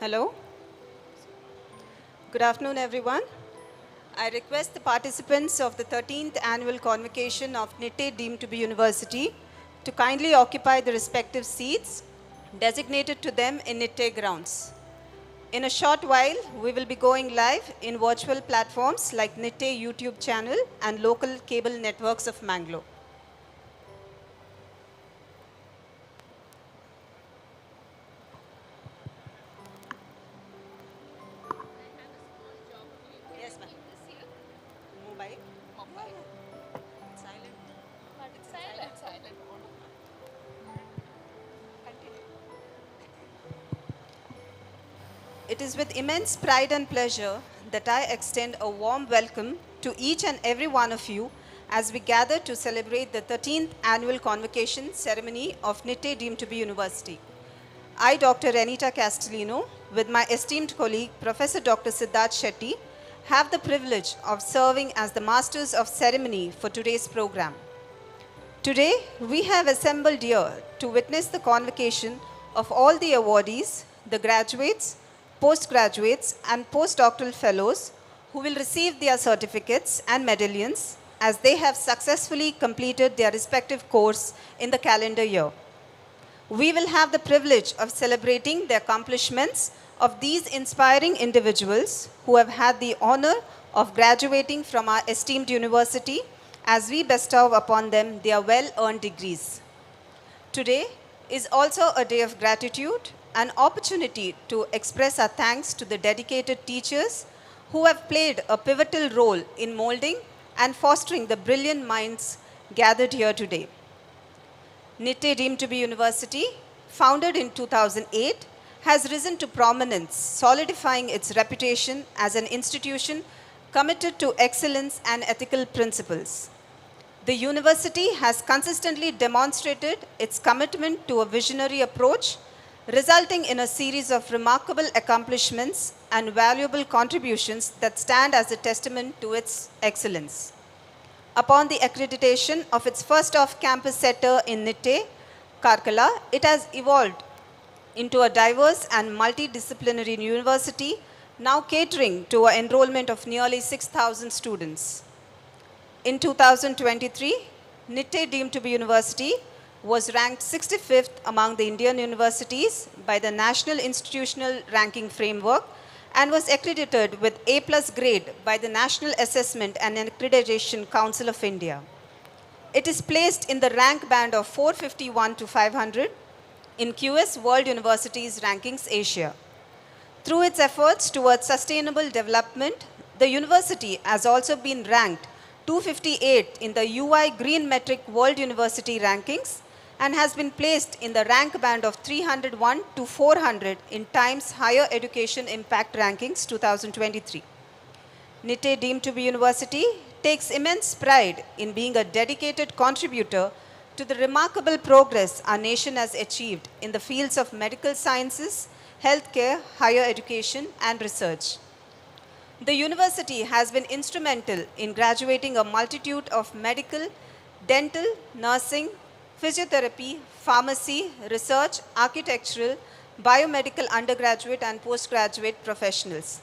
Hello. Good afternoon, everyone. I request the participants of the 13th Annual Convocation of Nitte deemed to be University to kindly occupy the respective seats designated to them in Nitte grounds. In a short while, we will be going live in virtual platforms like Nitte YouTube channel and local cable networks of Mangalore. Yes, ma'am. Mobile. Silent. It's silent. Continue. It is with immense pride and pleasure that I extend a warm welcome to each and every one of you as we gather to celebrate the 13th Annual Convocation Ceremony of Nitte deemed to be University. I, Dr. Renita Castellino, with my esteemed colleague, Professor Dr. Siddharth Shetty, have the privilege of serving as the Masters of Ceremony for today's program. Today, we have assembled here to witness the convocation of all the awardees, the graduates, postgraduates, and postdoctoral fellows who will receive their certificates and medallions as they have successfully completed their respective course in the calendar year. We will have the privilege of celebrating the accomplishments of these inspiring individuals who have had the honor of graduating from our esteemed university as we bestow upon them their well-earned degrees. Today is also a day of gratitude, an opportunity to express our thanks to the dedicated teachers who have played a pivotal role in molding and fostering the brilliant minds gathered here today. Nitte deemed to be University, founded in 2008, has risen to prominence, solidifying its reputation as an institution committed to excellence and ethical principles. The university has consistently demonstrated its commitment to a visionary approach, resulting in a series of remarkable accomplishments and valuable contributions that stand as a testament to its excellence. Upon the accreditation of its first off-campus center in Nitte, Karkala, it has evolved into a diverse and multidisciplinary university, now catering to an enrollment of nearly 6,000 students. In 2023, Nitte deemed to be University was ranked 65th among the Indian universities by the National Institutional Ranking Framework and was accredited with A+ grade by the National Assessment and Accreditation Council of India. It is placed in the rank band of 451 to 500 in QS World Universities Rankings Asia. Through its efforts towards sustainable development, the university has also been ranked 258 in the UI Green Metric World University Rankings and has been placed in the rank band of 301 to 400 in Times Higher Education Impact Rankings 2023. Nitte deemed to be University takes immense pride in being a dedicated contributor to the remarkable progress our nation has achieved in the fields of medical sciences, healthcare, higher education, and research. The university has been instrumental in graduating a multitude of medical, dental, nursing, physiotherapy, pharmacy, research, architectural, biomedical undergraduate and postgraduate professionals.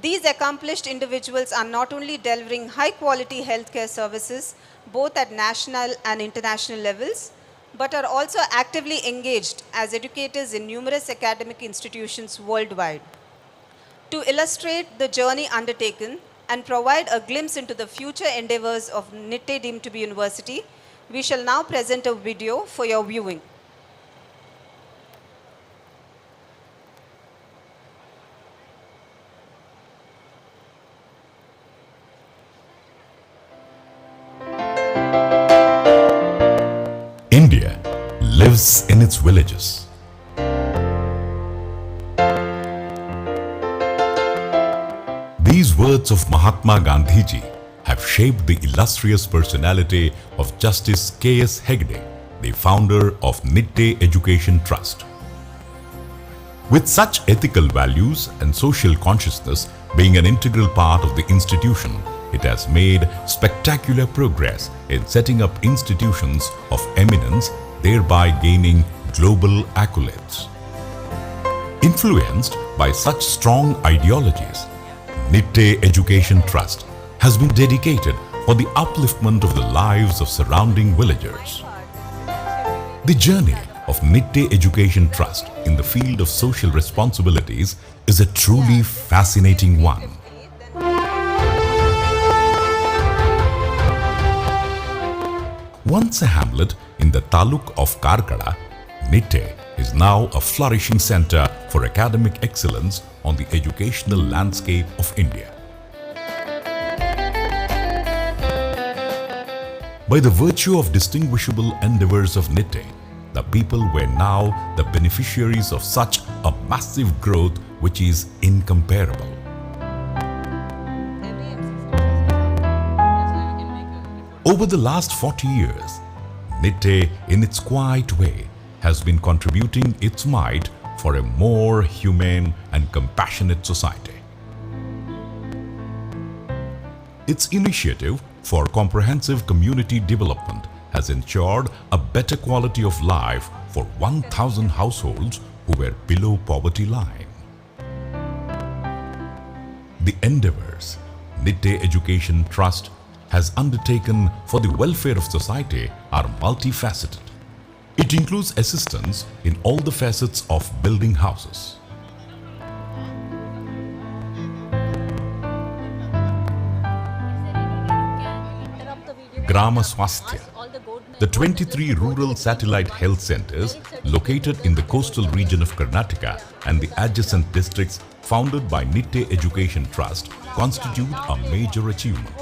These accomplished individuals are not only delivering high-quality healthcare services both at national and international levels, but are also actively engaged as educators in numerous academic institutions worldwide. To illustrate the journey undertaken and provide a glimpse into the future endeavors of Nitte deemed to be University, we shall now present a video for your viewing. India lives in its villages. These words of Mahatma Gandhiji have shaped the illustrious personality of Justice K.S. Hegde, the founder of Nitte Education Trust. With such ethical values and social consciousness being an integral part of the institution, it has made spectacular progress in setting up institutions of eminence, thereby gaining global accolades. Influenced by such strong ideologies, Nitte Education Trust has been dedicated for the upliftment of the lives of surrounding villagers. The journey of Nitte Education Trust in the field of social responsibilities is a truly fascinating one. Once a hamlet in the taluk of Karkala, Nitte is now a flourishing center for academic excellence on the educational landscape of India. By the virtue of distinguishable endeavors of Nitte, the people were now the beneficiaries of such a massive growth which is incomparable. Over the last 40 years, Nitte, in its quiet way, has been contributing its might for a more humane and compassionate society. Its initiative for comprehensive community development has ensured a better quality of life for 1,000 households who were below poverty line. The endeavors Nitte Education Trust has undertaken for the welfare of society are multifaceted. It includes assistance in all the facets of building houses, Grama Swasthya, the 23 rural satellite health centers located in the coastal region of Karnataka and the adjacent districts founded by Nitte Education Trust constitute a major achievement.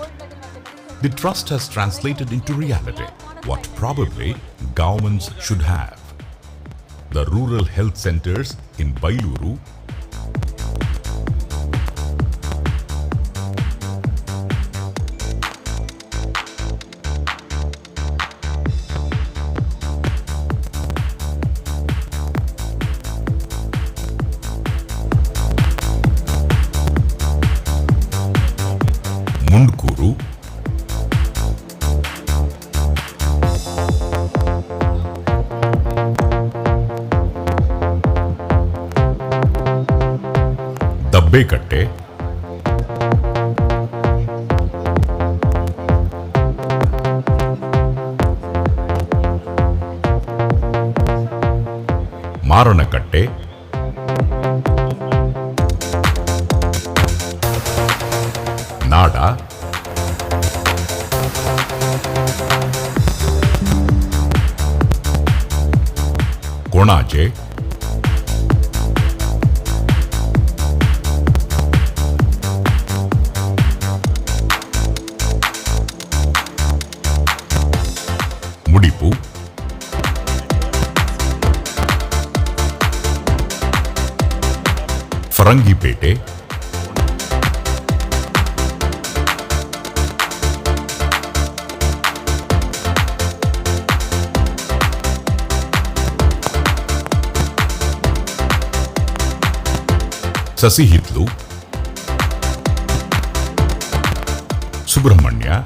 The trust has translated into reality what probably governments should have. The rural health centers in Bailuru, Mundkuru, Dabbekatte, Maranakatte, Nada, Konaje, Mudipu, Farangipete, Sasihitlu, Subramanya,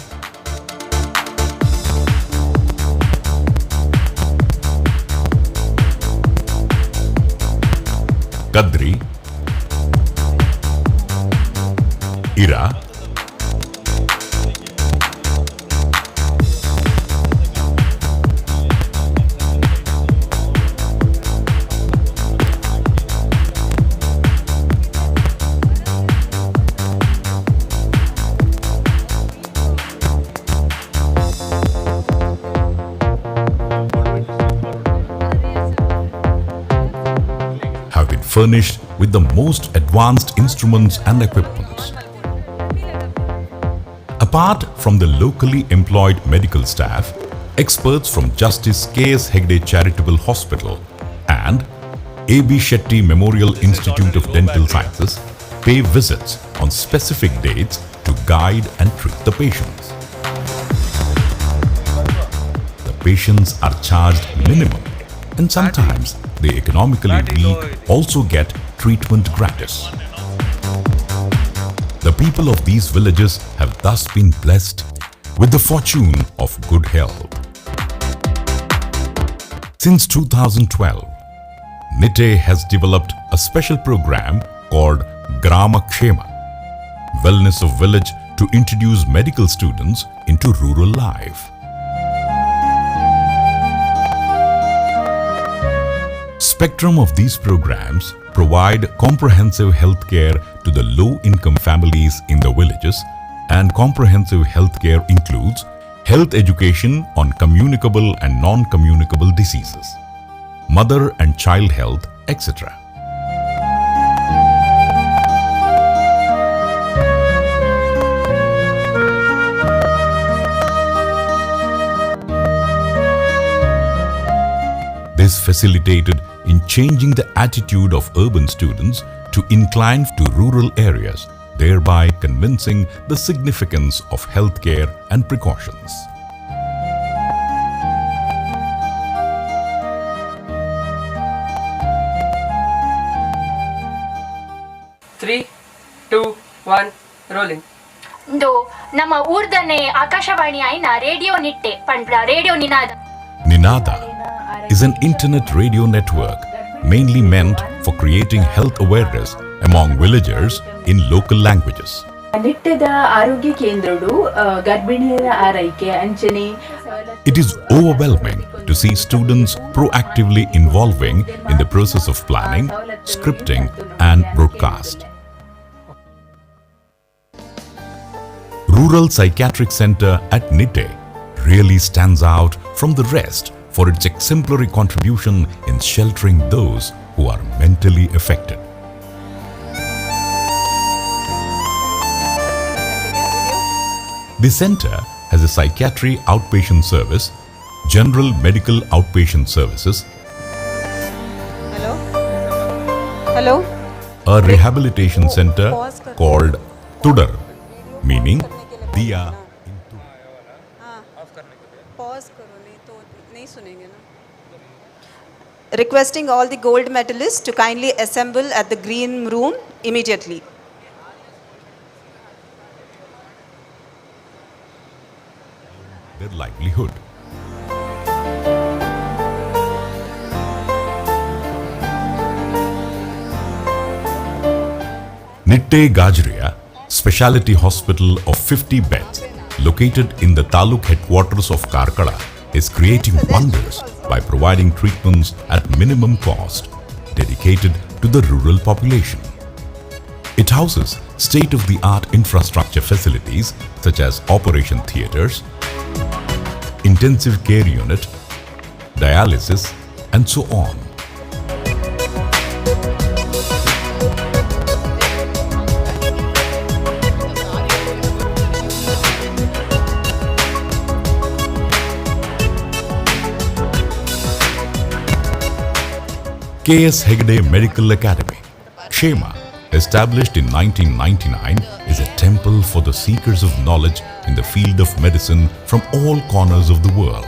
Kadri, Ira, have been furnished with the most advanced instruments and equipments. Apart from the locally employed medical staff, experts from Justice K.S. Hegde Charitable Hospital and A.B. Shetty Memorial Institute of Dental Sciences pay visits on specific dates to guide and treat the patients. The patients are charged minimum, and sometimes the economically weak also get treatment gratis. The people of these villages have thus been blessed with the fortune of good health. Since 2012, Nitte has developed a special program called Grama Kshema, Wellness of Village, to introduce medical students into rural life. Spectrum of these programs provide comprehensive health care to the low-income families in the villages, and comprehensive health care includes health education on communicable and non-communicable diseases, mother and child health, etc. This facilitated in changing the attitude of urban students to incline to rural areas, thereby convincing the significance of healthcare and precautions. Three, two, one, rolling. ಇಂದು ನಮ್ಮ ಊರ್ದನೆ ಆಕಾಶವಾಣಿ ಆಯ್ನ radio Nitte ಪಂಡ್ರ radio Ninada. Ninada is an internet radio network mainly meant for creating health awareness among villagers in local languages. ನಿಟ್ಟೆದ ಆರೋಗ್ಯ ಕೇಂದ್ರಡು ಗರ್ಭಿಣಿಯರ ಆರೈಕೆ ಅಂಚನೆ. It is overwhelming to see students proactively involving in the process of planning, scripting and broadcast. Rural Psychiatric Center at Nitte really stands out from the rest for its exemplary contribution in sheltering those who are mentally affected. The center has a psychiatry outpatient service, general medical outpatient services, Hello? a rehabilitation center called Tudar, meaning Diya. Pause करो नहीं तो नहीं सुनेंगे ना. Requesting all the gold medalists to kindly assemble at the green room immediately. Their livelihood. Nitte Gajria Specialty Hospital of 50 beds, located in the Taluk headquarters of Karkala, is creating wonders by providing treatments at minimum cost, dedicated to the rural population. It houses state-of-the-art infrastructure facilities such as operation theatres, intensive care unit, dialysis, and so on. K.S. Hegde Medical Academy, Kshema, established in 1999, is a temple for the seekers of knowledge in the field of medicine from all corners of the world.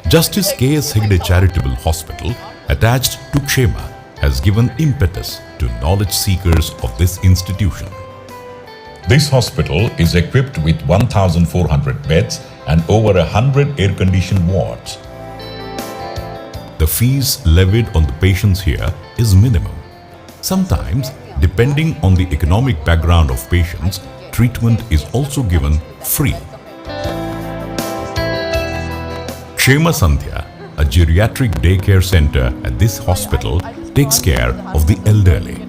Justice K.S. Hegde Charitable Hospital, attached to Kshema, has given impetus to knowledge seekers of this institution. This hospital is equipped with 1,400 beds and over 100 air-conditioned wards. The fees levied on the patients here is minimum. Sometimes, depending on the economic background of patients, treatment is also given free. Kshema Sandhya, a geriatric daycare center at this hospital, takes care of the elderly.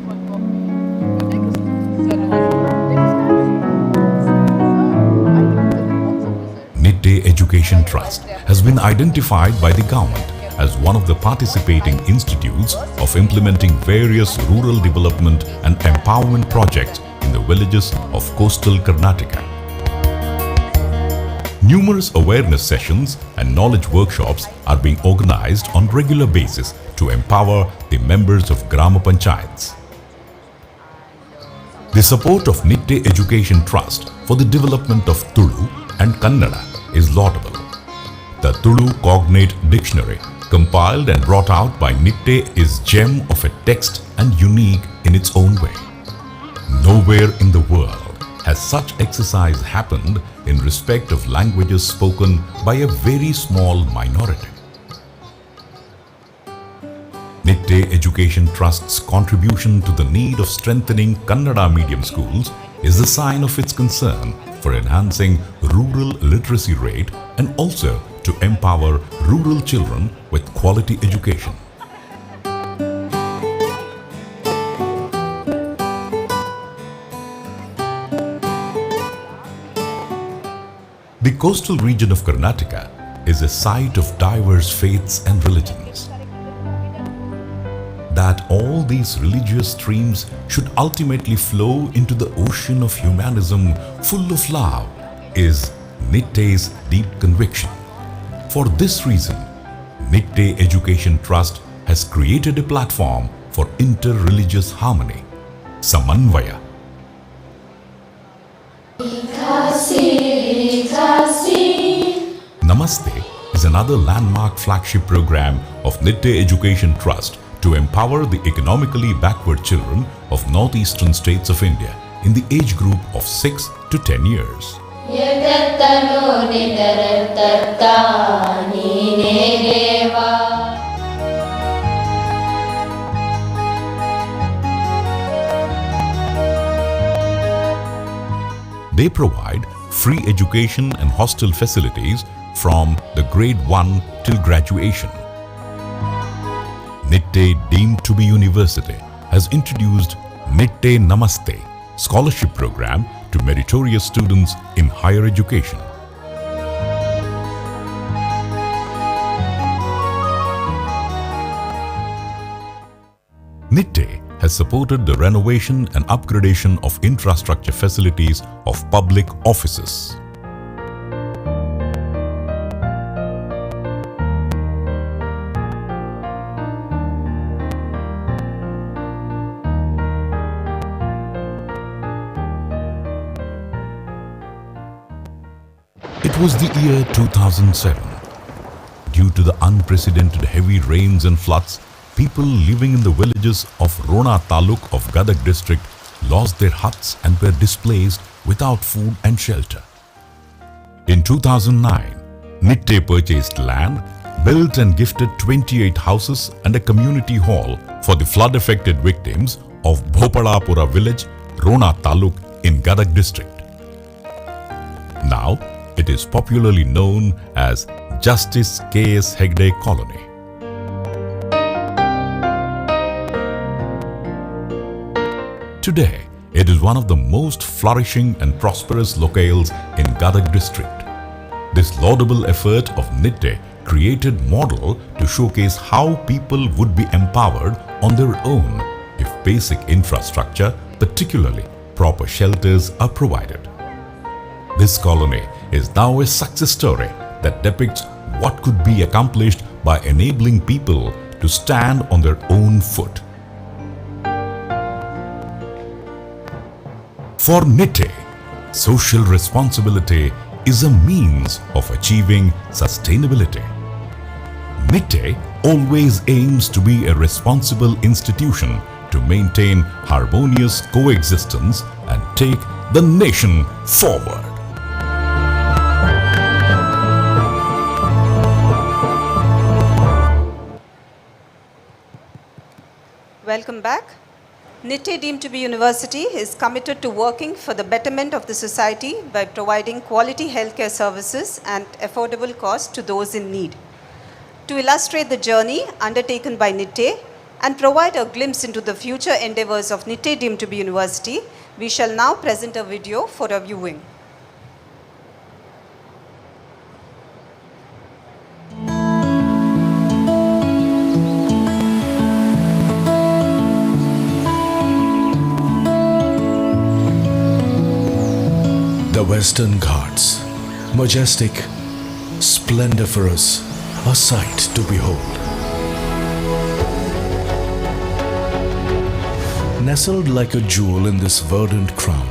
Nitte Education Trust has been identified by the government as one of the participating institutes of implementing various rural development and empowerment projects in the villages of coastal Karnataka. Numerous awareness sessions and knowledge workshops are being organized on regular basis to empower the members of Grama Panchayats. The support of Nitte Education Trust for the development of Tulu and Kannada is laudable. The Tulu Cognate Dictionary, compiled and brought out by Nitte, is gem of a text and unique in its own way. Nowhere in the world has such exercise happened in respect of languages spoken by a very small minority. Nitte Education Trust's contribution to the need of strengthening Kannada medium schools is a sign of its concern for enhancing rural literacy rate and also to empower rural children with quality education. The coastal region of Karnataka is a site of diverse faiths and religions. That all these religious streams should ultimately flow into the ocean of humanism full of love is Nitte's deep conviction. For this reason, Nitte Education Trust has created a platform for inter-religious harmony, Samanvaya. Namaste is another landmark flagship program of Nitte Education Trust to empower the economically backward children of northeastern states of India in the age group of 6 to 10 years. They provide free education and hostel facilities from the grade 1 till graduation. Nitte, deemed to be university, has introduced Nitte Namaste scholarship program to meritorious students in higher education. Nitte has supported the renovation and upgradation of infrastructure facilities of public offices. It was the year 2007. Due to the unprecedented heavy rains and floods, people living in the villages of Rona Taluk of Gadag district lost their huts and were displaced without food and shelter. In 2009, Nitte purchased land, built and gifted 28 houses and a community hall for the flood-affected victims of Bhopalapura village, Rona Taluk in Gadag district. Now, it is popularly known as Justice K.S. Hegde Colony. Today, it is one of the most flourishing and prosperous locales in Gadag district. This laudable effort of Nitte created model to showcase how people would be empowered on their own if basic infrastructure, particularly proper shelters, are provided. This colony is now a success story that depicts what could be accomplished by enabling people to stand on their own foot. For Nitte, social responsibility is a means of achieving sustainability. Nitte always aims to be a responsible institution to maintain harmonious coexistence and take the nation forward. Welcome back. Nitte, deemed to be university, is committed to working for the betterment of the society by providing quality healthcare services and affordable cost to those in need. To illustrate the journey undertaken by Nitte and provide a glimpse into the future endeavors of Nitte, deemed to be university, we shall now present a video for a viewing. The Western Ghats, majestic, splendiferous, a sight to behold. Nestled like a jewel in this verdant crown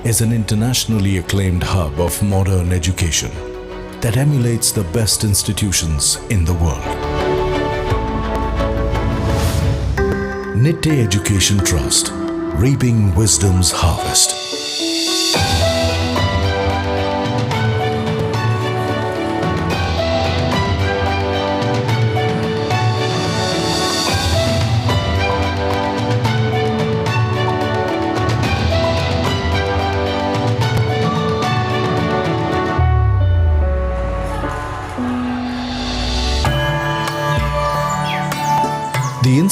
is an internationally acclaimed hub of modern education that emulates the best institutions in the world. Nitte Education Trust, reaping wisdom's harvest.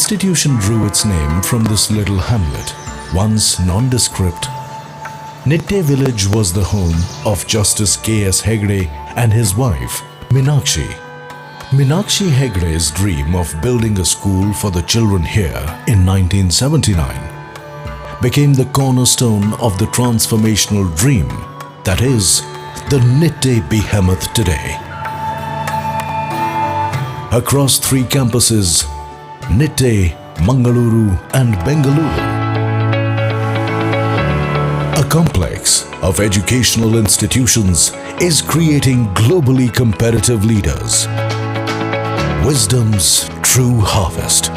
institution drew its name from this little hamlet, once nondescript. Nitte village was the home of Justice K.S. Hegde and his wife, Meenakshi. Meenakshi Hegde's dream of building a school for the children here in 1979 became the cornerstone of the transformational dream that is the Nitte behemoth today. Across 3 campuses, Nitte, Mangaluru and Bengaluru, a complex of educational institutions is creating globally competitive leaders. Wisdom's true harvest.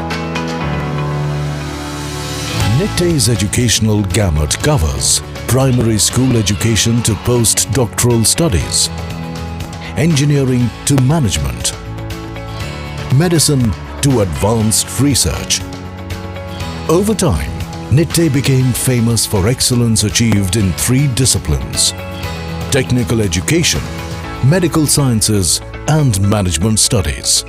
Nitte's educational gamut covers primary school education to postdoctoral studies, engineering to management, medicine to advanced research. Over time, Nitte became famous for excellence achieved in 3 disciplines: technical education, medical sciences, and management studies.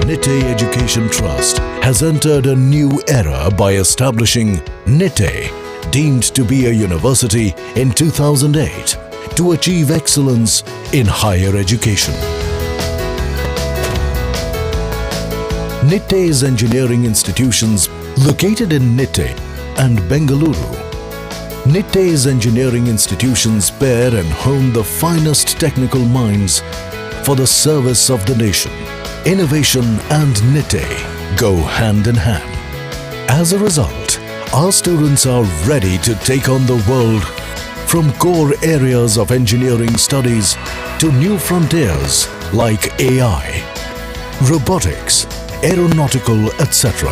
Nitte Education Trust has entered a new era by establishing Nitte, deemed to be a university in 2008, to achieve excellence in higher education. Nitte's engineering institutions located in Nitte and Bengaluru. Nitte's engineering institutions pair and hone the finest technical minds for the service of the nation. Innovation and Nitte go hand in hand. As a result, our students are ready to take on the world from core areas of engineering studies to new frontiers like AI, robotics, aeronautical, etc.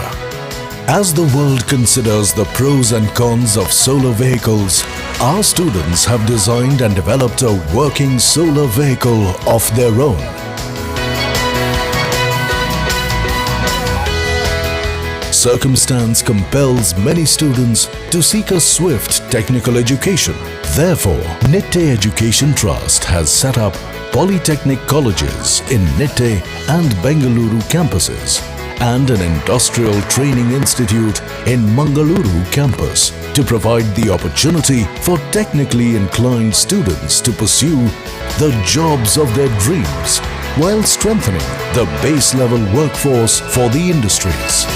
As the world considers the pros and cons of solar vehicles, our students have designed and developed a working solar vehicle of their own. Circumstance compels many students to seek a swift technical education. Therefore, Nitte Education Trust has set up polytechnic colleges in Nitte and Bengaluru campuses and an industrial training institute in Mangaluru campus to provide the opportunity for technically inclined students to pursue the jobs of their dreams while strengthening the base level workforce for the industries.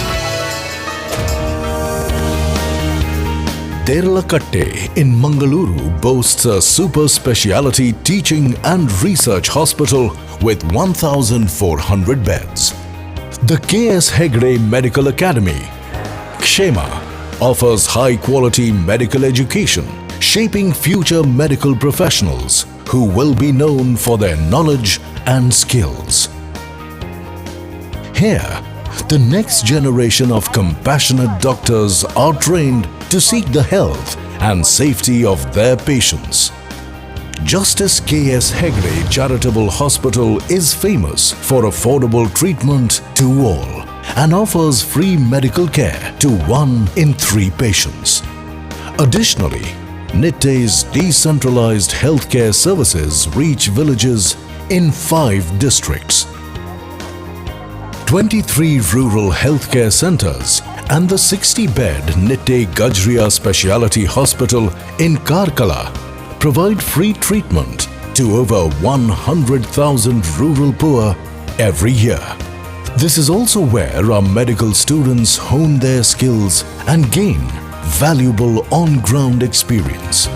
Derlakatte in Mangaluru boasts a super speciality teaching and research hospital with 1,400 beds. The K.S. Hegde Medical Academy, Kshema, offers high-quality medical education, shaping future medical professionals who will be known for their knowledge and skills. Here, the next generation of compassionate doctors are trained to seek the health and safety of their patients. Justice K.S. Hegde Charitable Hospital is famous for affordable treatment to all and offers free medical care to 1 in 3 patients. Additionally, Nitte's decentralized healthcare services reach villages in 5 districts. 23 rural healthcare centers and the 60-bed Nitte Gajria Speciality Hospital in Karkala provide free treatment to over 100,000 rural poor every year. This is also where our medical students hone their skills and gain valuable on-ground experience.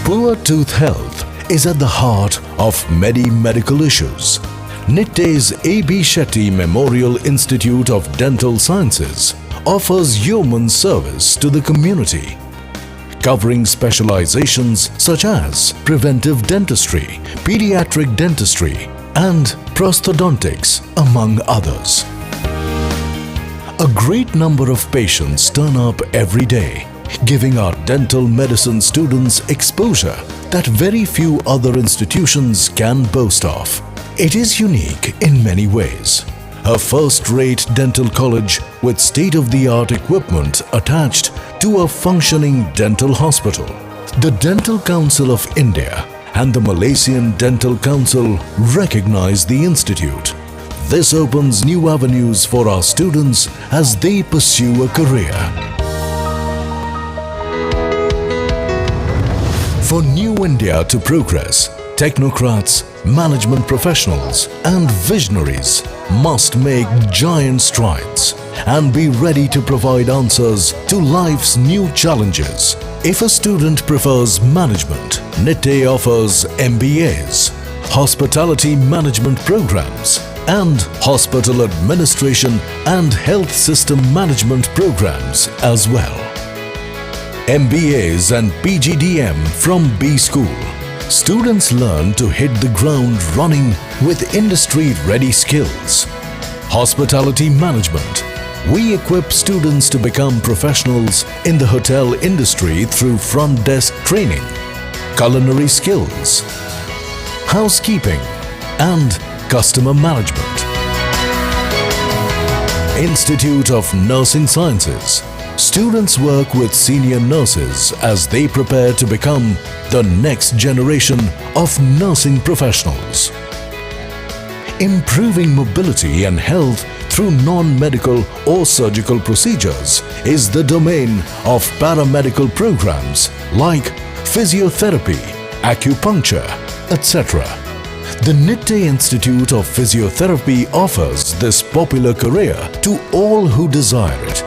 Poor tooth health is at the heart of many medical issues. Nitte's A.B. Shetty Memorial Institute of Dental Sciences offers yeoman service to the community, covering specializations such as preventive dentistry, pediatric dentistry, and prosthodontics, among others. A great number of patients turn up every day, giving our dental medicine students exposure that very few other institutions can boast of. It is unique in many ways. A first-rate dental college with state-of-the-art equipment attached to a functioning dental hospital. The Dental Council of India and the Malaysian Dental Council recognize the institute This opens new avenues for our students as they pursue a career. For New India to progress, technocrats, management professionals and visionaries must make giant strides and be ready to provide answers to life's new challenges. If a student prefers management, Nitte offers MBAs, hospitality management programs, and hospital administration and health system management programs as well. MBAs and PGDM from B School. Students learn to hit the ground running with industry-ready skills. Hospitality management. We equip students to become professionals in the hotel industry through front desk training, culinary skills, housekeeping, and customer management. Institute of Nursing Sciences. Students work with senior nurses as they prepare to become the next generation of nursing professionals. Improving mobility and health through non-medical or surgical procedures is the domain of paramedical programs like physiotherapy, acupuncture, etc. The Nitte Institute of Physiotherapy offers this popular career to all who desire it.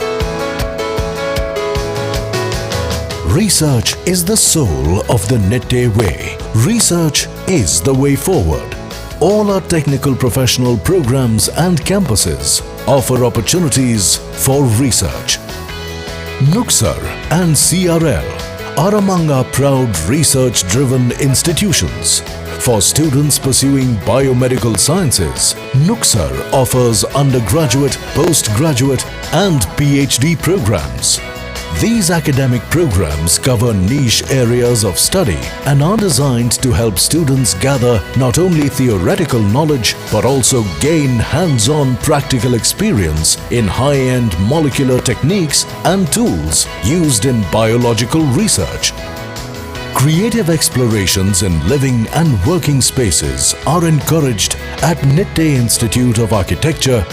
Research is the soul of the Nitte way. Research is the way forward. All our technical professional programs and campuses offer opportunities for research. NUCSAR and CRL are among our proud research-driven institutions. For students pursuing biomedical sciences, NUCSAR offers undergraduate, postgraduate and PhD programs. These academic programs cover niche areas of study and are designed to help students gather not only theoretical knowledge but also gain hands-on practical experience in high-end molecular techniques and tools used in biological research. Creative explorations in living and working spaces are encouraged at Nitte Institute of Architecture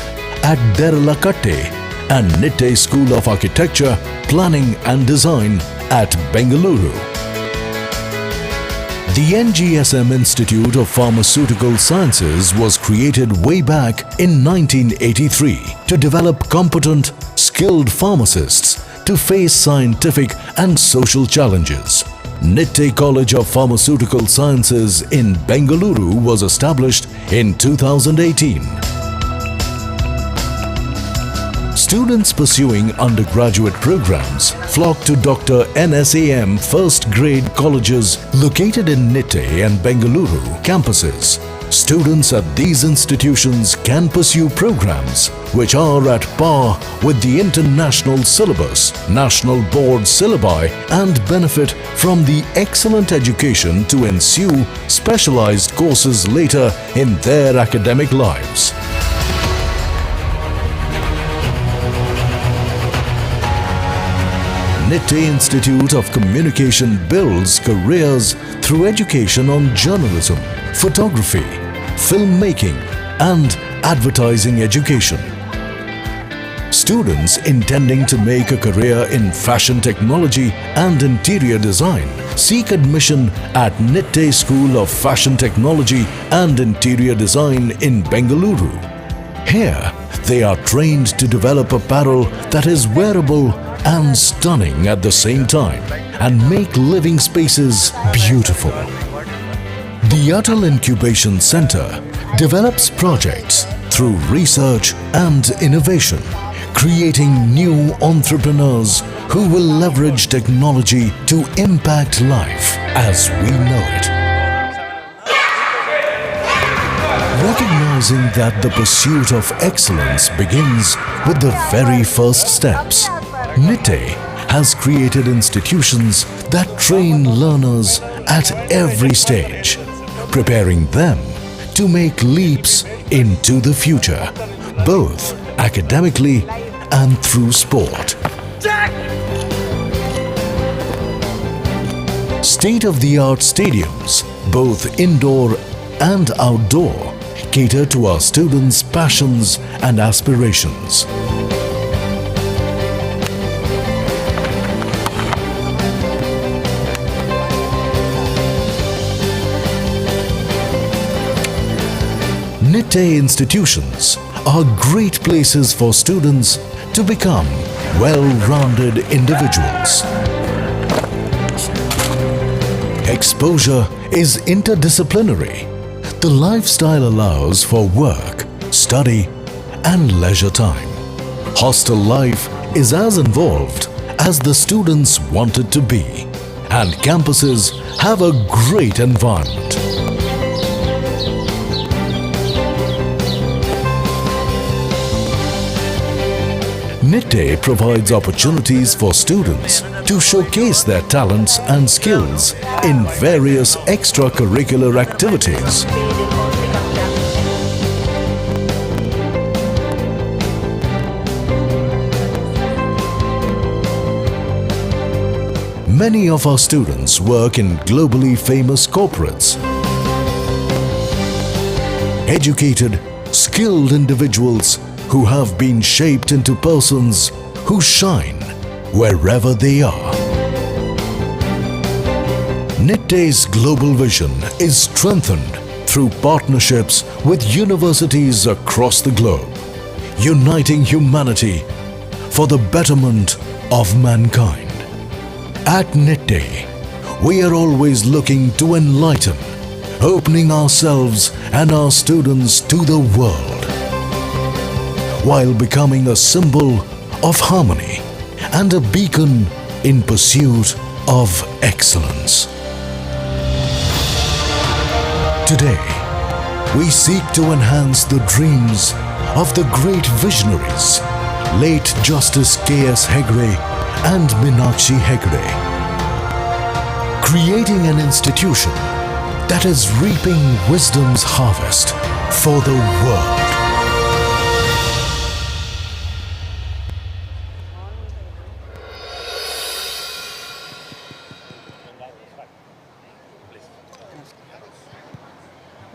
at Derlakatte and Nitte School of Architecture, Planning and Design at Bengaluru. The NGSM Institute of Pharmaceutical Sciences was created way back in 1983 to develop competent, skilled pharmacists to face scientific and social challenges. Nitte College of Pharmaceutical Sciences in Bengaluru was established in 2018. Students pursuing undergraduate programs flock to Dr. NSAM first grade colleges located in Nitte and Bengaluru campuses. Students at these institutions can pursue programs which are at par with the international syllabus, national board syllabi and benefit from the excellent education to ensue specialized courses later in their academic lives. Nitte Institute of Communication builds careers through education on journalism, photography, filmmaking, and advertising education. Students intending to make a career in fashion technology and interior design seek admission at Nitte School of Fashion Technology and Interior Design in Bengaluru. Here, they are trained to develop apparel that is wearable and stunning at the same time and make living spaces beautiful. The Atal Incubation Center develops projects through research and innovation, creating new entrepreneurs who will leverage technology to impact life as we know it. Recognizing that the pursuit of excellence begins with the very first steps, Nitte has created institutions that train learners at every stage, preparing them to make leaps into the future, both academically and through sport. State-of-the-art stadiums, both indoor and outdoor, cater to our students' passions and aspirations. Nitte institutions are great places for students to become well-rounded individuals. Exposure is interdisciplinary. The lifestyle allows for work, study, and leisure time. Hostel life is as involved as the students want it to be, and campuses have a great environment. Nitte provides opportunities for students to showcase their talents and skills in various extracurricular activities. Many of our students work in globally famous corporates. Educated, skilled individuals who have been shaped into persons who shine wherever they are. Nitte's global vision is strengthened through partnerships with universities across the globe, uniting humanity for the betterment of mankind. At Nitte, we are always looking to enlighten, opening ourselves and our students to the world, while becoming a symbol of harmony and a beacon in pursuit of excellence. Today, we seek to enhance the dreams of the great visionaries, late Justice K.S. Hegde and Meenakshi Hegde, creating an institution that is reaping wisdom's harvest for the world.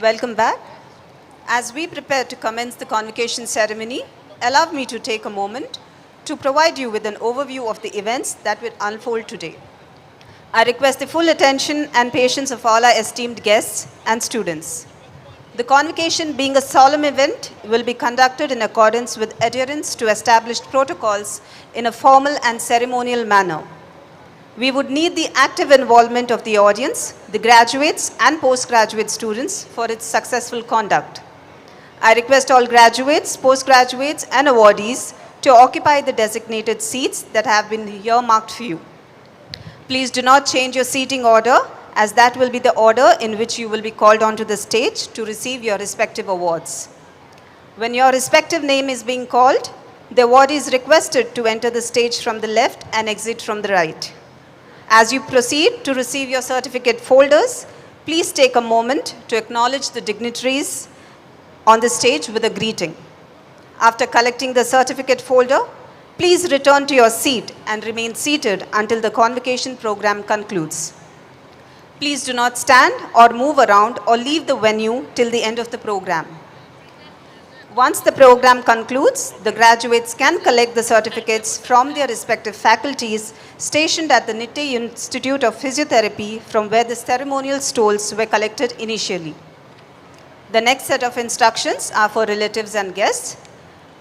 Welcome back. As we prepare to commence the convocation ceremony, allow me to take a moment to provide you with an overview of the events that will unfold today. I request the full attention and patience of all our esteemed guests and students. The convocation, being a solemn event, will be conducted in accordance with adherence to established protocols in a formal and ceremonial manner. We would need the active involvement of the audience, the graduates and postgraduate students for its successful conduct. I request all graduates, postgraduates and awardees to occupy the designated seats that have been earmarked for you. Please do not change your seating order, as that will be the order in which you will be called onto the stage to receive your respective awards. When your respective name is being called, the awardee is requested to enter the stage from the left and exit from the right. As you proceed to receive your certificate folders, please take a moment to acknowledge the dignitaries on the stage with a greeting. After collecting the certificate folder, please return to your seat and remain seated until the convocation program concludes. Please do not stand or move around or leave the venue till the end of the program. Once the program concludes, the graduates can collect the certificates from their respective faculties stationed at the Nitte Institute of Physiotherapy, from where the ceremonial stoles were collected initially. The next set of instructions are for relatives and guests.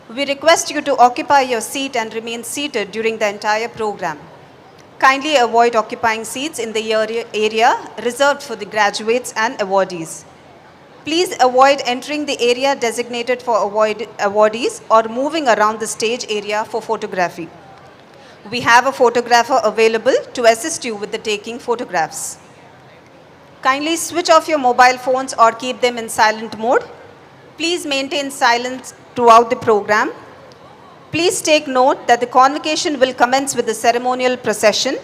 We request you to occupy your seat and remain seated during the entire program. Kindly avoid occupying seats in the area reserved for the graduates and awardees. Please avoid entering the area designated for awardees or moving around the stage area for photography. We have a photographer available to assist you with the taking photographs. Kindly switch off your mobile phones or keep them in silent mode. Please maintain silence throughout the program. Please take note that the convocation will commence with the ceremonial procession.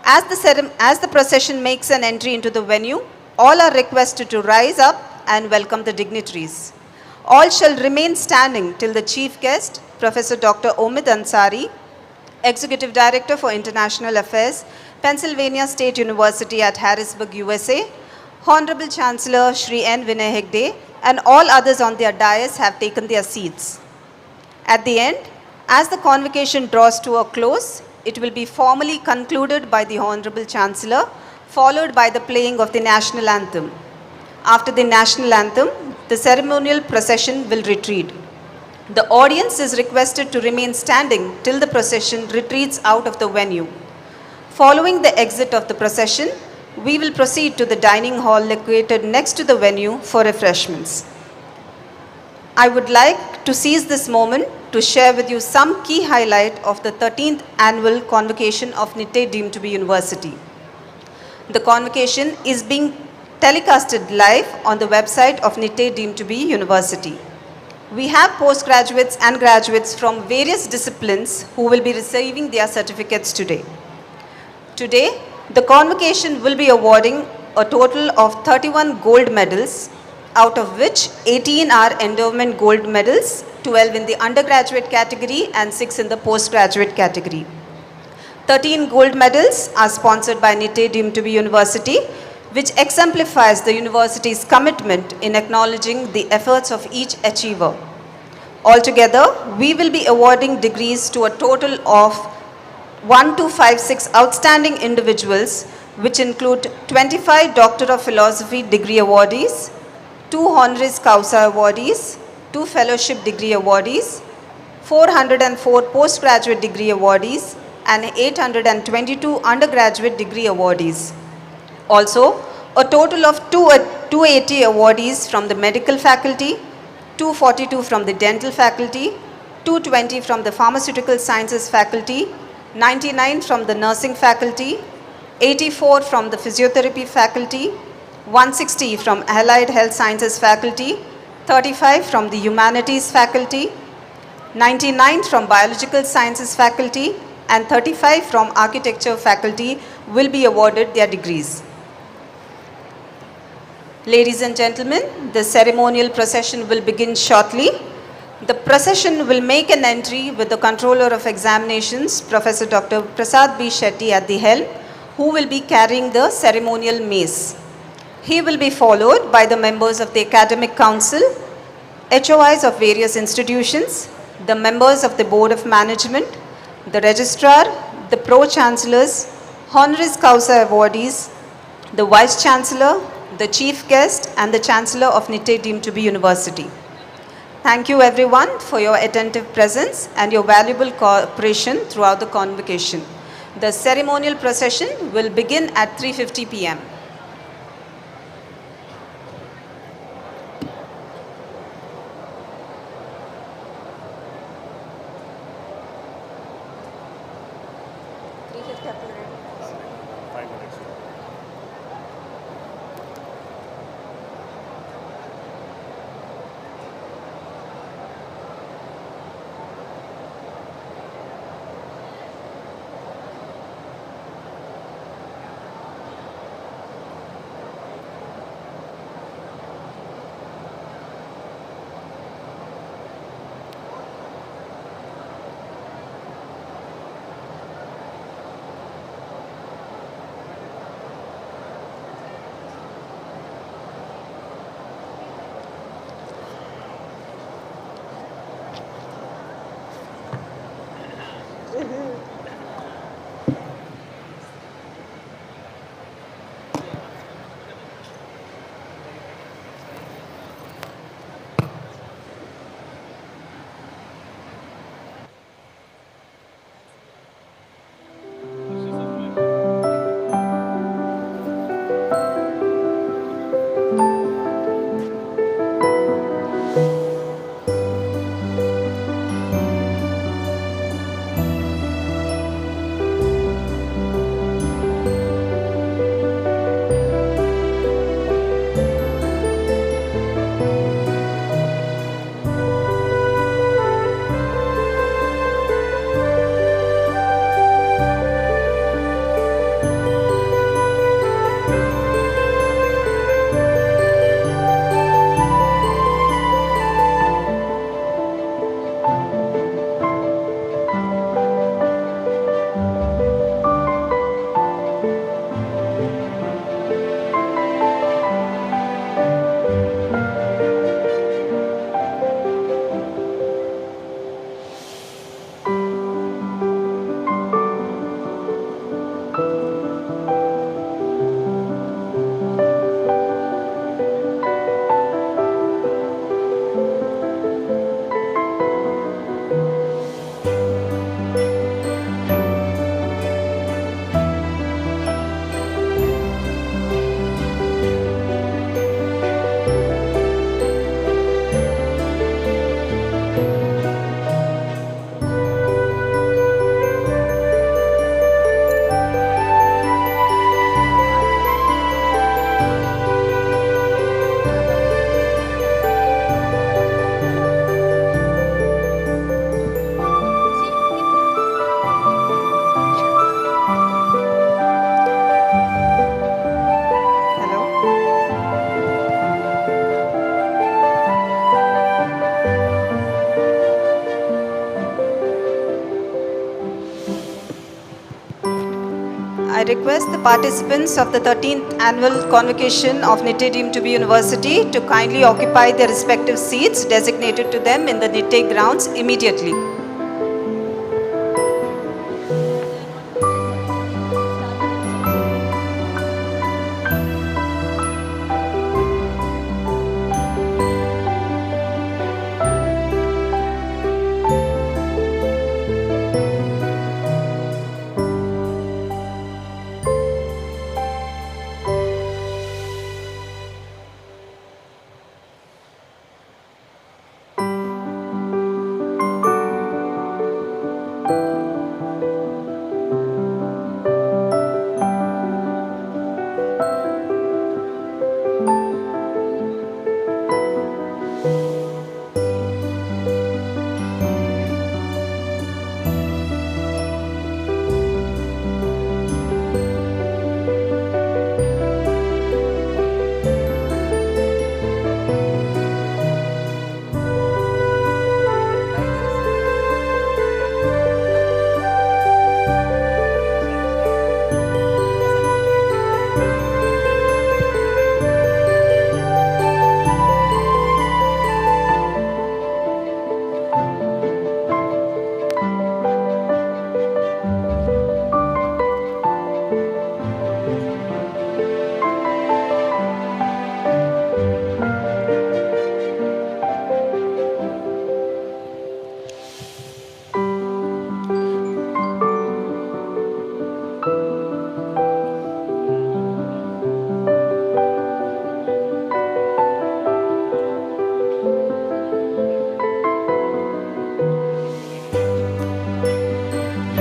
As the procession makes an entry into the venue, all are requested to rise up and welcome the dignitaries. All shall remain standing till the chief guest, Professor Dr. Omid Ansari, Executive Director for International Affairs, Pennsylvania State University at Harrisburg, USA, Honorable Chancellor Shri N. Vinay Hegde, and all others on their dais have taken their seats. At the end, as the convocation draws to a close, it will be formally concluded by the Honorable Chancellor, followed by the playing of the national anthem. After the national anthem, the ceremonial procession will retreat. The audience is requested to remain standing till the procession retreats out of the venue. Following the exit of the procession, we will proceed to the dining hall located next to the venue for refreshments. I would like to seize this moment to share with you some key highlight of the 13th annual Convocation of Nitte deemed to be University. The convocation is being telecasted live on the website of Nitte deemed to be University. We have postgraduates and graduates from various disciplines who will be receiving their certificates today. Today, the convocation will be awarding a total of 31 gold medals, out of which 18 are endowment gold medals, 12 in the undergraduate category and 6 in the postgraduate category. 13 gold medals are sponsored by Nitte deemed to be University, which exemplifies the university's commitment in acknowledging the efforts of each achiever. Altogether, we will be awarding degrees to a total of 1256 outstanding individuals, which include 25 Doctor of Philosophy degree awardees, 2 honoris causa awardees, 2 fellowship degree awardees, 404 postgraduate degree awardees, and 822 undergraduate degree awardees. Also, a total of 280 awardees from the medical faculty, 242 from the dental faculty, 220 from the pharmaceutical sciences faculty, 99 from the nursing faculty, 84 from the physiotherapy faculty, 160 from allied health sciences faculty, 35 from the humanities faculty, 99 from biological sciences faculty, and 35 from architecture faculty will be awarded their degrees. Ladies and gentlemen, the ceremonial procession will begin shortly. The procession will make an entry with the Controller of Examinations, Professor Dr. Prasad B. Shetty at the helm, who will be carrying the ceremonial mace. He will be followed by the members of the Academic Council, HOIs of various institutions, the members of the Board of Management, the Registrar, the Pro-Chancellors, Honoris Causa awardees, the Vice Chancellor, the Chief Guest, and the Chancellor of Nitte deemed to be University. Thank you everyone for your attentive presence and your valuable cooperation throughout the convocation. The ceremonial procession will begin at 3:50 p.m. I request the participants of the 13th Annual Convocation of Nitte deemed to be University to kindly occupy their respective seats designated to them in the Nitte grounds immediately.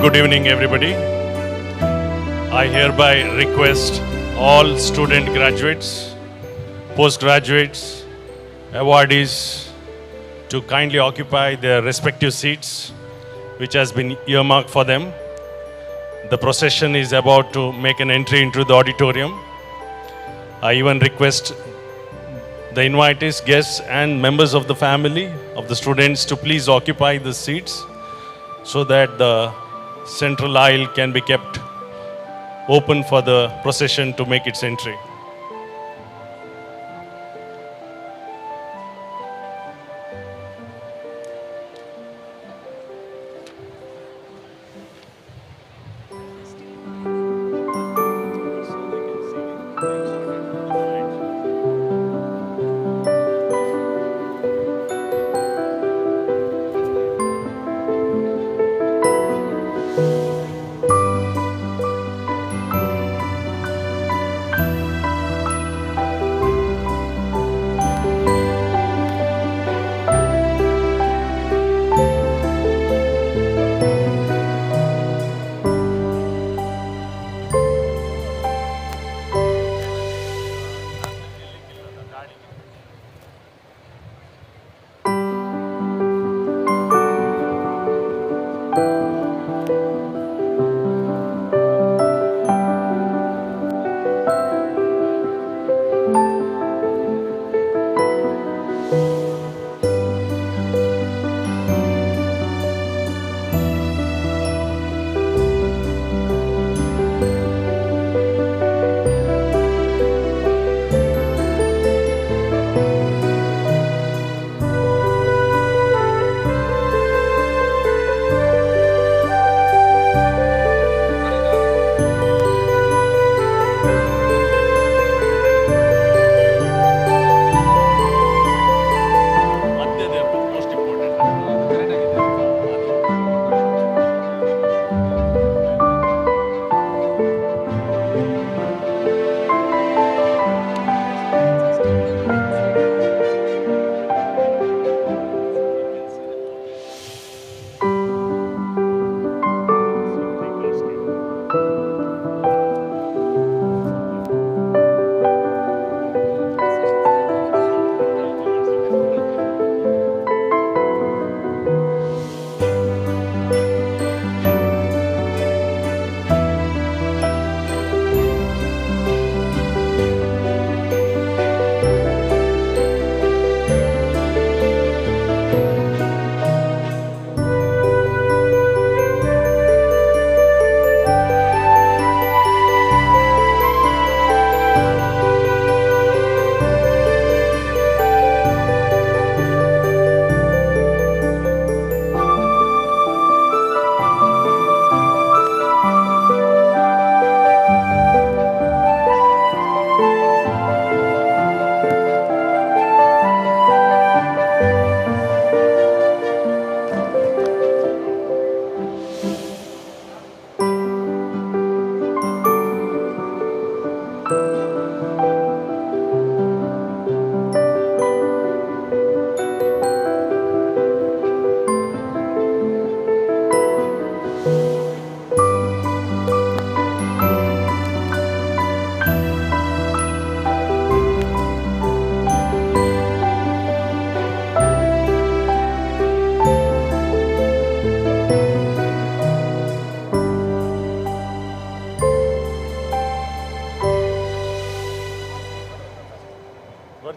Good evening, everybody. I hereby request all student graduates, postgraduates, awardees to kindly occupy their respective seats, which has been earmarked for them. The procession is about to make an entry into the auditorium. I even request the invitees, guests, and members of the family of the students to please occupy the seats so that the central aisle can be kept open for the procession to make its entry.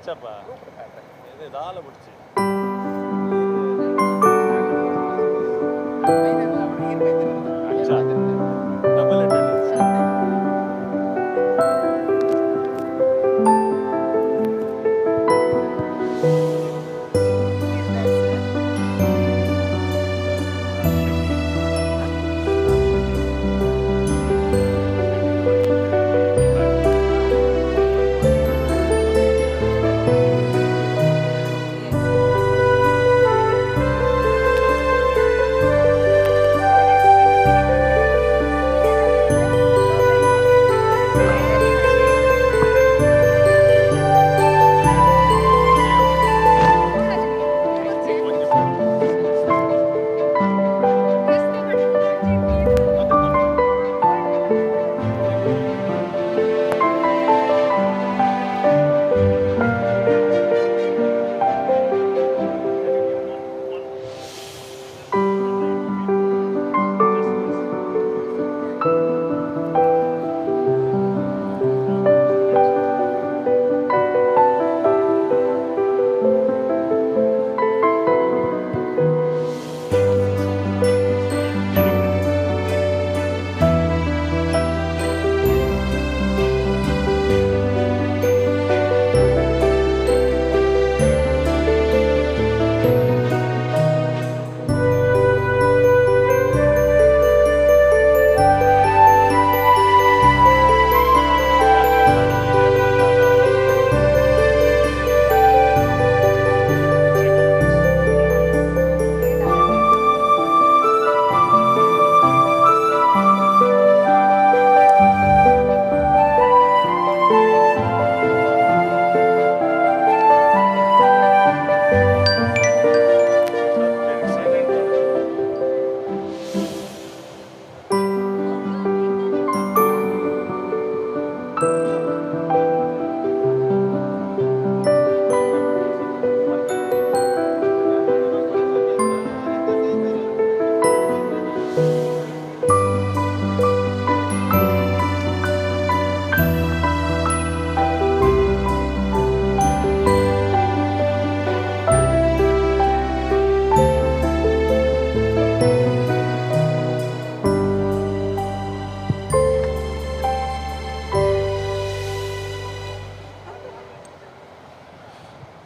படிச்சப்பா இது தாள பிடிச்சி double attendance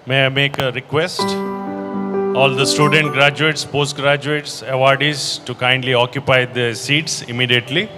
May I make a request? All the student graduates, postgraduates, awardees to kindly occupy their seats immediately.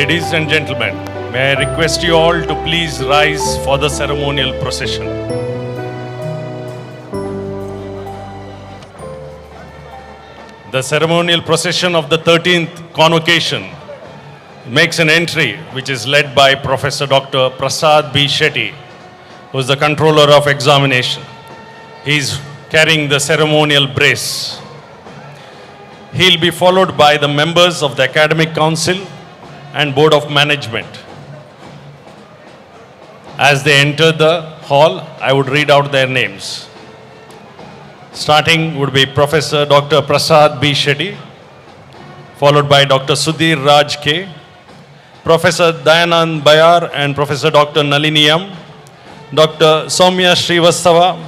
Ladies and gentlemen, may I request you all to please rise for the ceremonial procession. The ceremonial procession of the 13th convocation makes an entry which is led by Professor Dr. Prasad B. Shetty, who is the controller of examination. He is carrying the ceremonial brace. He will be followed by the members of the Academic Council and Board of Management. As they enter the hall, I would read out their names. Starting would be Professor Dr. Prasad B. Shetty, followed by Dr. Sudhir Raj K., Professor Dayanand Bayar and Professor Dr. Naliniyam, Dr. Soumya Srivastava,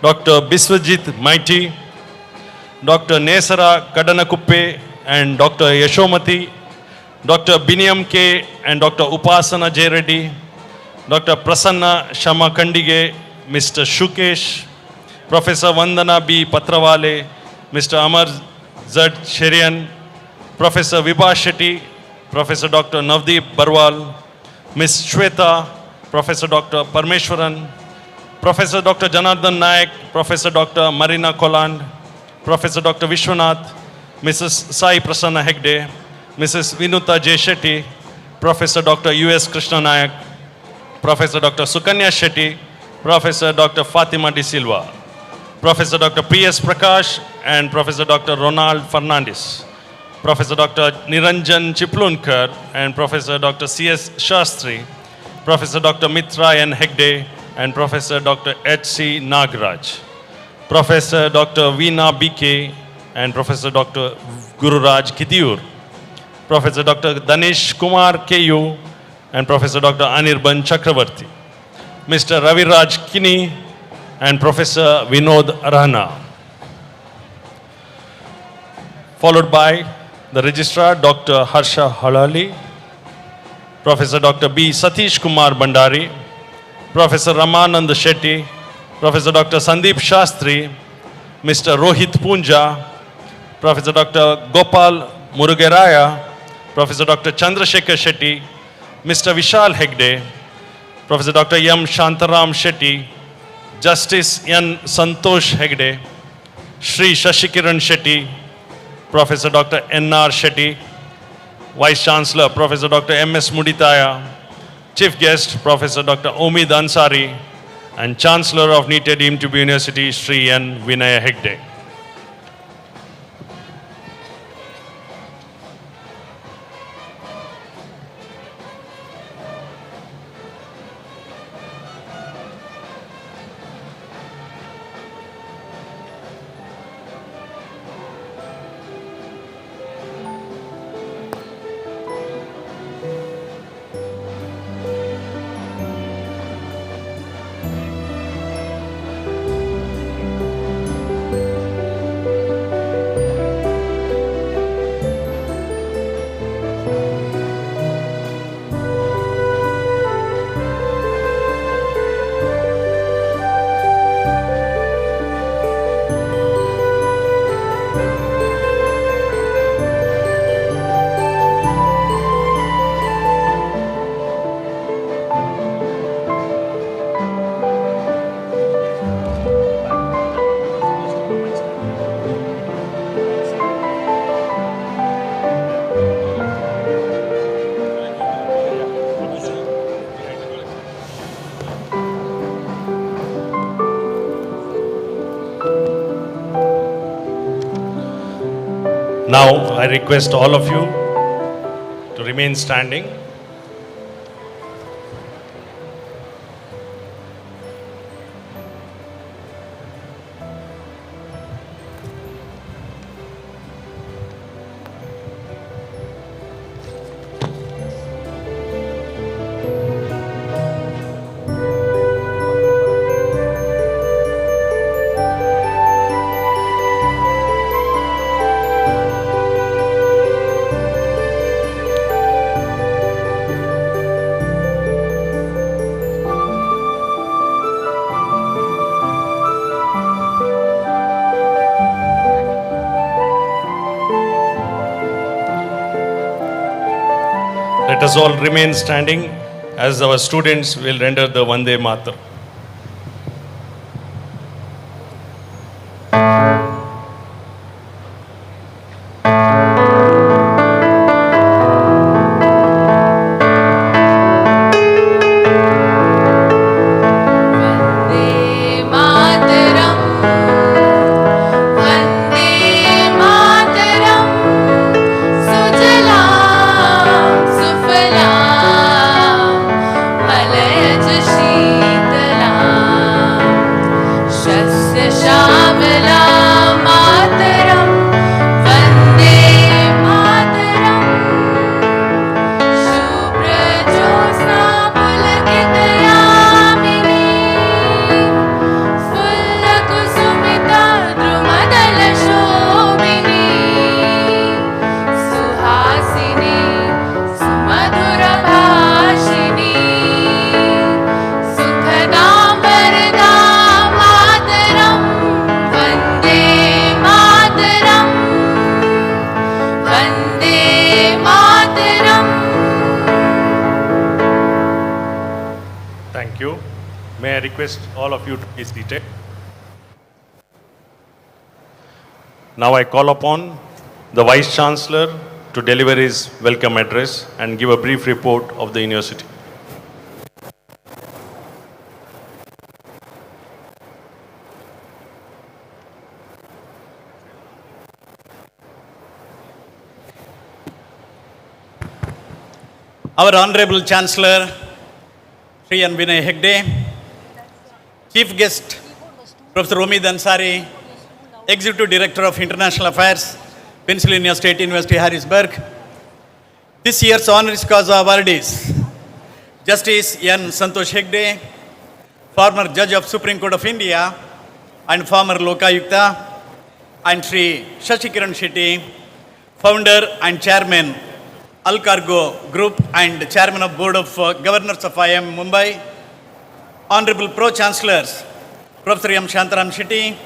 Dr. Biswajit Maiti, Dr. Nesara Kadanakuppe and Dr. Yashomati, Dr. Biniyam K. and Dr. Upasana J. Reddy, Dr. Prasanna Shama Kandige, Mr. Shukesh, Professor Vandana B. Patrawale, Mr. Amar Z. Sherian, Professor Vibha Shetty, Professor Dr. Navdeep Barwal, Ms. Shweta, Professor Dr. Parmeshwaran, Professor Dr. Janardhan Naik, Professor Dr. Marina Koland, Professor Dr. Vishwanath, Mrs. Sai Prasanna Hegde, Mrs. Vinuta J. Shetty, Professor Dr. U.S. Krishna Nayak, Professor Dr. Sukanya Shetty, Professor Dr. Fatima De Silva, Professor Dr. P.S. Prakash and Professor Dr. Ronald Fernandez, Professor Dr. Niranjan Chiplunkar and Professor Dr. C.S. Shastri, Professor Dr. Mitra N. Hegde and Professor Dr. H.C. Nagraj, Professor Dr. Veena B.K. and Professor Dr. Gururaj Kidiur, Professor Dr. Danish Kumar K.U. and Professor Dr. Anirban Chakravarti, Mr. Raviraj Kini and Professor Vinod Arana. Followed by the Registrar Dr. Harsha Halali, Professor Dr. B. Satish Kumar Bandari, Professor Ramanand Shetty, Professor Dr. Sandeep Shastri, Mr. Rohit Punja, Professor Dr. Gopal Murugeraya, Professor Dr. Chandrasekhar Shetty, Mr. Vishal Hegde, Professor Dr. M. Shantaram Shetty, Justice N. Santosh Hegde, Shri Shashikiran Shetty, Professor Dr. N.R. Shetty, Vice Chancellor Professor Dr. M.S. Muditaya, Chief Guest Professor Dr. Omid Ansari, and Chancellor of Nitte deemed to be University Shri N. Vinaya Hegde. Now I request all of you to remain standing. Let us all remain standing as our students will render the Vande Mataram. Thank you. May I request all of you to be seated. Now I call upon the Vice Chancellor to deliver his welcome address and give a brief report of the university. Our Honorable Chancellor, Sri N. Vinay Hegde, Chief Guest, Professor Omid Ansari, Executive Director of International Affairs, Pennsylvania State University, Harrisburg. This year's honoris causa awardees, Justice N. Santosh Hegde, former Judge of Supreme Court of India and former Lokayukta, and Sri Shashikiran Shetty, Founder and Chairman Al Cargo Group and Chairman of Board of Governors of IIM Mumbai, Honorable Pro-Chancellors Professor M. Shantaram Shetty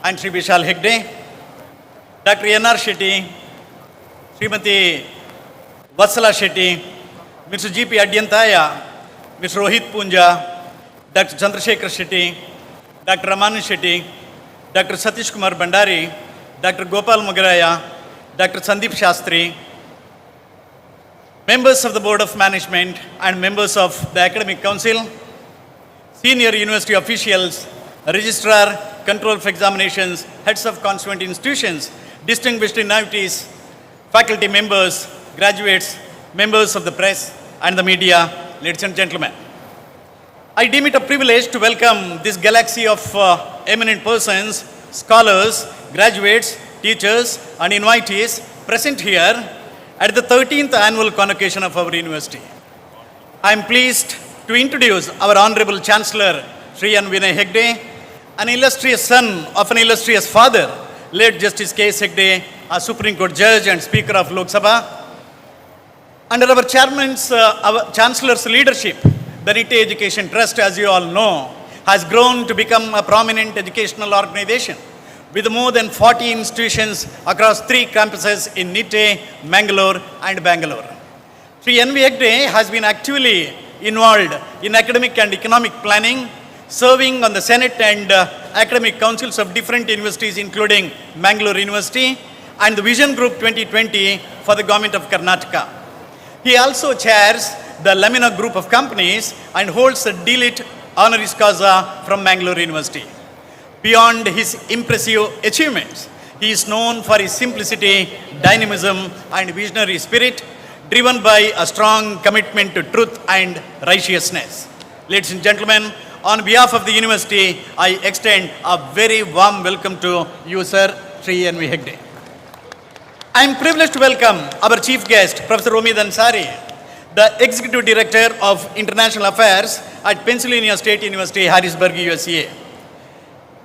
and Sri Vishal Hegde, Dr. N.R. Shetty, Srimati Vatsala Shetty, Mr. G.P. Adyantaya, Mr. Rohit Punja, Dr. Chandrasekhar Shetty, Dr. Ramanu Shetty, Dr. Satish Kumar Bandari, Dr. Gopal Magaraya, Dr. Sandeep Shastri, members of the Board of Management and members of the Academic Council, senior university officials, registrar, control of examinations, heads of constituent institutions, distinguished invitees, faculty members, graduates, members of the press and the media, ladies and gentlemen. I deem it a privilege to welcome this galaxy of eminent persons, scholars, graduates, teachers and invitees present here at the 13th annual convocation of our university. I am pleased to introduce our Honorable Chancellor, Sri N. Vinay Hegde, an illustrious son of an illustrious father, late Justice K. S. Hegde, a Supreme Court Judge and Speaker of Lok Sabha. Under our our Chancellor's leadership, the Nitte Education Trust, as you all know, has grown to become a prominent educational organization with more than 40 institutions across 3 campuses in Nitte, Mangalore and Bangalore. Sri N. V. Hegde has been actively involved in academic and economic planning, serving on the Senate and academic councils of different universities including Mangalore University and the Vision Group 2020 for the Government of Karnataka. He also chairs the Lamina Group of Companies and holds a D.Litt honoris causa from Mangalore University. Beyond his impressive achievements, He is known for his simplicity, dynamism, and visionary spirit, driven by a strong commitment to truth and righteousness. Ladies and gentlemen, on behalf of the university, I extend a very warm welcome to you, sir, Sri N.V. Hegde. I am privileged to welcome our chief guest, Professor Omid Ansari, the Executive Director of International Affairs at Pennsylvania State University, Harrisburg, USA.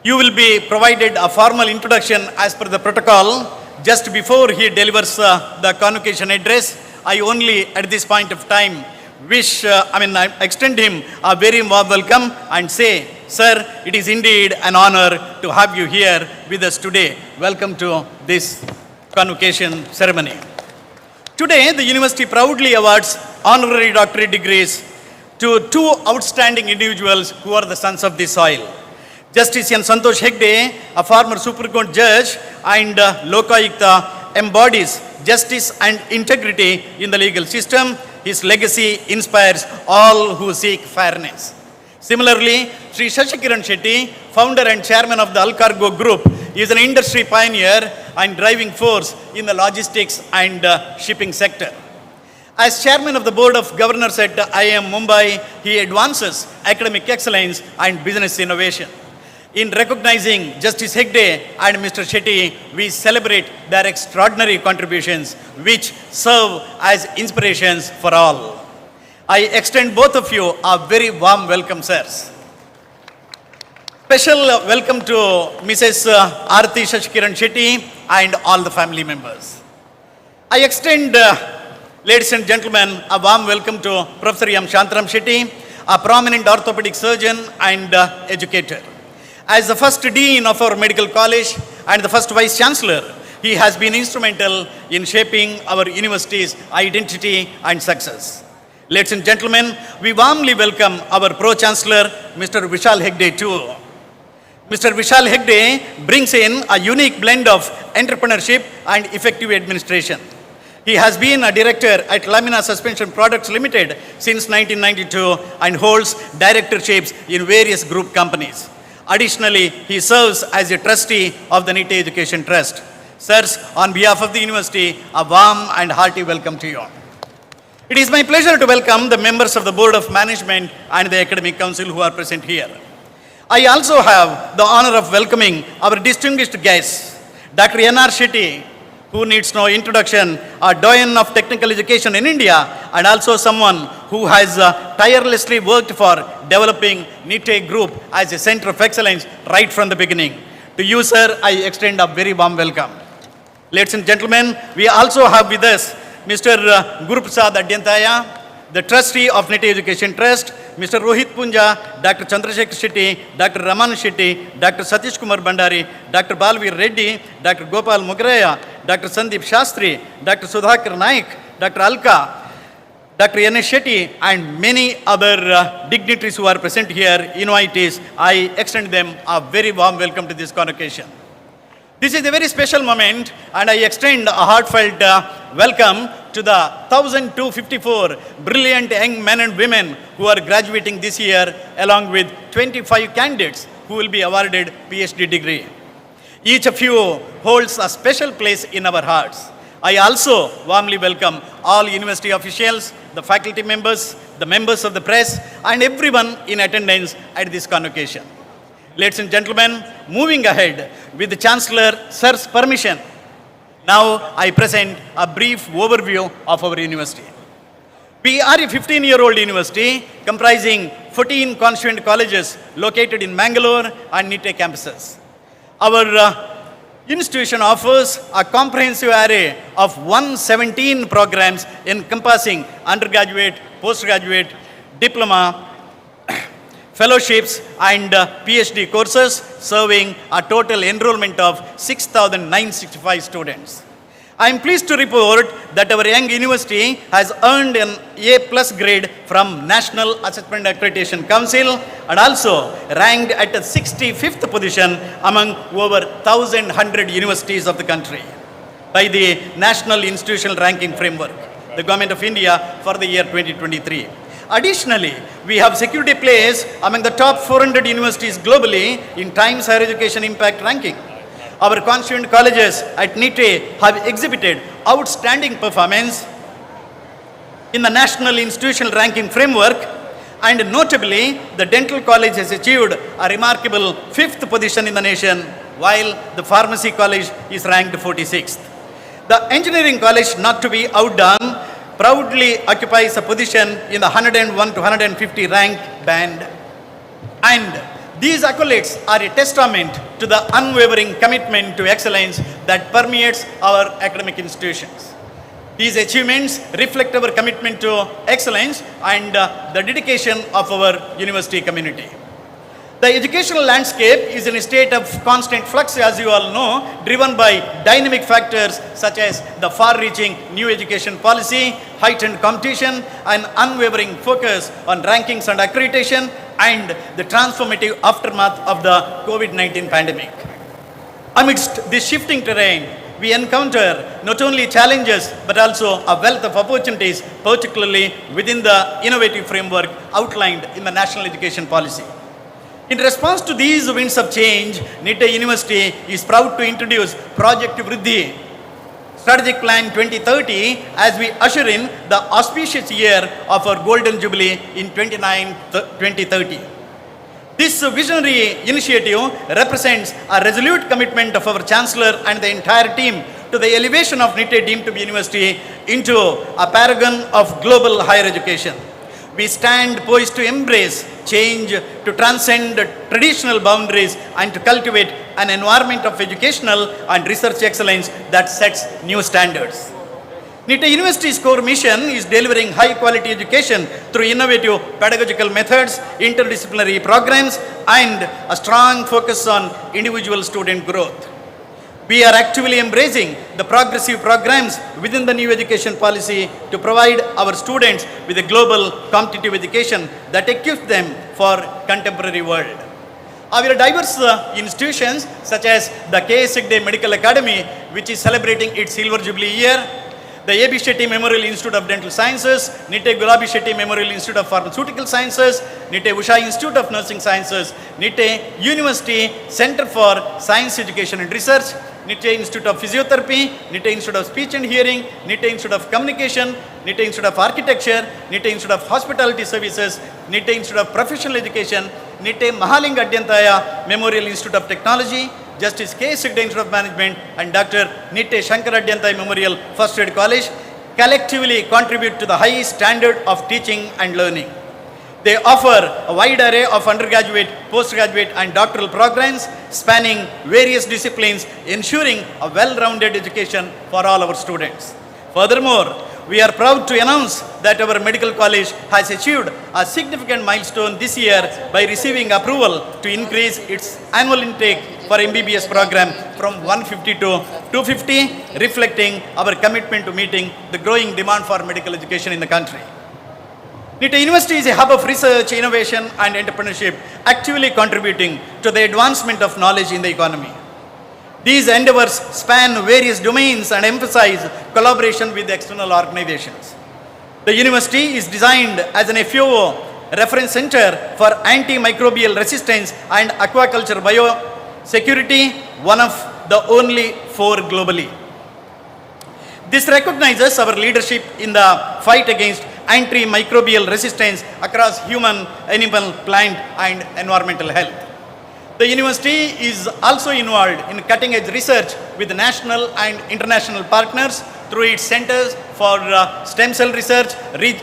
You will be provided a formal introduction as per the protocol. Just before he delivers the convocation address, I only at this point of time I extend him a very warm welcome and say, sir, it is indeed an honor to have you here with us today. Welcome to this convocation ceremony. Today, the university proudly awards honorary doctorate degrees to two outstanding individuals who are the sons of this soil. Justice N. Santosh Hegde, a former Supreme Court judge and Lokayukta, embodies justice and integrity in the legal system. His legacy inspires all who seek fairness. Similarly, Sri Shashikiran Shetty, founder and chairman of the Alcargo Group, is an industry pioneer and driving force in the logistics and shipping sector. As chairman of the board of governors at IIM Mumbai, he advances academic excellence and business innovation. In recognizing Justice Hegde and Mr. Shetty, we celebrate their extraordinary contributions which serve as inspirations for all. I extend both of you a very warm welcome, sirs. Special welcome to Mrs. Arati Shashikiran Shetty and all the family members. I extend, ladies and gentlemen, a warm welcome to Professor M. Shantaram Shetty, a prominent orthopedic surgeon and educator. As the first dean of our medical college and the first vice chancellor, he has been instrumental in shaping our university's identity and success. Ladies and gentlemen, we warmly welcome our pro-chancellor, Mr. Vishal Hegde too. Mr. Vishal Hegde brings in a unique blend of entrepreneurship and effective administration. He has been a director at Lamina Suspension Products Limited since 1992 and holds directorships in various group companies. Additionally, he serves as a trustee of the Nitte Education Trust. Sirs, on behalf of the university, a warm and hearty welcome to you. It is my pleasure to welcome the members of the Board of Management and the Academic Council who are present here. I also have the honor of welcoming our distinguished guests, Dr. N.R. Shetty, who needs no introduction, a doyen of technical education in India, and also someone who has tirelessly worked for developing Nitte Group as a center of excellence right from the beginning. To you, sir, I extend a very warm welcome. Ladies and gentlemen, we also have with us Mr. Guru Prasad Adyantaya, the trustee of Nitte Education Trust, Mr. Rohit Punja, Dr. Chandrasekhar Shetty, Dr. Raman Shetty, Dr. Satish Kumar Bandari, Dr. Balveer Reddy, Dr. Gopal Mugraya, Dr. Sandeep Shastri, Dr. Sudhakar Naik, Dr. Alka, Dr. N.S. Shetty, and many other dignitaries who are present here, invitees. I extend them a very warm welcome to this convocation. This is a very special moment, and I extend a heartfelt welcome to the 1,254 brilliant young men and women who are graduating this year, along with 25 candidates who will be awarded PhD degree. Each of you holds a special place in our hearts. I also warmly welcome all university officials, the faculty members, the members of the press, and everyone in attendance at this convocation. Ladies and gentlemen, moving ahead with the Chancellor Sir's permission, now I present a brief overview of our university. We are a 15-year-old university comprising 14 constituent colleges located in Mangalore and Nitte campuses. Our institution offers a comprehensive array of 117 programs encompassing undergraduate, postgraduate, diploma, fellowships and PhD courses, serving a total enrollment of 6,965 students. I am pleased to report that our young university has earned an A+ grade from National Assessment Accreditation Council and also ranked at the 65th position among over 1,100 universities of the country by the National Institutional Ranking Framework, the Government of India, for the year 2023. Additionally, we have secured a place among the top 400 universities globally in Times Higher Education Impact Ranking. Our constituent colleges at Nitte have exhibited outstanding performance in the National Institutional Ranking Framework, and notably, the Dental College has achieved a remarkable 5th position in the nation, while the Pharmacy College is ranked 46th. The Engineering College, not to be outdone, proudly occupies a position in the 101 to 150 rank band. And these accolades are a testament to the unwavering commitment to excellence that permeates our academic institutions. These achievements reflect our commitment to excellence and the dedication of our university community. The educational landscape is in a state of constant flux, as you all know, driven by dynamic factors such as the far-reaching new education policy, heightened competition, and unwavering focus on rankings and accreditation, and the transformative aftermath of the COVID-19 pandemic. Amidst this shifting terrain, we encounter not only challenges but also a wealth of opportunities, particularly within the innovative framework outlined in the National Education Policy. In response to these winds of change, Nitte University is proud to introduce Project Vriddhi, Strategic Plan 2030, as we usher in the auspicious year of our Golden Jubilee in 2030. This visionary initiative represents a resolute commitment of our Chancellor and the entire team to the elevation of Nitte deemed to be university into a paragon of global higher education. We stand poised to embrace change, to transcend traditional boundaries, and to cultivate an environment of educational and research excellence that sets new standards. Nitte University's core mission is delivering high-quality education through innovative pedagogical methods, interdisciplinary programs, and a strong focus on individual student growth. We are actively embracing the progressive programs within the new education policy to provide our students with a global competitive education that equips them for contemporary world. Our diverse institutions such as the K.S. Hegde Medical Academy, which is celebrating its silver jubilee year, the A.B. Shetty Memorial Institute of Dental Sciences, Nitte Gulabi Shetty Memorial Institute of Pharmaceutical Sciences, Nitte Usha Institute of Nursing Sciences, Nitte University Center for Science Education and Research, Nitte Institute of Physiotherapy, Nitte Institute of Speech and Hearing, Nitte Institute of Communication, Nitte Institute of Architecture, Nitte Institute of Hospitality Services, Nitte Institute of Professional Education, Nitte Mahalinga Adyantaya Memorial Institute of Technology, Justice K.S. Hegde Institute of Management, and Dr. Nitte Shankar Adyantaya Memorial First Aid College collectively contribute to the high standard of teaching and learning. They offer a wide array of undergraduate, postgraduate, and doctoral programs spanning various disciplines, ensuring a well-rounded education for all our students. Furthermore, we are proud to announce that our medical college has achieved a significant milestone this year by receiving approval to increase its annual intake for MBBS program from 150 to 250, reflecting our commitment to meeting the growing demand for medical education in the country. Nitte University is a hub of research, innovation, and entrepreneurship, actively contributing to the advancement of knowledge in the economy. These endeavors span various domains and emphasize collaboration with external organizations. The university is designed as an FOO reference center for antimicrobial resistance and aquaculture biosecurity, one of the only 4 globally. This recognizes our leadership in the fight against antimicrobial resistance across human, animal, plant, and environmental health. The university is also involved in cutting-edge research with national and international partners through its centers for stem cell research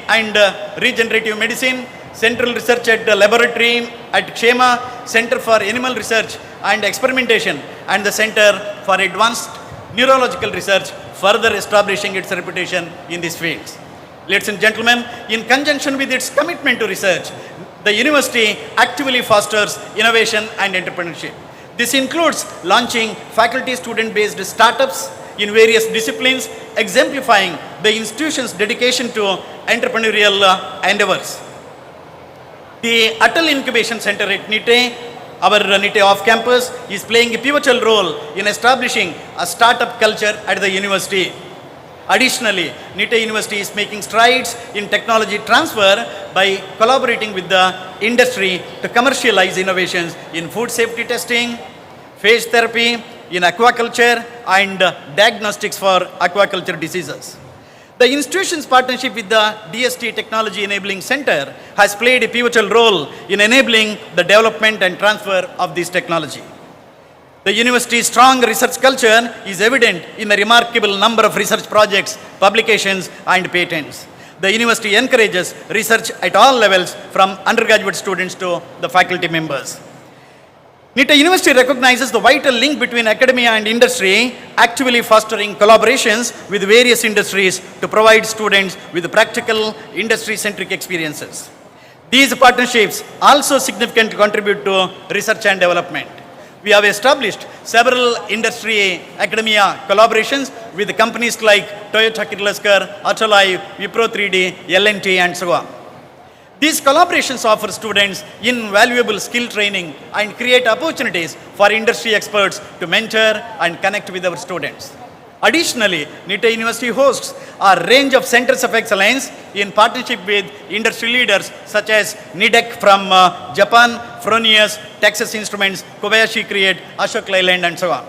and regenerative medicine, Central Research at the Laboratory at Kshema, Center for Animal Research and Experimentation, and the Center for Advanced Neurological Research, further establishing its reputation in these fields. Ladies and gentlemen, in conjunction with its commitment to research, the university actively fosters innovation and entrepreneurship. This includes launching faculty-student-based startups in various disciplines, exemplifying the institution's dedication to entrepreneurial endeavors. The Atal Incubation Center at Nitte, our Nitte off-campus, is playing a pivotal role in establishing a startup culture at the university. Additionally, Nitte University is making strides in technology transfer by collaborating with the industry to commercialize innovations in food safety testing, phage therapy, in aquaculture and diagnostics for aquaculture diseases. The institution's partnership with the DST Technology Enabling Center has played a pivotal role in enabling the development and transfer of this technology. The university's strong research culture is evident in the remarkable number of research projects, publications, and patents. The university encourages research at all levels, from undergraduate students to the faculty members. Nitte University recognizes the vital link between academia and industry, actively fostering collaborations with various industries to provide students with practical, industry-centric experiences. These partnerships also significantly contribute to research and development. We have established several industry-academia collaborations with companies like Toyota Kirloskar, Autolive, Wipro 3D, L&T, and so on. These collaborations offer students invaluable skill training and create opportunities for industry experts to mentor and connect with our students. Additionally, Nitte University hosts a range of centers of excellence in partnership with industry leaders such as NIDEC from Japan, Fronius, Texas Instruments, Kobayashi Create, Ashok Leyland, and so on.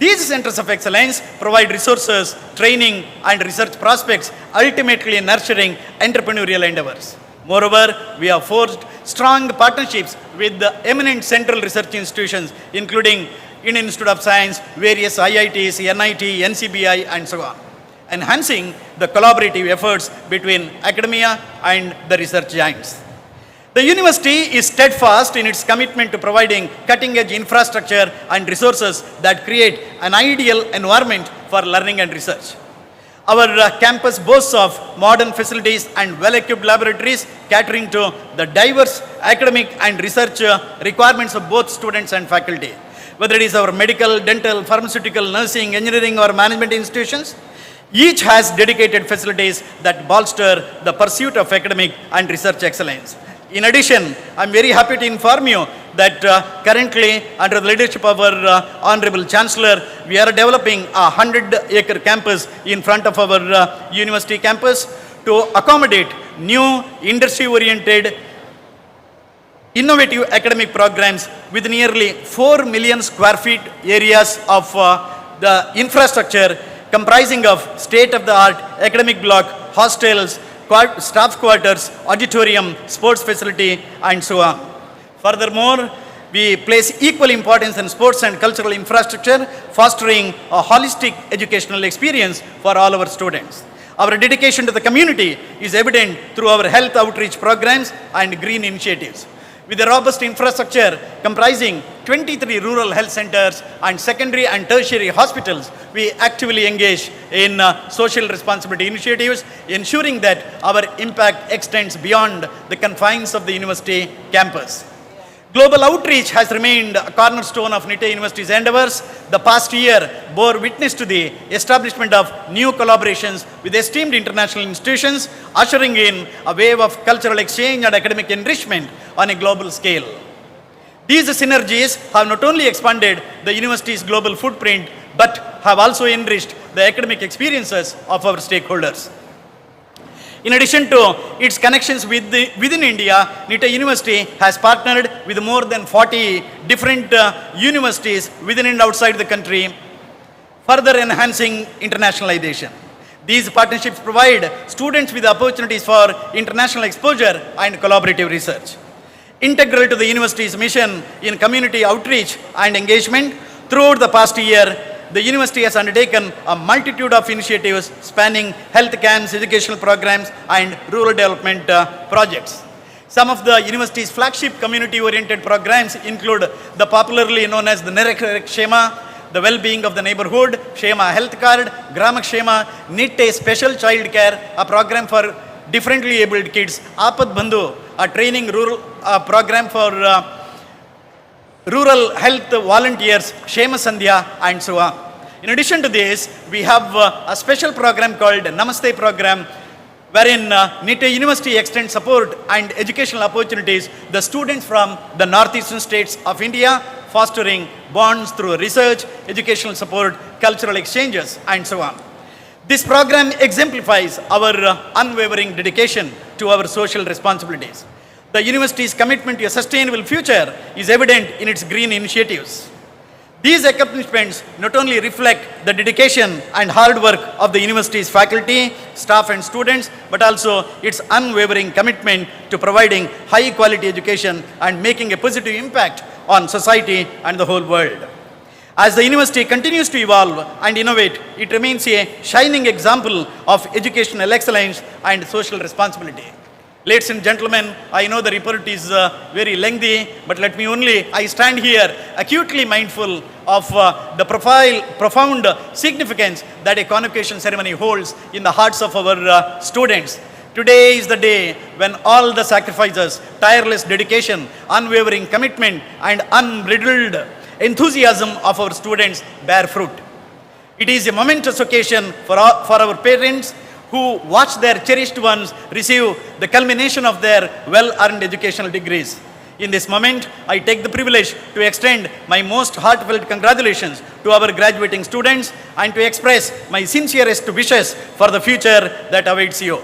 These centers of excellence provide resources, training, and research prospects, ultimately nurturing entrepreneurial endeavors. Moreover, we have forged strong partnerships with the eminent central research institutions, including Indian Institute of Science, various IITs, NIT, NCBI, and so on, enhancing the collaborative efforts between academia and the research giants. The university is steadfast in its commitment to providing cutting-edge infrastructure and resources that create an ideal environment for learning and research. Our campus boasts of modern facilities and well-equipped laboratories catering to the diverse academic and research requirements of both students and faculty. Whether it is our medical, dental, pharmaceutical, nursing, engineering, or management institutions, each has dedicated facilities that bolster the pursuit of academic and research excellence. In addition, I am very happy to inform you that currently, under the leadership of our Honorable Chancellor, we are developing a 100-acre campus in front of our university campus to accommodate new industry-oriented innovative academic programs with nearly 4 million square feet areas of the infrastructure comprising of state-of-the-art academic block, hostels, staff quarters, auditorium, sports facility, and so on. Furthermore, we place equal importance in sports and cultural infrastructure, fostering a holistic educational experience for all our students. Our dedication to the community is evident through our health outreach programs and green initiatives. With a robust infrastructure comprising 23 rural health centers and secondary and tertiary hospitals, we actively engage in social responsibility initiatives, ensuring that our impact extends beyond the confines of the university campus. Global outreach has remained a cornerstone of Nitte University's endeavors. The past year bore witness to the establishment of new collaborations with esteemed international institutions, ushering in a wave of cultural exchange and academic enrichment on a global scale. These synergies have not only expanded the university's global footprint, but have also enriched the academic experiences of our stakeholders. In addition to its connections within India, Nitte University has partnered with more than 40 different universities within and outside the country, further enhancing internationalization. These partnerships provide students with opportunities for international exposure and collaborative research. Integral to the university's mission in community outreach and engagement, throughout the past year, the university has undertaken a multitude of initiatives spanning health camps, educational programs, and rural development projects. Some of the university's flagship community-oriented programs include the popularly known as the Shema, the well-being of the neighborhood, Shema Health Card, Grama Shema, Nitte Special Child Care, a program for differently abled kids, Apad Bandhu, a training rural program for rural health volunteers, Shema Sandhya, and so on. In addition to this, we have a special program called Namaste program, wherein Nitte University extends support and educational opportunities to the students from the northeastern states of India, fostering bonds through research, educational support, cultural exchanges, and so on. This program exemplifies our unwavering dedication to our social responsibilities. The university's commitment to a sustainable future is evident in its green initiatives. These accomplishments not only reflect the dedication and hard work of the university's faculty, staff and students, but also its unwavering commitment to providing high quality education and making a positive impact on society and the whole world. As the university continues to evolve and innovate, it remains a shining example of educational excellence and social responsibility. Ladies and gentlemen, I know the report is very lengthy, but I stand here acutely mindful of the profound significance that a convocation ceremony holds in the hearts of our students. Today is the day when all the sacrifices, tireless dedication, unwavering commitment, and unbridled enthusiasm of our students bear fruit. It is a momentous occasion for our parents who watch their cherished ones receive the culmination of their well-earned educational degrees. In this moment, I take the privilege to extend my most heartfelt congratulations to our graduating students and to express my sincerest wishes for the future that awaits you.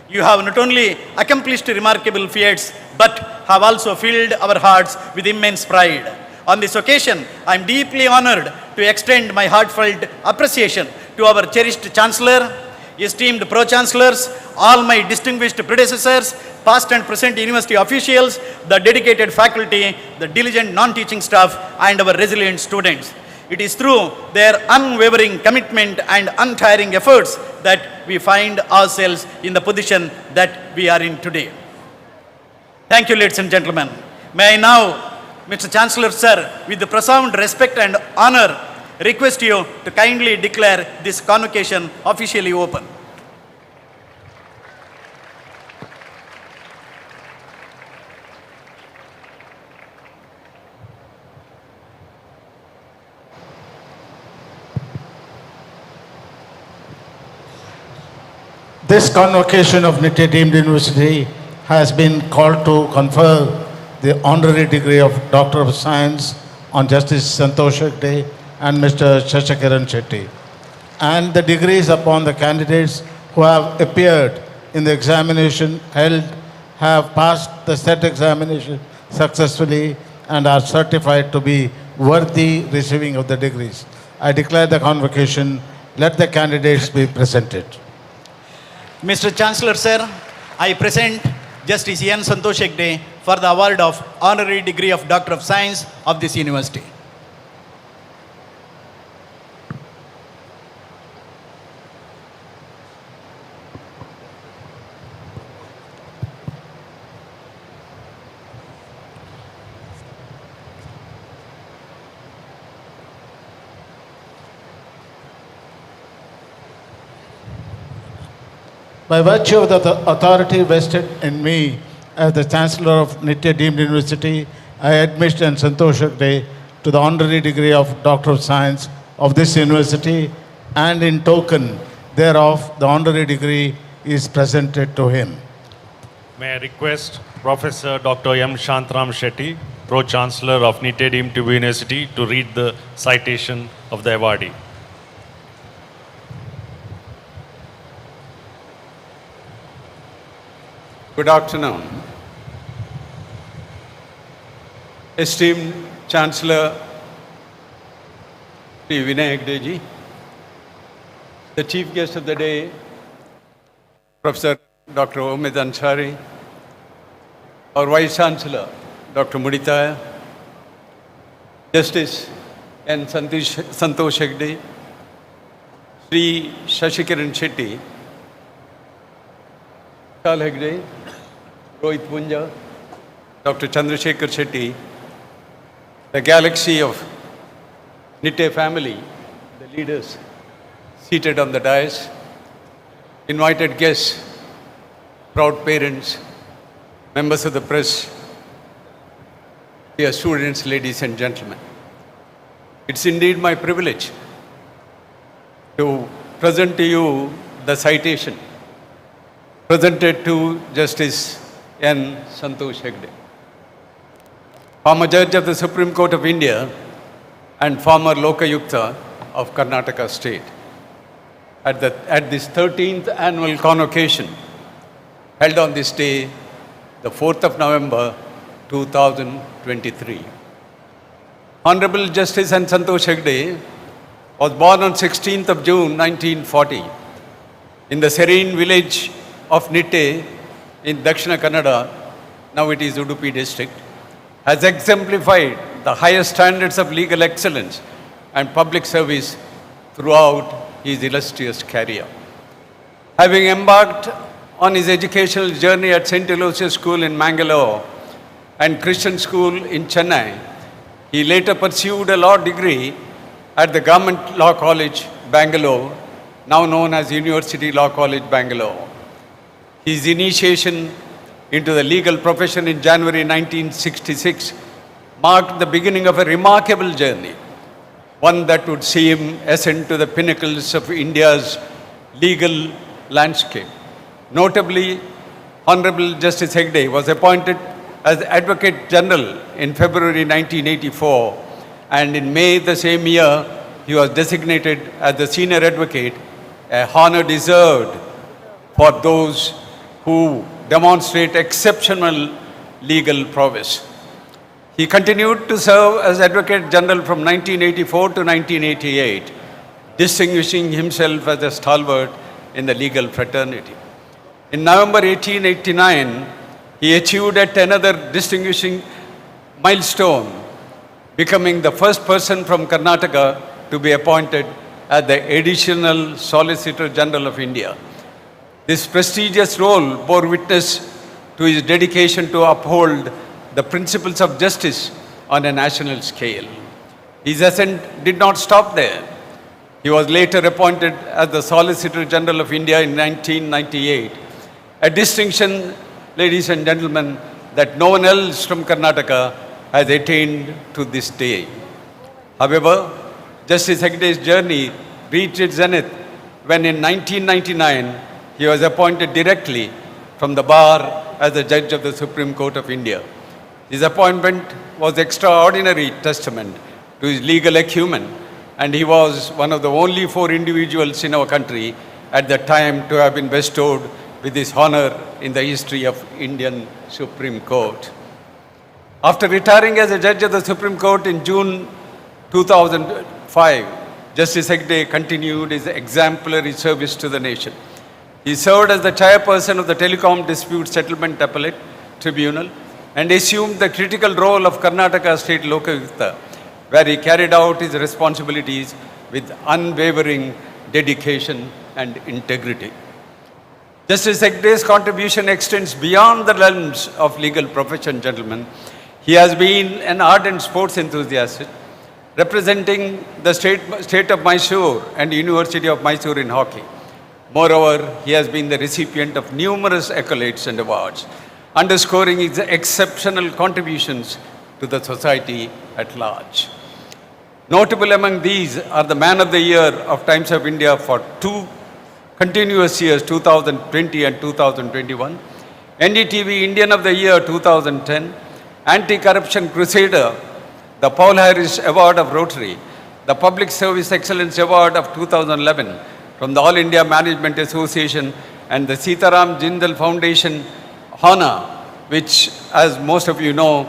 You have not only accomplished remarkable feats, but have also filled our hearts with immense pride. On this occasion, I am deeply honored to extend my heartfelt appreciation to our cherished Chancellor, esteemed Pro-Chancellors, all my distinguished predecessors, past and present university officials, the dedicated faculty, the diligent non-teaching staff, and our resilient students. It is through their unwavering commitment and untiring efforts that we find ourselves in the position that we are in today. Thank you, ladies and gentlemen. May I now, Mr. Chancellor, sir, with the profound respect and honor, request you to kindly declare this convocation officially open. This convocation of Nitte deemed university has been called to confer the honorary degree of Doctor of Science on Justice Santosh Hegde and Mr. Shashikaran Shetty, and the degrees upon the candidates who have appeared in the examination held, have passed the set examination successfully and are certified to be worthy receiving of the degrees. I declare the convocation. Let the candidates be presented. Mr. Chancellor, sir, I present Justice N. Santosh Hegde for the award of honorary degree of Doctor of Science of this university. By virtue of the authority vested in me as the Chancellor of Nitte deemed university, I admit and Santosh Hegde to the honorary degree of Doctor of Science of this university, and in token thereof, the honorary degree is presented to him. May I request Professor Dr. M. Shantram Shetty, Pro-Chancellor of Nitte deemed to be University, to read the citation of the awardee. Good afternoon. Esteemed Chancellor Sri Vinay Hegde ji, the chief guest of the day, Professor Dr. Omid Ansari, our Vice Chancellor, Dr. Muditaya, Justice N. Santosh Hegde, Sri Shashikaran Shetty, Shal Hegde, Rohit Punja, Dr. Chandrasekhar Shetty, the galaxy of Nitte family, the leaders seated on the dais, invited guests, proud parents, members of the press, dear students, ladies and gentlemen. It's indeed my privilege to present to you the citation presented to Justice N. Santosh Hegde, former Judge of the Supreme Court of India and former Lokayukta of Karnataka State. At this 13th annual convocation held on this day, the 4th of November 2023. Honorable Justice N. Santosh Hegde was born on 16th of June 1940 in the serene village of Nitte in Dakshina Kannada, now it is Udupi district, has exemplified the highest standards of legal excellence and public service throughout his illustrious career. Having embarked on his educational journey at St. Aloysius School in Mangalore and Christian School in Chennai, he later pursued a law degree at the Government Law College, Bangalore, now known as University Law College, Bangalore. His initiation into the legal profession in January 1966 marked the beginning of a remarkable journey, one that would see him ascend to the pinnacles of India's legal landscape. Notably, Honorable Justice Hegde was appointed as Advocate General in February 1984, and in May the same year, he was designated as the Senior Advocate, a honor deserved for those who demonstrate exceptional legal prowess. He continued to serve as Advocate General from 1984 to 1988, distinguishing himself as a stalwart in the legal fraternity. In November 1889, he achieved yet another distinguishing milestone, becoming the first person from Karnataka to be appointed as the Additional Solicitor General of India. This prestigious role bore witness to his dedication to uphold the principles of justice on a national scale. His ascent did not stop there. He was later appointed as the Solicitor General of India in 1998, a distinction, ladies and gentlemen, that no one else from Karnataka has attained to this day. However, Justice Hegde's journey reached its zenith when in 1999 he was appointed directly from the bar as a judge of the Supreme Court of India. His appointment was extraordinary testament to his legal acumen, and he was one of the only 4 individuals in our country at the time to have been bestowed with this honor in the history of Indian Supreme Court. After retiring as a judge of the Supreme Court in June 2005, Justice Hegde continued his exemplary service to the nation. He served as the chairperson of the Telecom Dispute Settlement Appellate Tribunal and assumed the critical role of Karnataka State Lokayukta, where he carried out his responsibilities with unwavering dedication and integrity. Justice Hegde's contribution extends beyond the realms of legal profession, gentlemen. He has been an ardent sports enthusiast, representing the state of Mysore and University of Mysore in hockey. Moreover, he has been the recipient of numerous accolades and awards, underscoring his exceptional contributions to the society at large. Notable among these are the Man of the Year of Times of India for 2 continuous years, 2020 and 2021, NDTV Indian of the Year 2010, Anti-Corruption Crusader, the Paul Harris Award of Rotary, the Public Service Excellence Award of 2011 from the All India Management Association, and the Sitaram Jindal Foundation honor, which, as most of you know,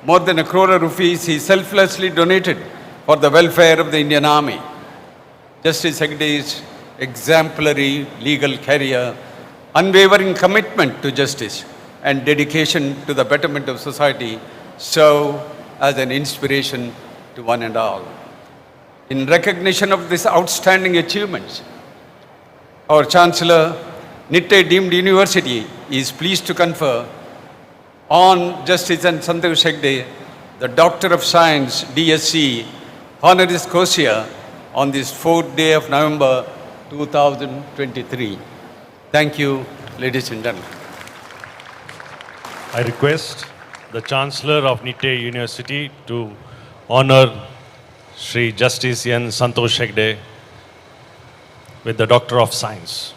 more than 1 crore rupees he selflessly donated for the welfare of the Indian Army. Justice Hegde's exemplary legal career, unwavering commitment to justice, and dedication to the betterment of society serve as an inspiration to one and all. In recognition of these outstanding achievements, our Chancellor, Nitte Deemed University, is pleased to confer on Justice N. Santosh Hegde the Doctor of Science, DSc, honoris causa on this 4th day of November 2023. Thank you, ladies and gentlemen. I request the Chancellor of Nitte University to honor Sri Justice N. Santosh Hegde with the Doctor of Science.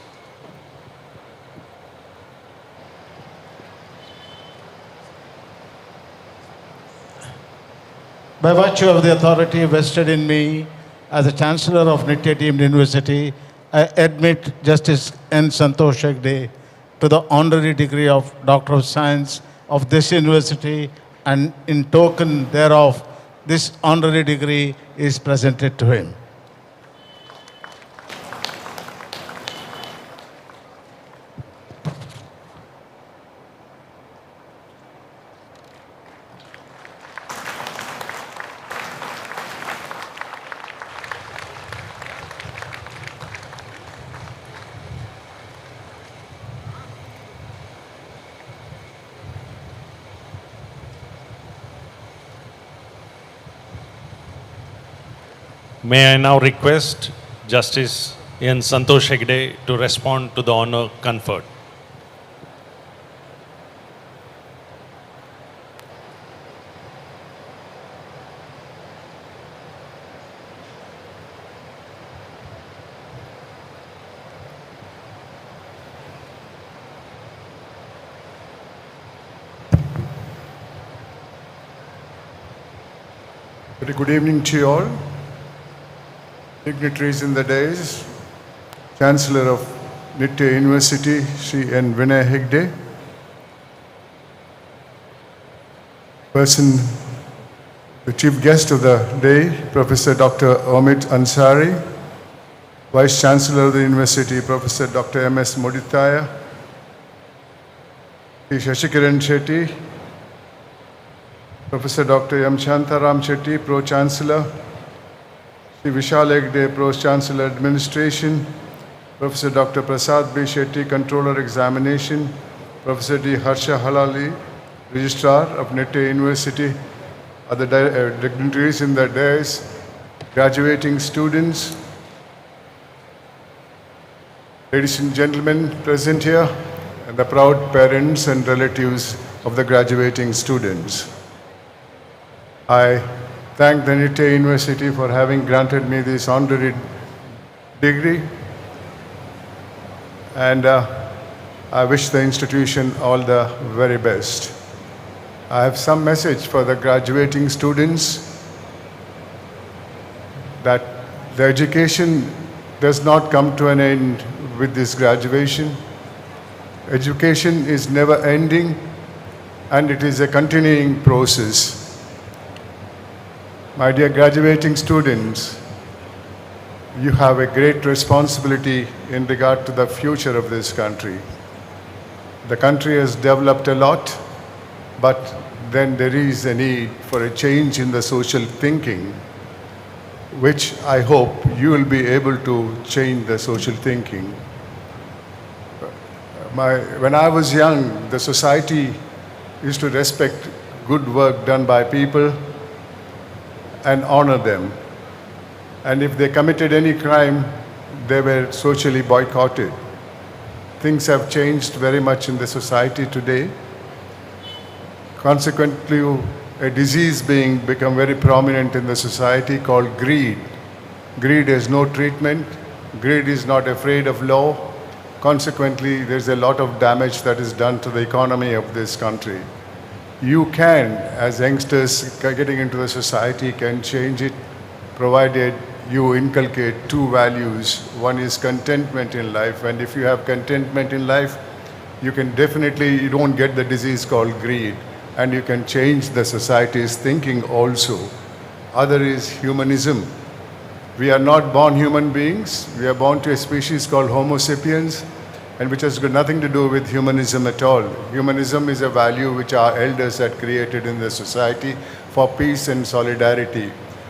By virtue of the authority vested in me as the Chancellor of Nitte Deemed University, I admit Justice N. Santosh Hegde to the honorary degree of Doctor of Science of this university, and in token thereof this honorary degree is presented to him. May I now request Justice N. Santosh Hegde to respond to the honor conferred. Very good evening to you all. Dignitaries in the dais, Chancellor of Nitte University, Sri N. Vinay Hegde, the chief guest of the day, Professor Dr. Omid Ansari, Vice Chancellor of the University, Professor Dr. M.S. Moditaya, Sri Shashikiran Shetty, Professor Dr. M. Shantaram Shetty, Pro-Chancellor, Sri Vishal Hegde, Pro-Chancellor Administration, Professor Dr. Prasad B. Shetty, Controller Examination, Professor D. Harsha Halali, Registrar of Nitte University, other dignitaries in the dais, graduating students, ladies and gentlemen present here, and the proud parents and relatives of the graduating students. I thank the Nitte University for having granted me this honorary degree, and I wish the institution all the very best. I have some message for the graduating students that the education does not come to an end with this graduation. Education is never ending, and it is a continuing process. My dear graduating students, you have a great responsibility in regard to the future of this country. The country has developed a lot, but then there is a need for a change in the social thinking, which I hope you will be able to change the social thinking. When I was young, the society used to respect good work done by people and honor them. And if they committed any crime, they were socially boycotted. Things have changed very much in the society today. Consequently, a disease become very prominent in the society called greed. Greed has no treatment. Greed is not afraid of law. Consequently, there's a lot of damage that is done to the economy of this country. You can, as youngsters getting into the society, can change it, provided you inculcate two values. One is contentment in life, and if you have contentment in life, you don't get the disease called greed, and you can change the society's thinking also. Other is humanism. We are not born human beings. We are born to a species called Homo sapiens, and which has got nothing to do with humanism at all. Humanism is a value which our elders had created in the society for peace and solidarity.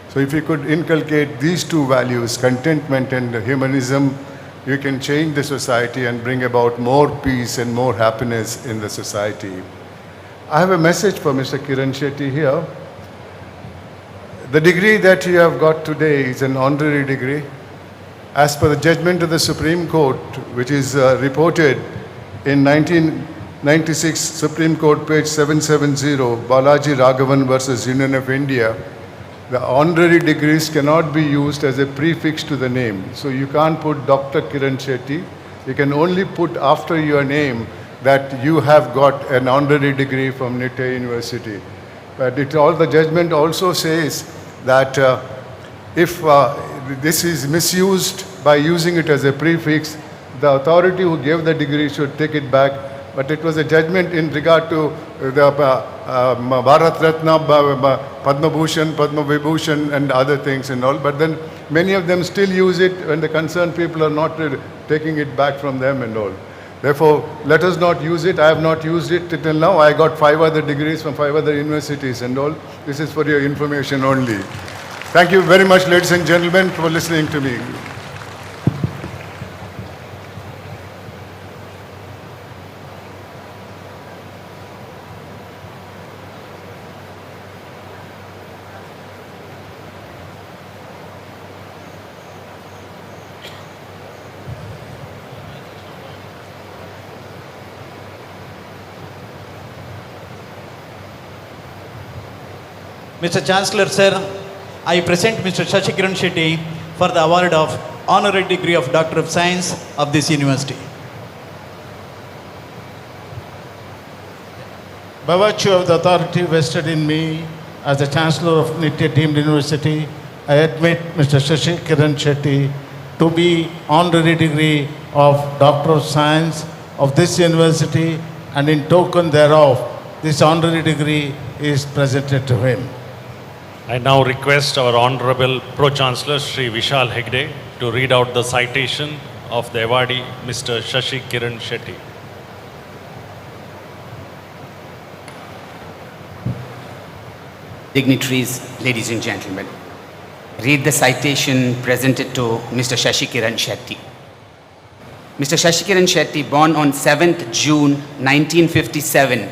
So if you could inculcate these two values, contentment and humanism, you can change the society and bring about more peace and more happiness in the society. I have a message for Mr. Kiran Shetty here. The degree that you have got today is an honorary degree. As per the judgment of the Supreme Court, which is reported in 1996 Supreme Court page 770, Balaji Raghavan versus Union of India, the honorary degrees cannot be used as a prefix to the name. So you can't put Dr. Kiran Shetty. You can only put after your name that you have got an honorary degree from Nitte University. But the judgment also says that if this is misused by using it as a prefix, the authority who gave the degree should take it back. But it was a judgment in regard to the Bharat Ratna Padma Bhushan, Padma Vibhushan and other things and all. But then many of them still use it when the concerned people are not taking it back from them and all. Therefore, let us not use it. I have not used it till now. I got 5 other degrees from 5 other universities and all. This is for your information only. Thank you very much, ladies and gentlemen, for listening to me. Mr. Chancellor, sir, I present Mr. Shashikiran Shetty for the award of honorary degree of Doctor of Science of this university. By virtue of the authority vested in me as the Chancellor of Nitte deemed university, I admit Mr. Shashikiran Shetty to be honorary degree of Doctor of Science of this university, and in token thereof, this honorary degree is presented to him. I now request our Honorable Pro-Chancellor Sri Vishal Hegde to read out the citation of the awardee, Mr. Shashikiran Shetty. Dignitaries, ladies and gentlemen, read the citation presented to Mr. Shashikiran Shetty. Mr. Shashikiran Shetty, born on 7th June 1957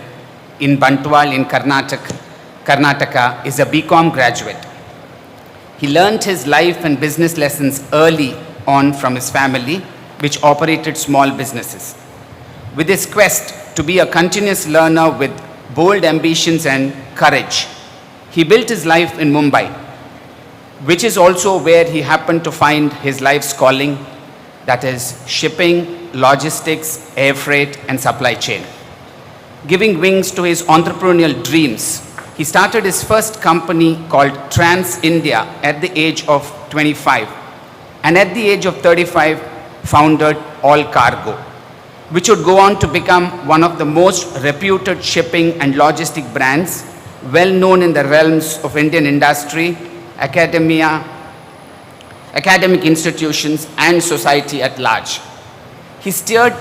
in Bantwal in Karnataka, is a BCom graduate. He learnt his life and business lessons early on from his family, which operated small businesses. With his quest to be a continuous learner with bold ambitions and courage, he built his life in Mumbai, which is also where he happened to find his life's calling, that is shipping, logistics, air freight, and supply chain. Giving wings to his entrepreneurial dreams, he started his first company called Trans India at the age of 25, and at the age of 35 founded All Cargo, which would go on to become one of the most reputed shipping and logistic brands, well known in the realms of Indian industry, academia, academic institutions, and society at large. He steered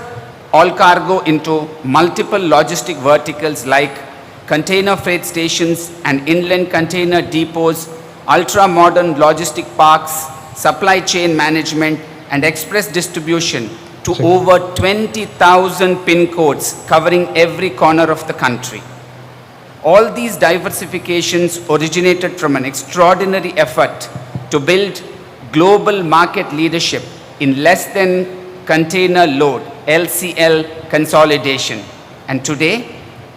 All Cargo into multiple logistic verticals like container freight stations and inland container depots, ultra-modern logistic parks, supply chain management, and express distribution to over 20,000 pin codes covering every corner of the country. All these diversifications originated from an extraordinary effort to build global market leadership in less than container load, LCL consolidation. And today,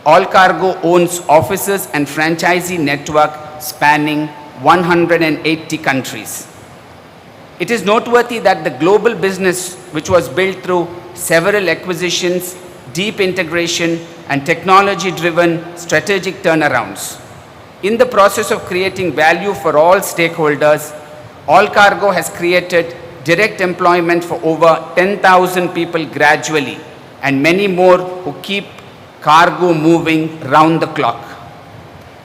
All Cargo owns offices and franchisee network spanning 180 countries. It is noteworthy that the global business, which was built through several acquisitions, deep integration, and technology-driven strategic turnarounds. In the process of creating value for all stakeholders, All Cargo has created direct employment for over 10,000 people gradually, and many more who keep cargo moving round the clock.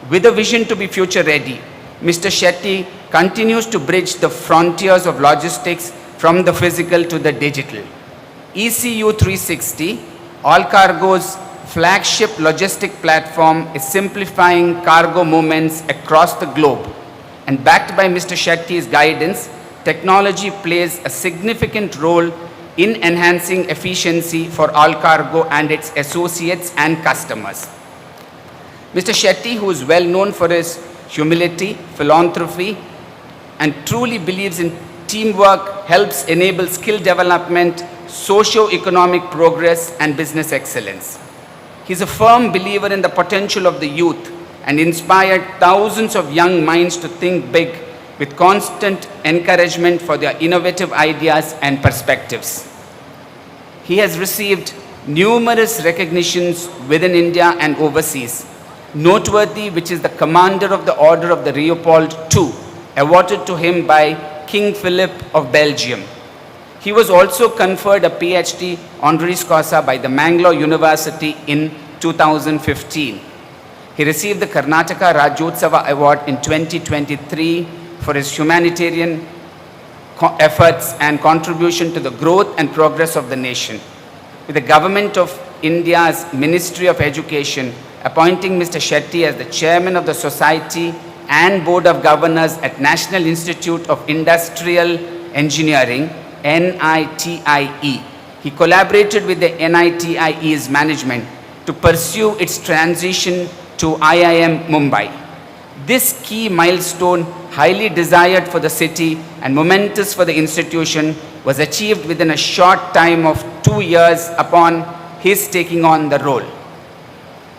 With a vision to be future ready, Mr. Shetty continues to bridge the frontiers of logistics from the physical to the digital. ECU 360, All Cargo's flagship logistic platform, is simplifying cargo movements across the globe. And backed by Mr. Shetty's guidance, technology plays a significant role in enhancing efficiency for All Cargo and its associates and customers. Mr. Shetty, who is well known for his humility, philanthropy, and truly believes in teamwork, helps enable skill development, socio-economic progress, and business excellence. He is a firm believer in the potential of the youth and inspired thousands of young minds to think big, with constant encouragement for their innovative ideas and perspectives. He has received numerous recognitions within India and overseas, noteworthy which is the Commander of the Order of the Leopold II, awarded to him by King Philip of Belgium. He was also conferred a PhD honoris causa by the Mangalore University in 2015. He received the Karnataka Rajyotsava Award in 2023 for his humanitarian efforts and contribution to the growth and progress of the nation. With the Government of India's Ministry of Education appointing Mr. Shetty as the Chairman of the Society and Board of Governors at National Institute of Industrial Engineering, NITIE. He collaborated with the NITIE's management to pursue its transition to IIM Mumbai. This key milestone, highly desired for the city and momentous for the institution, was achieved within a short time of 2 years upon his taking on the role.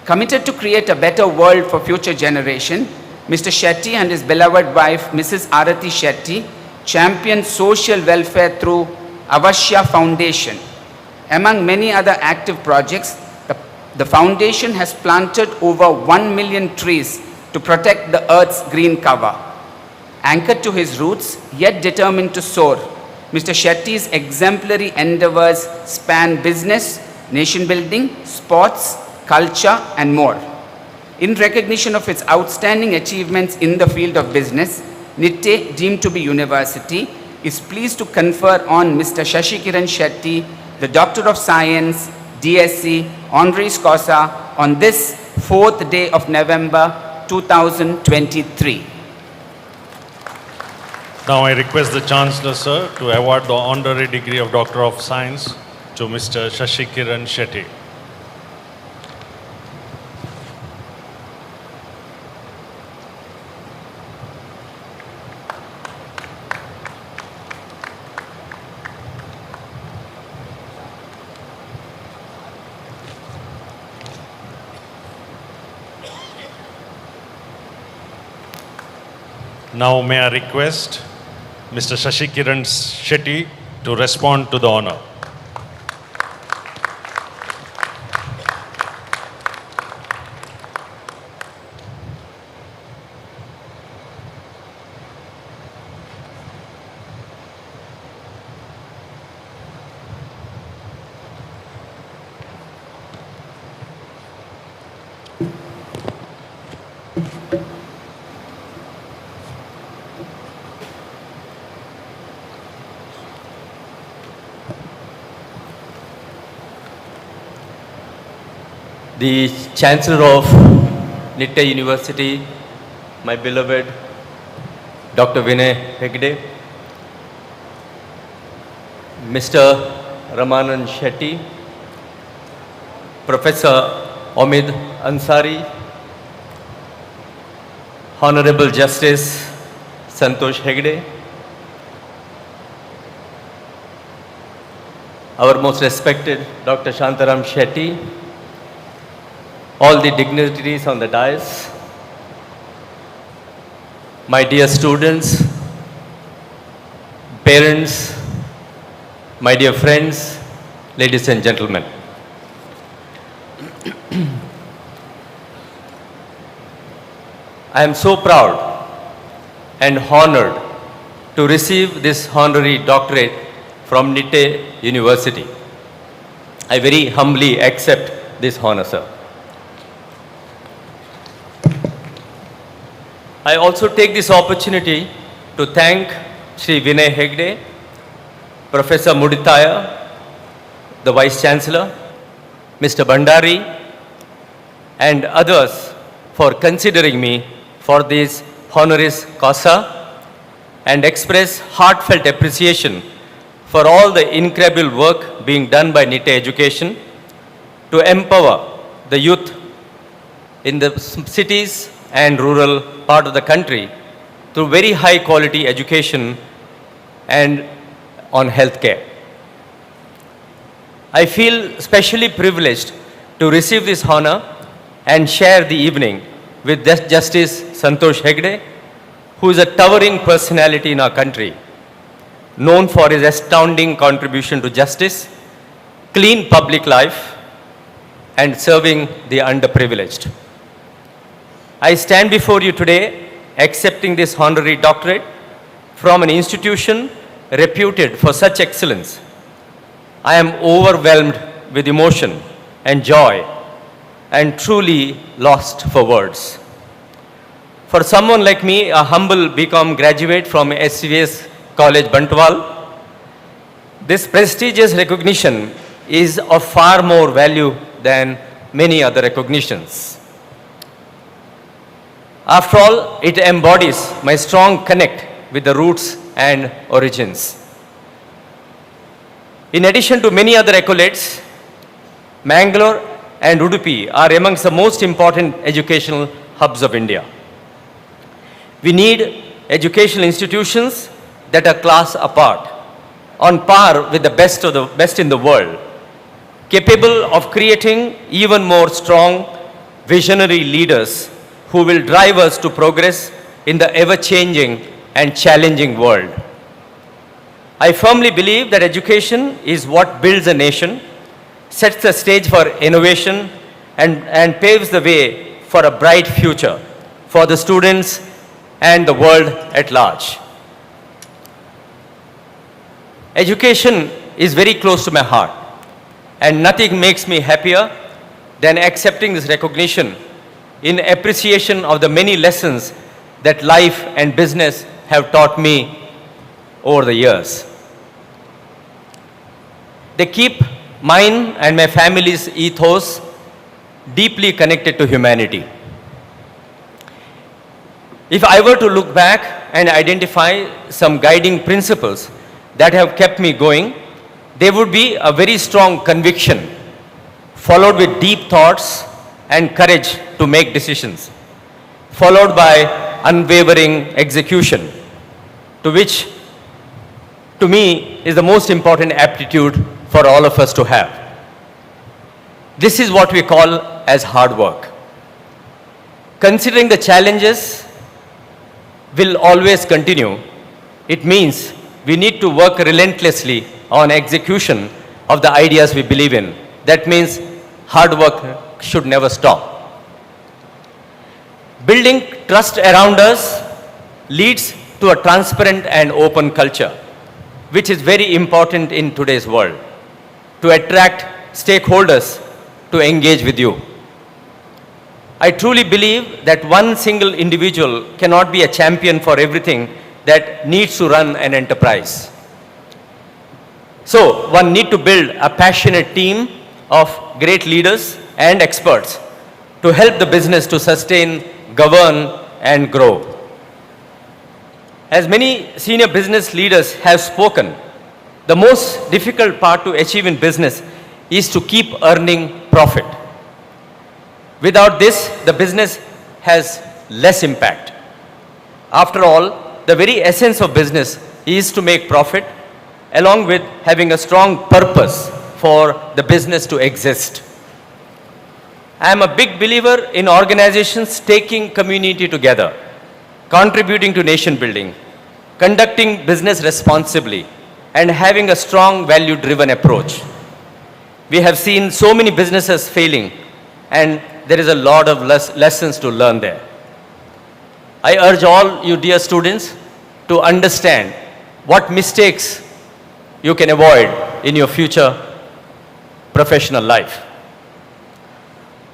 Committed to create a better world for future generation, Mr. Shetty and his beloved wife, Mrs. Arati Shetty, championed social welfare through Avashya Foundation. Among many other active projects, the foundation has planted over 1 million trees to protect the earth's green cover. Anchored to his roots, yet determined to soar, Mr. Shetty's exemplary endeavors span business, nation building, sports, culture, and more. In recognition of its outstanding achievements in the field of business, Nitte, deemed to be university, is pleased to confer on Mr. Shashi Kiran Shetty the Doctor of Science, DSc, honoris causa on this 4th day of November 2023. Now I request the Chancellor, sir, to award the honorary degree of Doctor of Science to Mr. Shashi Kiran Shetty. Now may I request Mr. Shashi Kiran Shetty to respond to the honor. The Chancellor of Nitte University, my beloved Dr. Vinay Hegde, Mr. Ramanan Shetty, Professor Omid Ansari, Honorable Justice Santosh Hegde, our most respected Dr. Shantaram Shetty, all the dignitaries on the dais, my dear students, parents, my dear friends, ladies and gentlemen. I am so proud and honored to receive this honorary doctorate from Nitte University. I very humbly accept this honor, sir. I also take this opportunity to thank Sri Vinay Hegde, Professor Muditaya, the Vice Chancellor, Mr. Bandari, and others for considering me for this honoris causa and express heartfelt appreciation for all the incredible work being done by Nitte Education to empower the youth in the cities and rural part of the country through very high quality education and on healthcare. I feel specially privileged to receive this honor and share the evening with Justice Santosh Hegde, who is a towering personality in our country, known for his astounding contribution to justice, clean public life, and serving the underprivileged. I stand before you today accepting this honorary doctorate from an institution reputed for such excellence. I am overwhelmed with emotion and joy and truly lost for words. For someone like me, a humble BCom graduate from SVS College, Bantwal, this prestigious recognition is of far more value than many other recognitions. After all, it embodies my strong connect with the roots and origins. In addition to many other accolades, Mangalore and Udupi are amongst the most important educational hubs of India. We need educational institutions that are class apart, on par with the best in the world, capable of creating even more strong, visionary leaders who will drive us to progress in the ever-changing and challenging world. I firmly believe that education is what builds a nation, sets the stage for innovation, and paves the way for a bright future for the students and the world at large. Education is very close to my heart, and nothing makes me happier than accepting this recognition in appreciation of the many lessons that life and business have taught me over the years. They keep mine and my family's ethos deeply connected to humanity. If I were to look back and identify some guiding principles that have kept me going, there would be a very strong conviction, followed with deep thoughts and courage to make decisions, followed by unwavering execution, to which, to me, is the most important aptitude for all of us to have. This is what we call as hard work. Considering the challenges will always continue, it means we need to work relentlessly on execution of the ideas we believe in. That means hard work should never stop. Building trust around us leads to a transparent and open culture, which is very important in today's world, to attract stakeholders to engage with you. I truly believe that one single individual cannot be a champion for everything that needs to run an enterprise. So one needs to build a passionate team of great leaders and experts to help the business to sustain, govern, and grow. As many senior business leaders have spoken, the most difficult part to achieve in business is to keep earning profit. Without this, the business has less impact. After all, the very essence of business is to make profit, along with having a strong purpose for the business to exist. I am a big believer in organizations taking community together, contributing to nation building, conducting business responsibly, and having a strong value-driven approach. We have seen so many businesses failing, and there is a lot of lessons to learn there. I urge all you dear students to understand what mistakes you can avoid in your future professional life.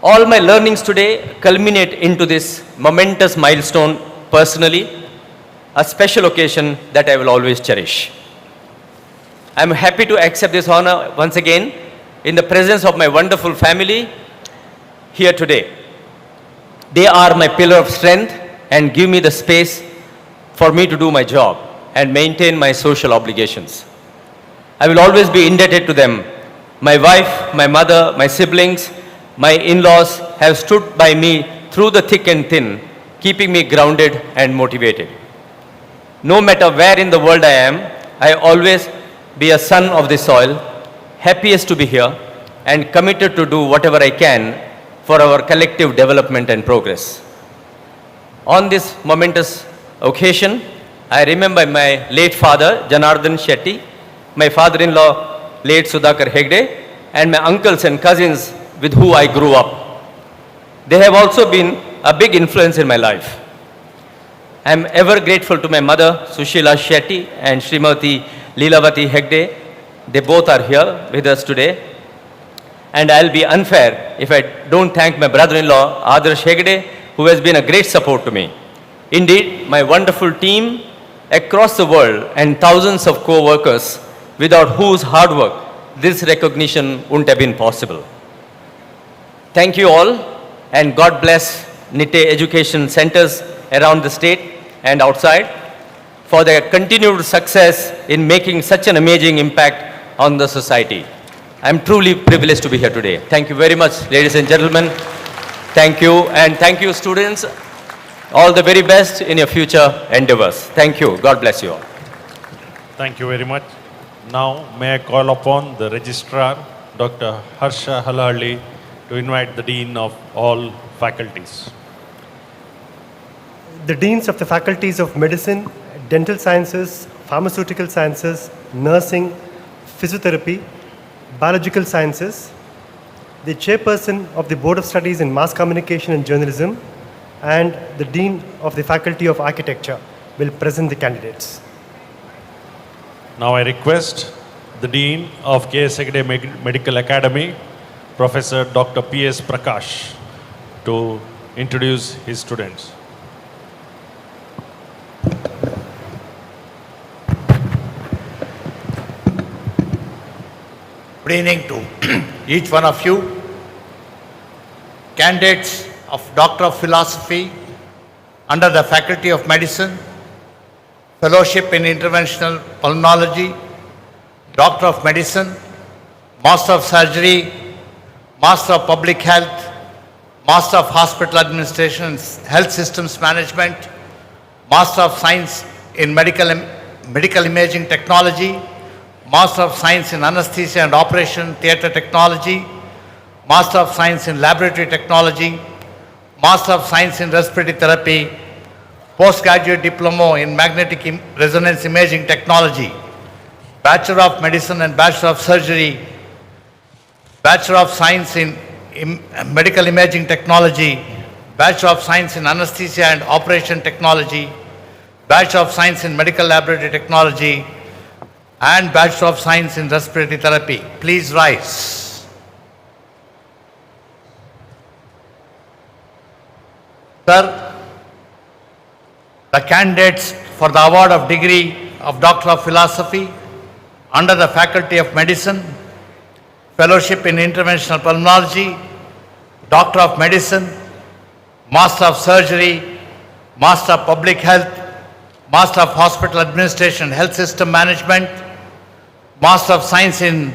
All my learnings today culminate into this momentous milestone personally, a special occasion that I will always cherish. I am happy to accept this honor once again in the presence of my wonderful family here today. They are my pillar of strength and give me the space for me to do my job and maintain my social obligations. I will always be indebted to them. My wife, my mother, my siblings, my in-laws have stood by me through the thick and thin, keeping me grounded and motivated. No matter where in the world I am, I always be a son of the soil, happiest to be here, and committed to do whatever I can for our collective development and progress. On this momentous occasion, I remember my late father, Janardhan Shetty, my father-in-law, late Sudhakar Hegde, and my uncles and cousins with whom I grew up. They have also been a big influence in my life. I am ever grateful to my mother, Sushila Shetty, and Srimati Leelavati Hegde. They both are here with us today. and I'll be unfair if I don't thank my brother-in-law, Adarsh Hegde, who has been a great support to me. Indeed, my wonderful team across the world and thousands of co-workers, without whose hard work this recognition wouldn't have been possible. Thank you all, and God bless Nitte education centers around the state and outside for their continued success in making such an amazing impact on the society. I'm truly privileged to be here today. Thank you very much, ladies and gentlemen. Thank you, and thank you, students. All the very best in your future endeavors. Thank you. God bless you all. Thank you very much. Now, may I call upon the Registrar, Dr. Harsha Halahalli, to invite the Dean of all faculties. The Deans of the Faculties of Medicine, Dental Sciences, Pharmaceutical Sciences, Nursing, Physiotherapy, Biological Sciences, the Chairperson of the Board of Studies in Mass Communication and Journalism, and the Dean of the Faculty of Architecture will present the candidates. Now I request the Dean of K.S. Hegde Medical Academy, Professor Dr. P.S. Prakash, to introduce his students. Good evening to each one of you, candidates of Doctor of Philosophy under the Faculty of Medicine, Fellowship in Interventional Pulmonology, Doctor of Medicine, Master of Surgery, Master of Public Health, Master of Hospital Administration and Health Systems Management, Master of Science in Medical Imaging Technology, Master of Science in Anesthesia and Operation Theatre Technology, Master of Science in Laboratory Technology, Master of Science in Respiratory Therapy, Postgraduate Diploma in Magnetic Resonance Imaging Technology, Bachelor of Medicine and Bachelor of Surgery, Bachelor of Science in Medical Imaging Technology, Bachelor of Science in Anesthesia and Operation Technology, Bachelor of Science in Medical Laboratory Technology, and Bachelor of Science in Respiratory Therapy. Please rise. Sir, the candidates for the award of degree of Doctor of Philosophy under the Faculty of Medicine, Fellowship in Interventional Pulmonology, Doctor of Medicine, Master of Surgery, Master of Public Health, Master of Hospital Administration and Health System Management, Master of Science in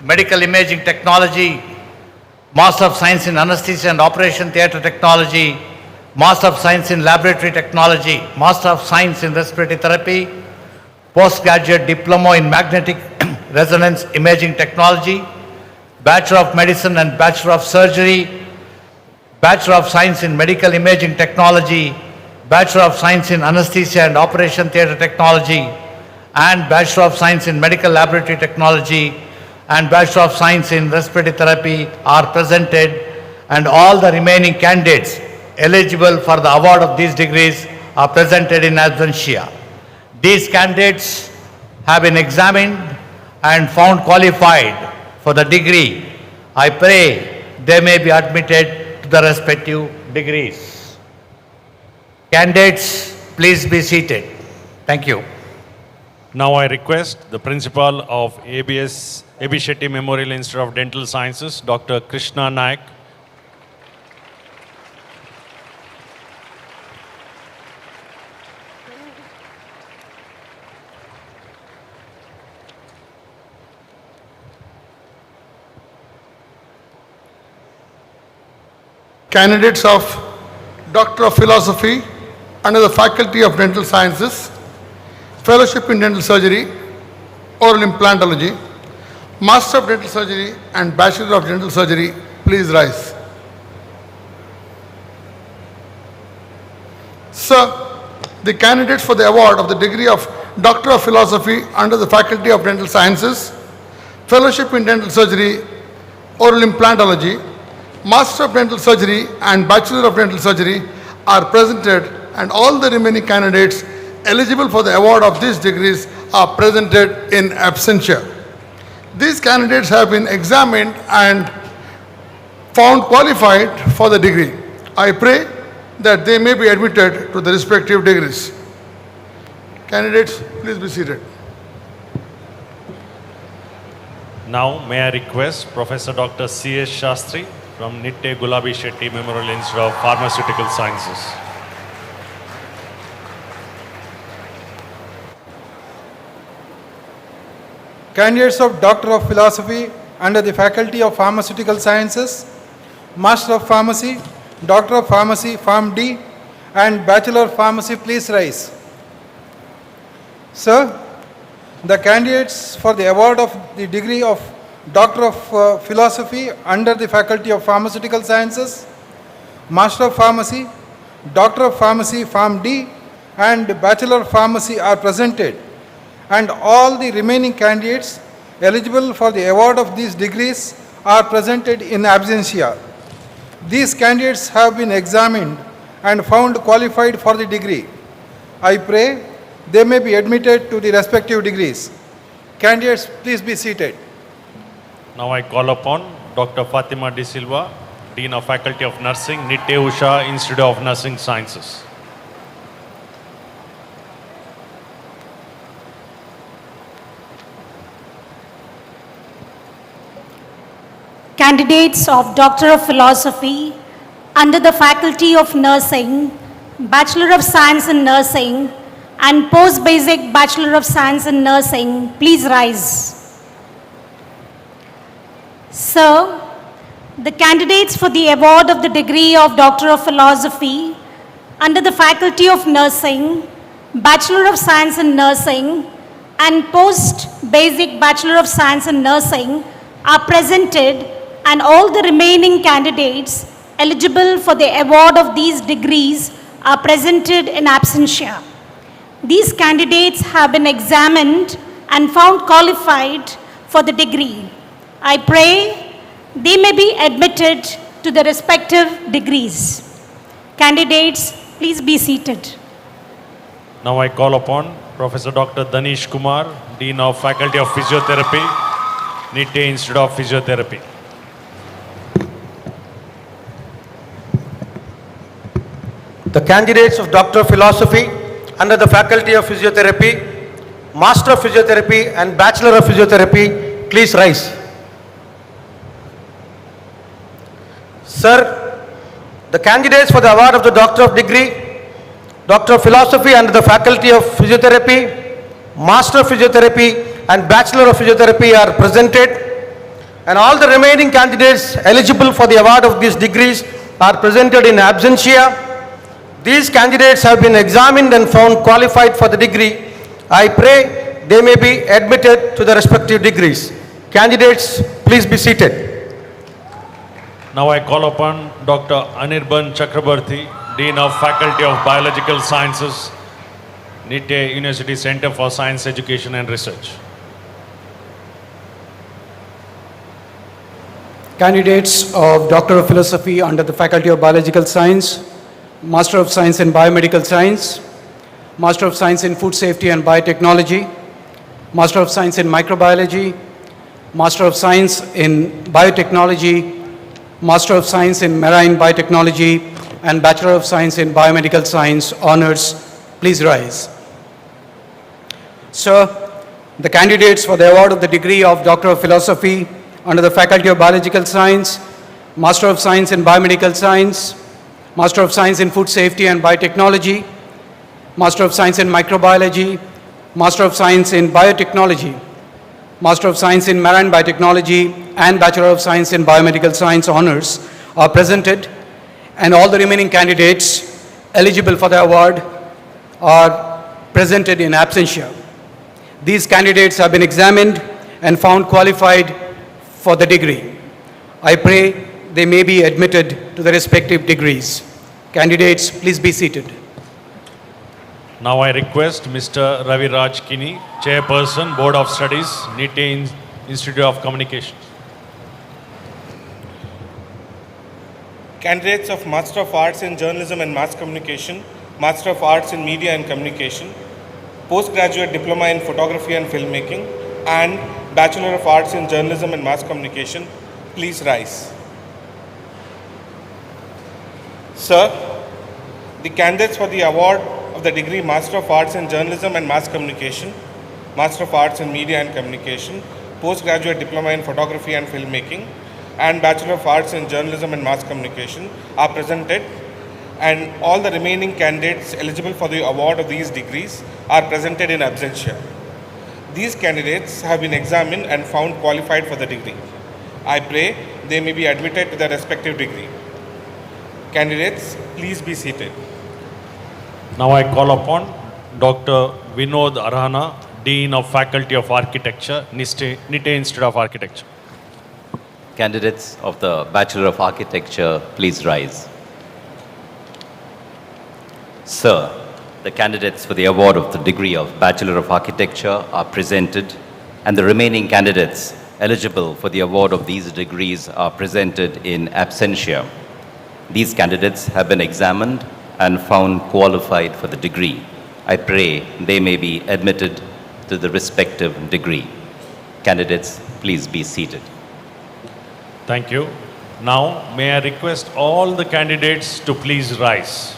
Medical Imaging Technology, Master of Science in Anesthesia and Operation Theatre Technology, Master of Science in Laboratory Technology, Master of Science in Respiratory Therapy, Postgraduate Diploma in Magnetic Resonance Imaging Technology, Bachelor of Medicine and Bachelor of Surgery, Bachelor of Science in Medical Imaging Technology, Bachelor of Science in Anesthesia and Operation Theatre Technology, and Bachelor of Science in Medical Laboratory Technology and Bachelor of Science in Respiratory Therapy are presented, and all the remaining candidates eligible for the award of these degrees are presented in absentia. These candidates have been examined and found qualified for the degree. I pray they may be admitted to the respective degrees. Candidates, please be seated. Thank you. Now I request the Principal of AB Shetty Memorial Institute of Dental Sciences, Dr. Krishna Naik. Candidates of Doctor of Philosophy under the Faculty of Dental Sciences, Fellowship in Dental Surgery, Oral Implantology, Master of Dental Surgery and Bachelor of Dental Surgery, please rise. Sir, the candidates for the award of the degree of Doctor of Philosophy under the Faculty of Dental Sciences, Fellowship in Dental Surgery, Oral Implantology, Master of Dental Surgery and Bachelor of Dental Surgery are presented, and all the remaining candidates eligible for the award of these degrees are presented in absentia. These candidates have been examined and found qualified for the degree. I pray that they may be admitted to the respective degrees. Candidates, please be seated. Now, may I request Professor Dr. C.S. Shastri from Nitte Gulabi Shetty Memorial Institute of Pharmaceutical Sciences. Candidates of Doctor of Philosophy under the Faculty of Pharmaceutical Sciences, Master of Pharmacy, Doctor of Pharmacy, Pharm D, and Bachelor of Pharmacy, please rise. Sir, the candidates for the award of the degree of Doctor of Philosophy under the Faculty of Pharmaceutical Sciences, Master of Pharmacy, Doctor of Pharmacy, Pharm D, and Bachelor of Pharmacy are presented, and all the remaining candidates eligible for the award of these degrees are presented in absentia. These candidates have been examined and found qualified for the degree. I pray they may be admitted to the respective degrees. Candidates, please be seated. Now I call upon Dr. Fatima De Silva, Dean of Faculty of Nursing, Nitte Usha Institute of Nursing Sciences. Candidates of Doctor of Philosophy under the Faculty of Nursing, Bachelor of Science in Nursing, and Post-Basic Bachelor of Science in Nursing, please rise. Sir, the candidates for the award of the degree of Doctor of Philosophy under the Faculty of Nursing, Bachelor of Science in Nursing, and Post-Basic Bachelor of Science in Nursing are presented, and all the remaining candidates eligible for the award of these degrees are presented in absentia. These candidates have been examined and found qualified for the degree. I pray they may be admitted to the respective degrees. Candidates, please be seated. Now I call upon Professor Dr. Danish Kumar, Dean of Faculty of Physiotherapy, Nitte Institute of Physiotherapy. The candidates of Doctor of Philosophy under the Faculty of Physiotherapy, Master of Physiotherapy, and Bachelor of Physiotherapy, please rise. Sir, the candidates for the award of the Doctor of Degree, Doctor of Philosophy under the Faculty of Physiotherapy, Master of Physiotherapy, and Bachelor of Physiotherapy are presented, and all the remaining candidates eligible for the award of these degrees are presented in absentia. These candidates have been examined and found qualified for the degree. I pray they may be admitted to the respective degrees. Candidates, please be seated. Now I call upon Dr. Anirban Chakrabarti, Dean of Faculty of Biological Sciences, Nitte University Center for Science Education and Research. Candidates of Doctor of Philosophy under the Faculty of Biological Science, Master of Science in Biomedical Science, Master of Science in Food Safety and Biotechnology, Master of Science in Microbiology, Master of Science in Biotechnology, Master of Science in Marine Biotechnology, and Bachelor of Science in Biomedical Science honors, please rise. Sir, the candidates for the award of the degree of Doctor of Philosophy under the Faculty of Biological Science, Master of Science in Biomedical Science, Master of Science in Food Safety and Biotechnology, Master of Science in Microbiology, Master of Science in Biotechnology, Master of Science in Marine Biotechnology, and Bachelor of Science in Biomedical Science honors are presented, and all the remaining candidates eligible for the award are presented in absentia. These candidates have been examined and found qualified for the degree. I pray they may be admitted to the respective degrees. Candidates, please be seated. Now I request Mr. Ravi Raj Kini, Chairperson, Board of Studies, Nitte Institute of Communication. Candidates of Master of Arts in Journalism and Mass Communication, Master of Arts in Media and Communication, Postgraduate Diploma in Photography and Filmmaking, and Bachelor of Arts in Journalism and Mass Communication, please rise. Sir, the candidates for the award of the degree Master of Arts in Journalism and Mass Communication, Master of Arts in Media and Communication, Postgraduate Diploma in Photography and Filmmaking, and Bachelor of Arts in Journalism and Mass Communication are presented, and all the remaining candidates eligible for the award of these degrees are presented in absentia. These candidates have been examined and found qualified for the degree. I pray they may be admitted to their respective degree. Candidates, please be seated. Now I call upon Dr. Vinod Arhana, Dean of Faculty of Architecture, Nitte Institute of Architecture. Candidates of the Bachelor of Architecture, please rise. Sir, the candidates for the award of the degree of Bachelor of Architecture are presented, and the remaining candidates eligible for the award of these degrees are presented in absentia. These candidates have been examined and found qualified for the degree. I pray they may be admitted to the respective degree. Candidates, please be seated. Thank you. Now, may I request all the candidates to please rise.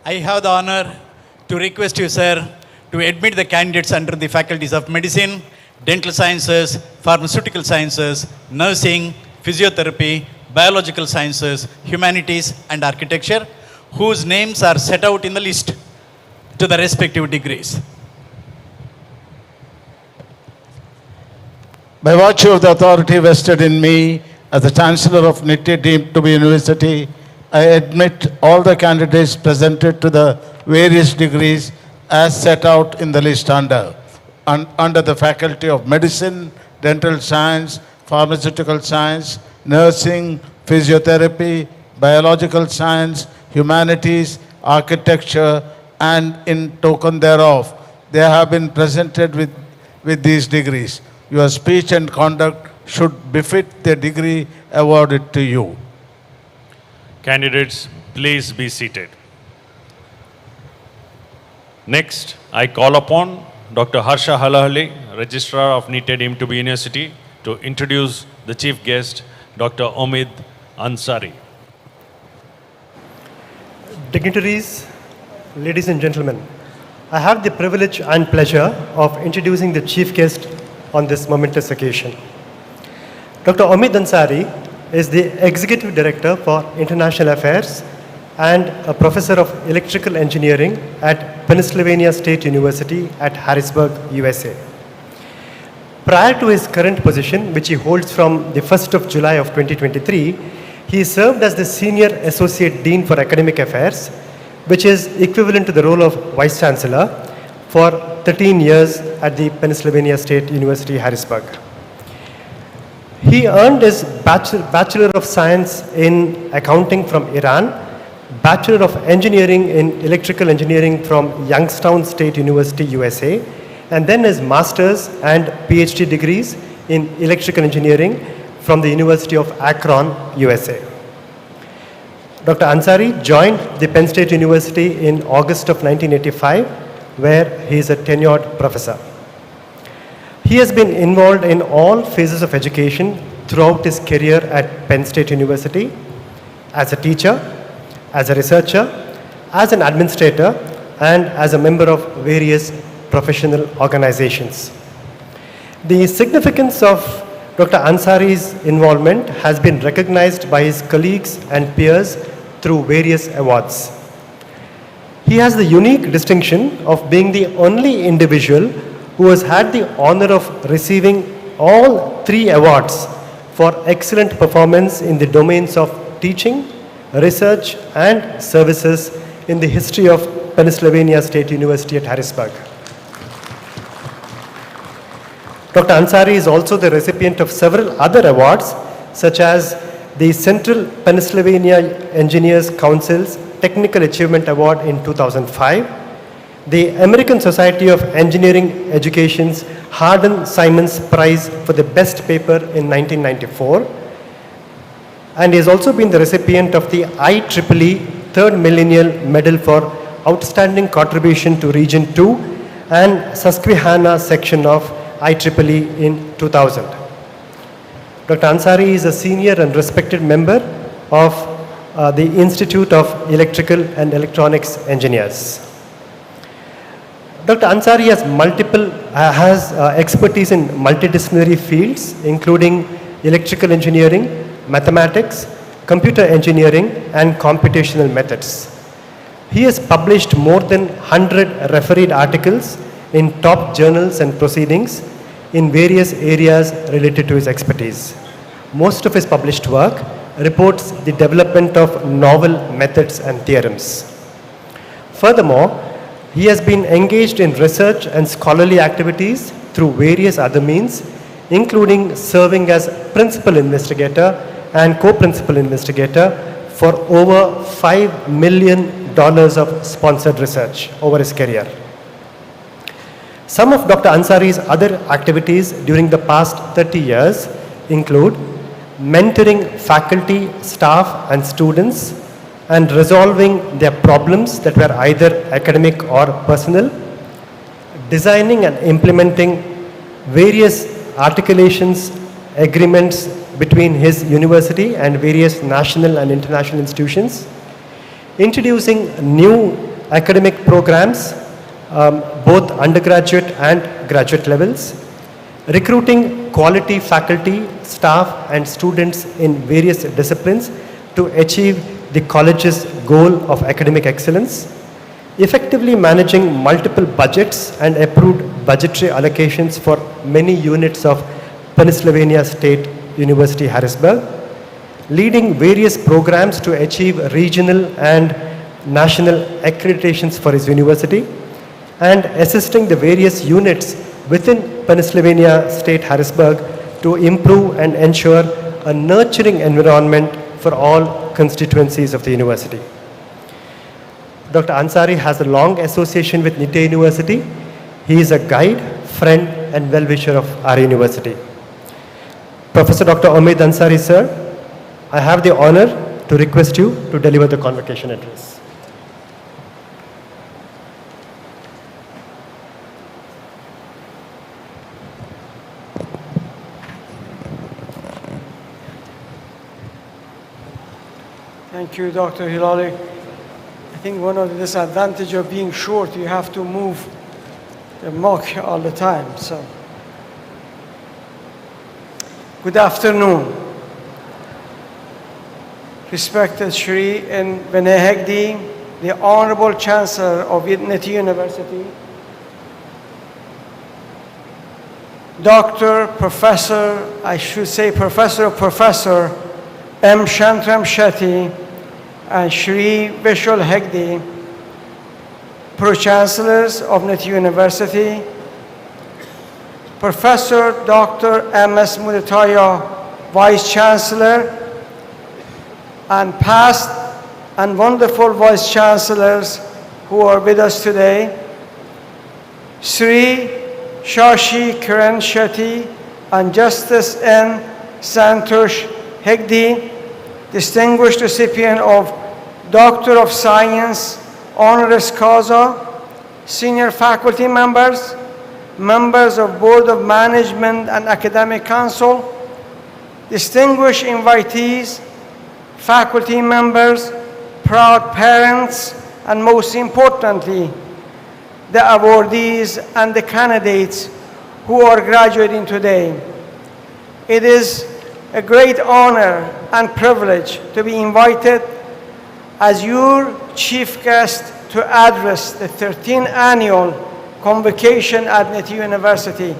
I have the honor to request you, sir, to admit the candidates under the faculties of Medicine, Dental Sciences, Pharmaceutical Sciences, Nursing, Physiotherapy, Biological Sciences, Humanities and Architecture, whose names are set out in the list to the respective degrees. By virtue of the authority vested in me as the Chancellor of Nitte deemed to be University, I admit all the candidates presented to the various degrees as set out in the list under the Faculty of Medicine, Dental Science, Pharmaceutical Science, Nursing, Physiotherapy, Biological Science, Humanities, Architecture, and in token thereof, they have been presented with these degrees. Your speech and conduct should befit the degree awarded to you. Candidates, please be seated. Next, I call upon Dr. Harsha Halahali, Registrar of Nitte deemed to be University, to introduce the chief guest, Dr. Omid Ansari. Dignitaries, ladies and gentlemen, I have the privilege and pleasure of introducing the chief guest on this momentous occasion. Dr. Omid Ansari is the Executive Director for International Affairs and a Professor of Electrical Engineering at Pennsylvania State University at Harrisburg, USA. Prior to his current position, which he holds from the 1st of July of 2023, he served as the Senior Associate Dean for Academic Affairs, which is equivalent to the role of Vice Chancellor, for 13 years at the Pennsylvania State University, Harrisburg. He earned his Bachelor of Science in Accounting from Iran, Bachelor of Engineering in Electrical Engineering from Youngstown State University, USA, and then his Master's and PhD degrees in Electrical Engineering from the University of Akron, USA. Dr. Ansari joined the Penn State University in August of 1985, where he is a tenured professor. He has been involved in all phases of education throughout his career at Penn State University, as a teacher, as a researcher, as an administrator, and as a member of various professional organizations. The significance of Dr. Ansari's involvement has been recognized by his colleagues and peers through various awards. He has the unique distinction of being the only individual who has had the honor of receiving all 3 awards for excellent performance in the domains of teaching, research, and services in the history of Pennsylvania State University at Harrisburg. Dr. Ansari is also the recipient of several other awards, such as the Central Pennsylvania Engineers Council's Technical Achievement Award in 2005, the American Society of Engineering Education's Hardin-Simmons Prize for the Best Paper in 1994, and he has also been the recipient of the IEEE 3rd Millennial Medal for Outstanding Contribution to Region 2 and Susquehanna section of IEEE in 2000. Dr. Ansari is a senior and respected member of the Institute of Electrical and Electronics Engineers. Dr. Ansari has expertise in multidisciplinary fields, including electrical engineering, mathematics, computer engineering, and computational methods. He has published more than 100 refereed articles in top journals and proceedings in various areas related to his expertise. Most of his published work reports the development of novel methods and theorems. Furthermore, he has been engaged in research and scholarly activities through various other means, including serving as principal investigator and co-principal investigator for over $5 million of sponsored research over his career. Some of Dr. Ansari's other activities during the past 30 years include mentoring faculty, staff, and students and resolving their problems that were either academic or personal, designing and implementing various articulations, agreements between his university and various national and international institutions, introducing new academic programs, both undergraduate and graduate levels, recruiting quality faculty, staff, and students in various disciplines to achieve the college's goal of academic excellence, effectively managing multiple budgets and approved budgetary allocations for many units of Pennsylvania State University, Harrisburg, leading various programs to achieve regional and national accreditations for his university, and assisting the various units within Pennsylvania State, Harrisburg to improve and ensure a nurturing environment for all constituencies of the university. Dr. Ansari has a long association with Nitte University. He is a guide, friend, and well-wisher of our university. Professor Dr. Omid Ansari, sir, I have the honor to request you to deliver the convocation address. Thank you, Dr. Hilali. I think one of the disadvantages of being short, you have to move the mic all the time. So, good afternoon. Respected Shri and Vinay Hegde, the Honorable Chancellor of Nitte University, Dr. Professor, I should say Professor M. Shantram Shetty, and Shri Vishal Hegde, Pro-Chancellors of Nitte University, Professor Dr. M.S. Muditaya, Vice-Chancellor, and past and wonderful Vice-Chancellors who are with us today, Sri Shashi Kiran Shetty and Justice N. Santosh Hegde, distinguished recipient of Doctor of Science honoris causa, senior faculty members, members of Board of Management and Academic Council, distinguished invitees, faculty members, proud parents, and most importantly, the awardees and the candidates who are graduating today. It is a great honor and privilege to be invited as your chief guest to address the 13th annual convocation at Nitte University.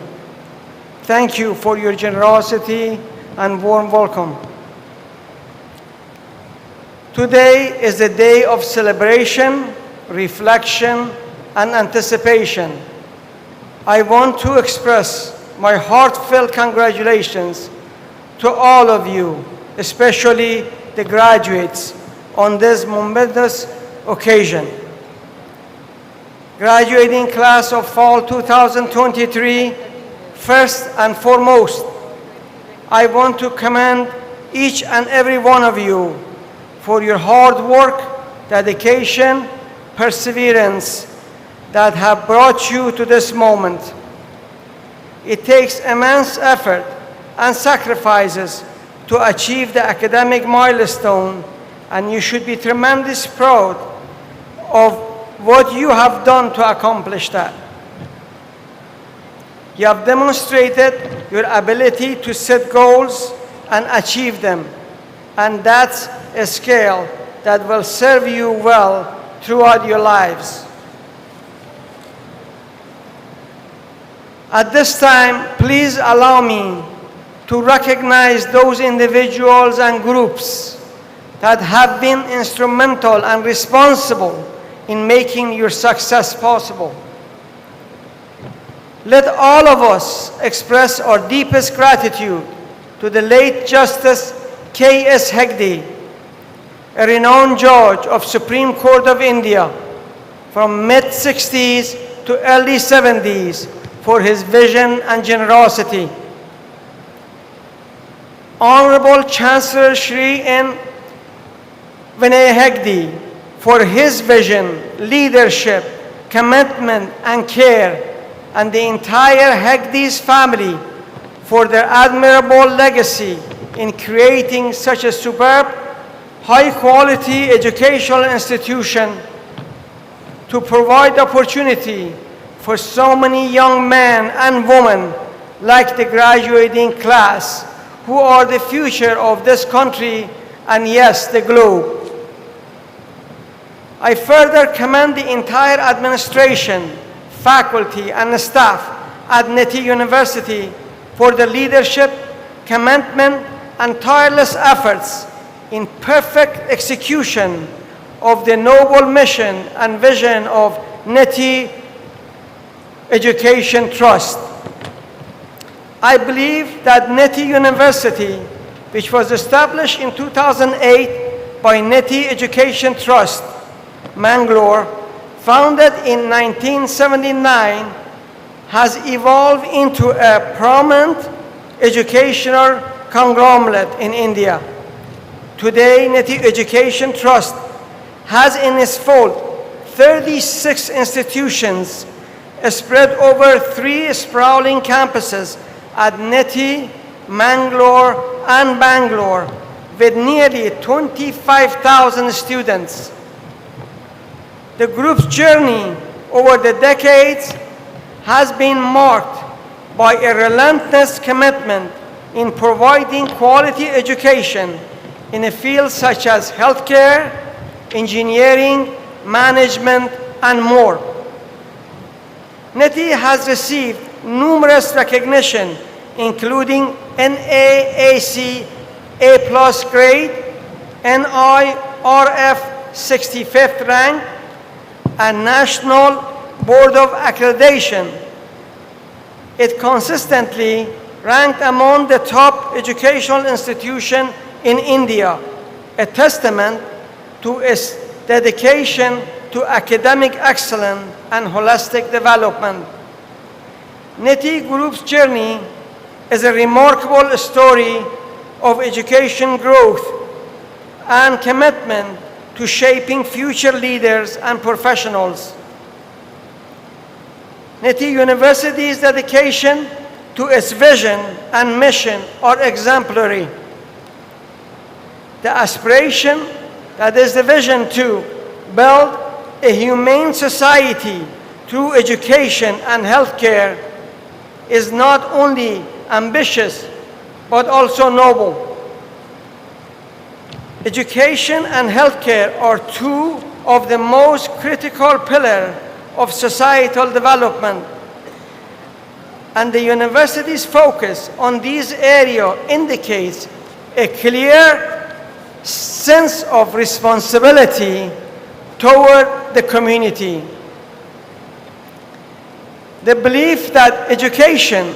Thank you for your generosity and warm welcome. Today is a day of celebration, reflection, and anticipation. I want to express my heartfelt congratulations to all of you, especially the graduates, on this momentous occasion. Graduating class of fall 2023, first and foremost, I want to commend each and every one of you for your hard work dedication, perseverance that have brought you to this moment. It takes immense effort and sacrifices to achieve the academic milestone, and you should be tremendously proud of what you have done to accomplish that. You have demonstrated your ability to set goals and achieve them, and that's a skill that will serve you well throughout your lives. At this time, please allow me to recognize those individuals and groups that have been instrumental and responsible in making your success possible. Let all of us express our deepest gratitude to the late Justice K.S. Hegde, a renowned judge of Supreme Court of India from mid-60s to early 70s, for his vision and generosity. Honorable Chancellor Shri N. Vinay Hegde, for his vision, leadership, commitment, and care, and the entire Hegde's family for their admirable legacy in creating such a superb, high-quality educational institution to provide opportunity for so many young men and women like the graduating class who are the future of this country and, yes, the globe. I further commend the entire administration, faculty, and staff at Nitte University for the leadership, commitment, and tireless efforts in perfect execution of the noble mission and vision of Nitte Education Trust. I believe that Nitte University, which was established in 2008 by Nitte Education Trust, Mangalore, founded in 1979, has evolved into a prominent educational conglomerate in India. Today, Nitte Education Trust has in its fold 36 institutions spread over 3 sprawling campuses at Nitte, Mangalore, and Bangalore, with nearly 25,000 students. The group's journey over the decades has been marked by a relentless commitment in providing quality education in fields such as healthcare, engineering, management, and more. Nitte has received numerous recognition, including NAAC A+ grade, NIRF 65th rank, and National Board of Accreditation. It consistently ranked among the top educational institutions in India, a testament to its dedication to academic excellence and holistic development. Nitte Group's journey is a remarkable story of education growth and commitment to shaping future leaders and professionals. Nitte University's dedication to its vision and mission are exemplary. The aspiration, that is the vision to build a humane society through education and healthcare, is not only ambitious but also noble. Education and healthcare are 2 of the most critical pillars of societal development, and the university's focus on these areas indicates a clear sense of responsibility toward the community. The belief that education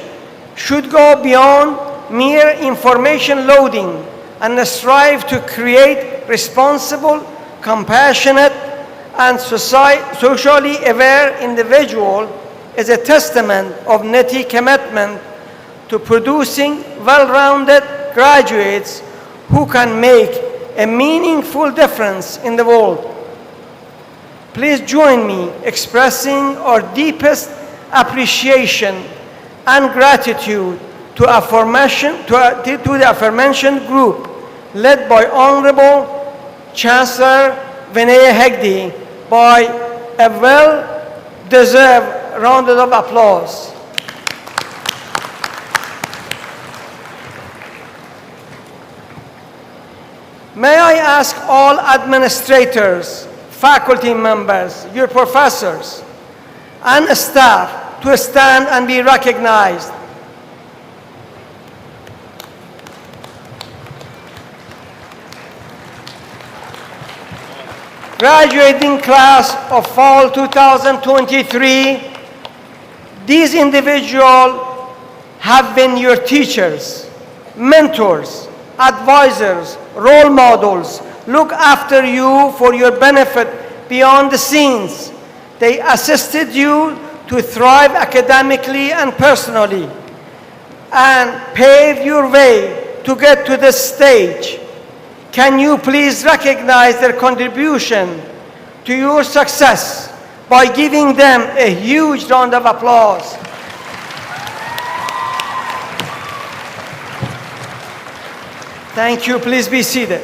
should go beyond mere information loading and strive to create responsible, compassionate, and socially aware individual is a testament of Nitte commitment to producing well-rounded graduates who can make a meaningful difference in the world. Please join me expressing our deepest appreciation and gratitude to the aforementioned group led by Honorable Chancellor Vinay Hegde by a well-deserved round of applause. May I ask all administrators, faculty members, your professors, and staff to stand and be recognized. Graduating class of fall 2023, these individuals have been your teachers, mentors, advisors, role models, look after you for your benefit beyond the scenes. They assisted you to thrive academically and personally and paved your way to get to this stage. Can you please recognize their contribution to your success by giving them a huge round of applause? Thank you. Please be seated.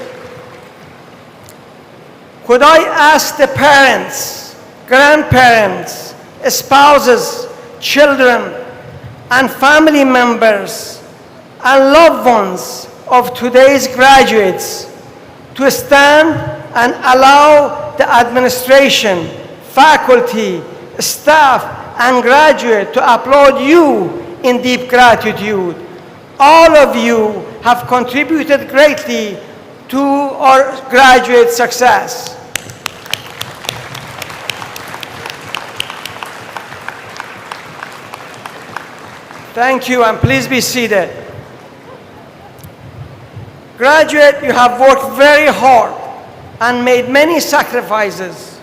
Could I ask the parents, grandparents, spouses, children, and family members and loved ones of today's graduates to stand and allow the administration, faculty, staff, and graduate to applaud you in deep gratitude. All of you have contributed greatly to our graduate success. Thank you, and please be seated. Graduate, you have worked very hard and made many sacrifices.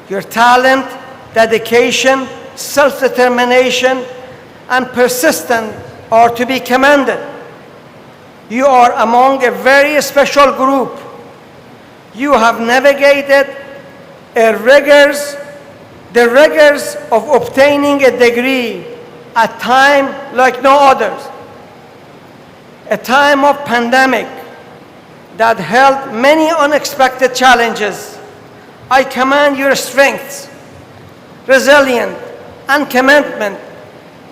Your talent, dedication, self-determination, and persistence are to be commended. You are among a very special group. You have navigated the rigors of obtaining a degree at time like no others. A time of pandemic that held many unexpected challenges. I commend your strength, resilience, and commitment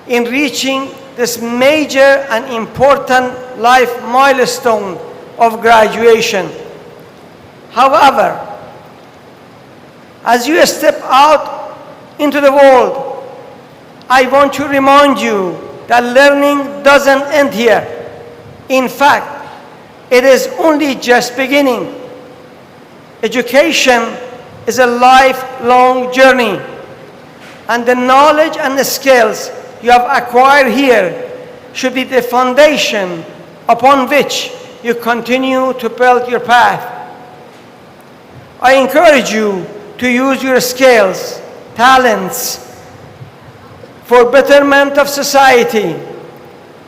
in reaching this major and important life milestone of graduation. However, as you step out into the world, I want to remind you that learning doesn't end here. In fact, it is only just beginning. Education is a lifelong journey, and the knowledge and the skills you have acquired here should be the foundation upon which you continue to build your path. I encourage you to use your skills, talents, for betterment of society,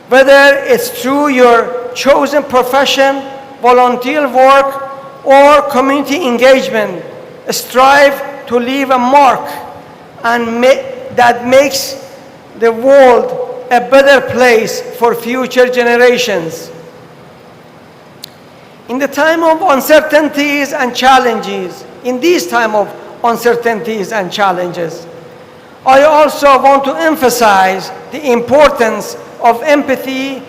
whether it's through your chosen profession, volunteer work, or community engagement. Strive to leave a mark and that makes the world a better place for future generations. In the time of uncertainties and challenges, in these time of uncertainties and challenges, I also want to emphasize the importance of empathy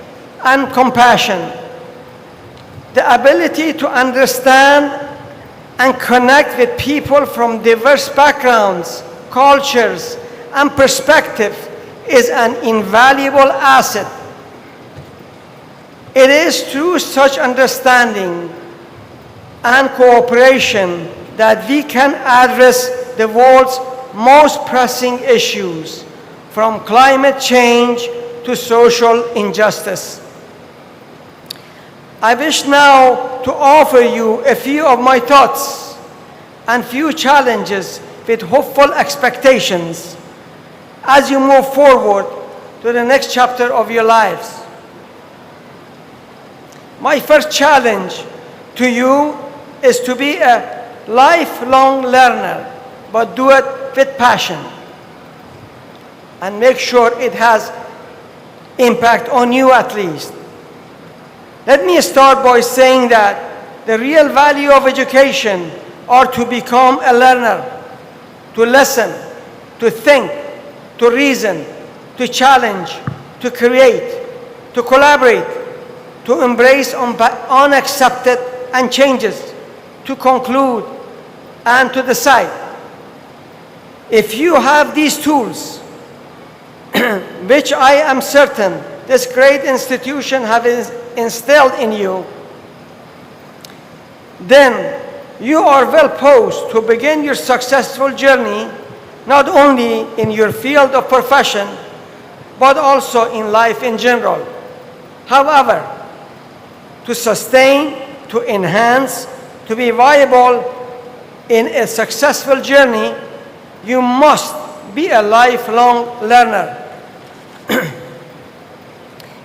and compassion. The ability to understand and connect with people from diverse backgrounds, cultures, and perspectives is an invaluable asset. It is through such understanding and cooperation that we can address the world's most pressing issues, from climate change to social injustice. I wish now to offer you a few of my thoughts and few challenges with hopeful expectations as you move forward to the next chapter of your lives. My first challenge to you is to be a lifelong learner. but do it with passion. And make sure it has impact on you at least. Let me start by saying that the real value of education are to become a learner, to listen, to think, to reason, to challenge, to create, to collaborate, to embrace unaccepted and changes, to conclude, and to decide. If you have these tools, which I am certain this great institution has instilled in you, then you are well posed to begin your successful journey, not only in your field of profession, but also in life in general. However, to sustain, to enhance, to be viable in a successful journey, you must be a lifelong learner.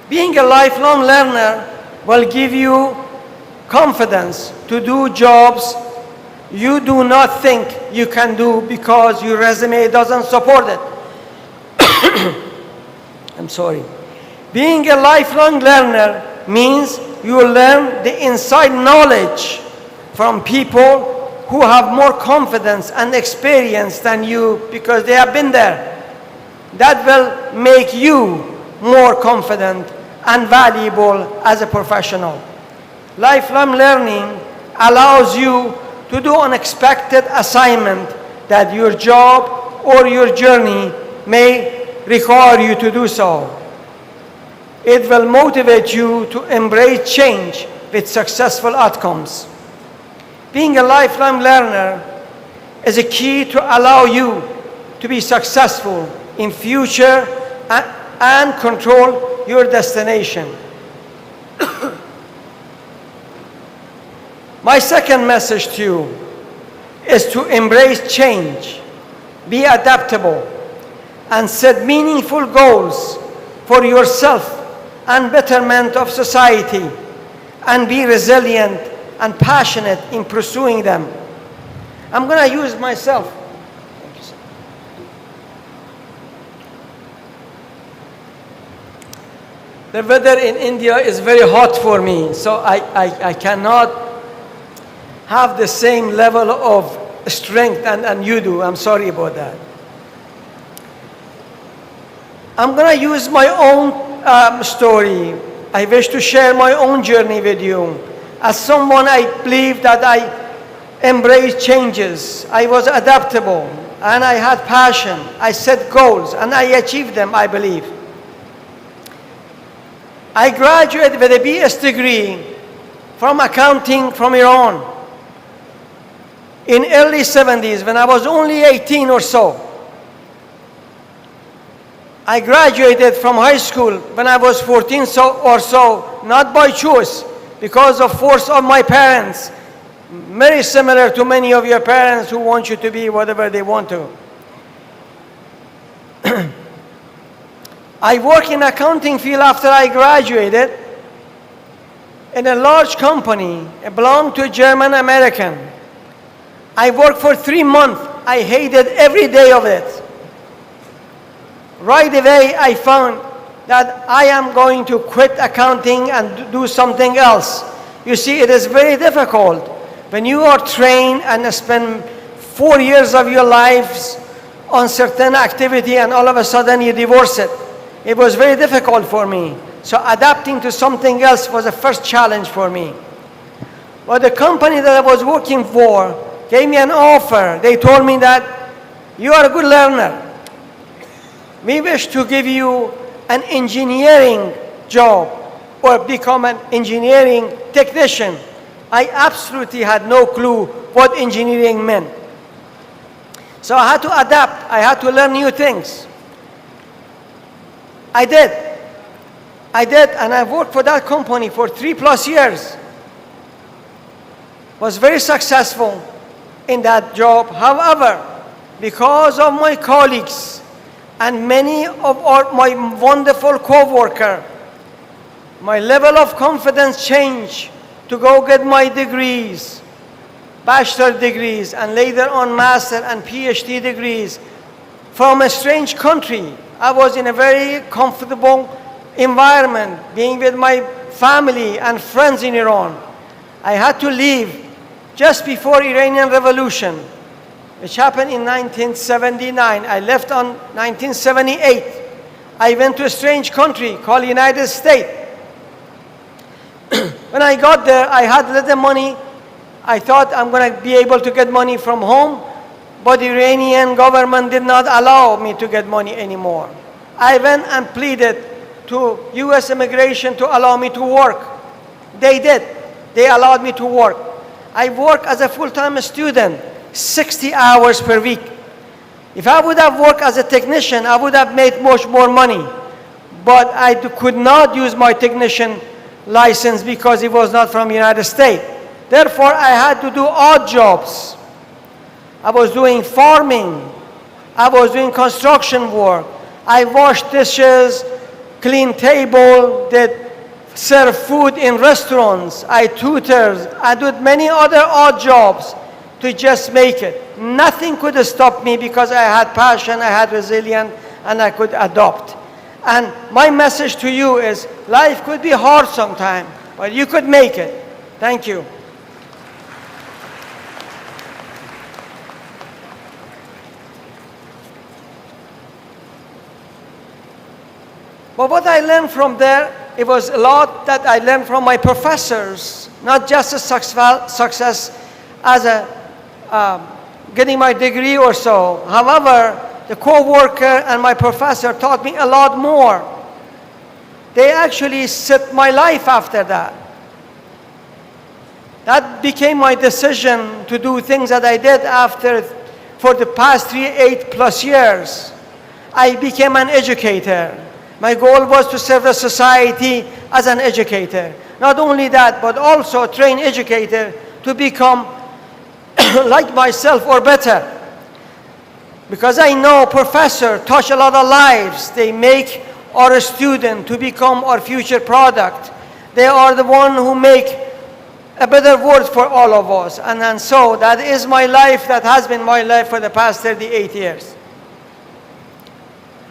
Being a lifelong learner will give you confidence to do jobs you do not think you can do because your resume doesn't support it. I'm sorry. Being a lifelong learner means you will learn the inside knowledge from people who have more confidence and experience than you because they have been there. That will make you more confident and valuable as a professional. Lifelong learning allows you to do unexpected assignment that your job or your journey may require you to do so. It will motivate you to embrace change with successful outcomes. Being a lifelong learner is a key to allow you to be successful in future and control your destination. My second message to you is to embrace change, be adaptable, and set meaningful goals for yourself and betterment of society, and be resilient and passionate in pursuing them. I'm going to use myself. The weather in India is very hot for me, so I cannot have the same level of strength and you do. I'm sorry about that. I'm going to use my own story. I wish to share my own journey with you. As someone, I believe that I embraced changes. I was adaptable and I had passion. I set goals and I achieved them, I believe. I graduated with a BS degree from accounting from Iran in early 70s when I was only 18 or so. I graduated from high school when I was 14 or so, not by choice, because of force of my parents. Very similar to many of your parents who want you to be whatever they want to. I worked in accounting field after I graduated in a large company. It belonged to a German American. I worked for 3 months. I hated every day of it. Right away, I found that I am going to quit accounting and do something else. You see, it is very difficult when you are trained and spend 4 years of your lives on certain activity and all of a sudden you divorce it. It was very difficult for me. So adapting to something else was the first challenge for me. But the company that I was working for gave me an offer. They told me that you are a good learner. We wish to give you an engineering job or become an engineering technician. I absolutely had no clue what engineering meant. So I had to adapt. I had to learn new things. I did, and I worked for that company for 3+ years. Was very successful in that job. However, because of my colleagues and many of my wonderful co-workers, my level of confidence changed to go get my degrees. bachelor degrees and later on master and PhD degrees from a strange country. I was in a very comfortable environment, being with my family and friends in Iran. I had to leave just before Iranian Revolution, which happened in 1979. I left on 1978. I went to a strange country called United States. When I got there, I had little money. I thought I'm going to be able to get money from home, but the Iranian government did not allow me to get money anymore. I went and pleaded to US immigration to allow me to work. They did. They allowed me to work. I work as a full-time student, 60 hours per week. If I would have worked as a technician, I would have made much more money. But I could not use my technician license because it was not from the United States. Therefore, I had to do odd jobs. I was doing farming. I was doing construction work. I washed dishes, cleaned table, did serve food in restaurants. I tutored. I did many other odd jobs to just make it. Nothing could stop me because I had passion, I had resilience, and I could adopt. And my message to you is, life could be hard sometimes, but you could make it. Thank you. But what I learned from there, it was a lot that I learned from my professors, not just a success as a getting my degree or so. However, the co-worker and my professor taught me a lot more. They actually set my life after that. That became my decision to do things that I did after, for the past 8+ years. I became an educator. My goal was to serve the society as an educator. Not only that, but also train educator to become like myself or better. Because I know professors touch a lot of lives. They make our student to become our future product. They are the one who make a better world for all of us. And so that is my life, that has been my life for the past 38 years.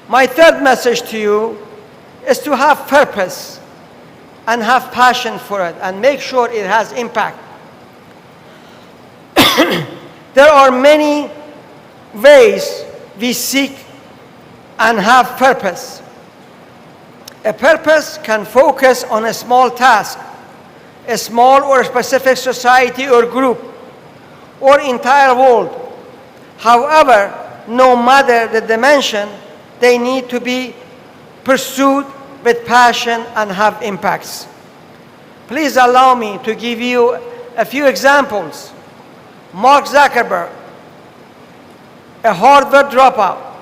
My third message to you is to have purpose and have passion for it and make sure it has impact. There are many ways we seek and have purpose. A purpose can focus on a small task, a small or specific society or group, or entire world. However, no matter the dimension, they need to be pursued with passion and have impacts. Please allow me to give you a few examples. Mark Zuckerberg, a Harvard dropout,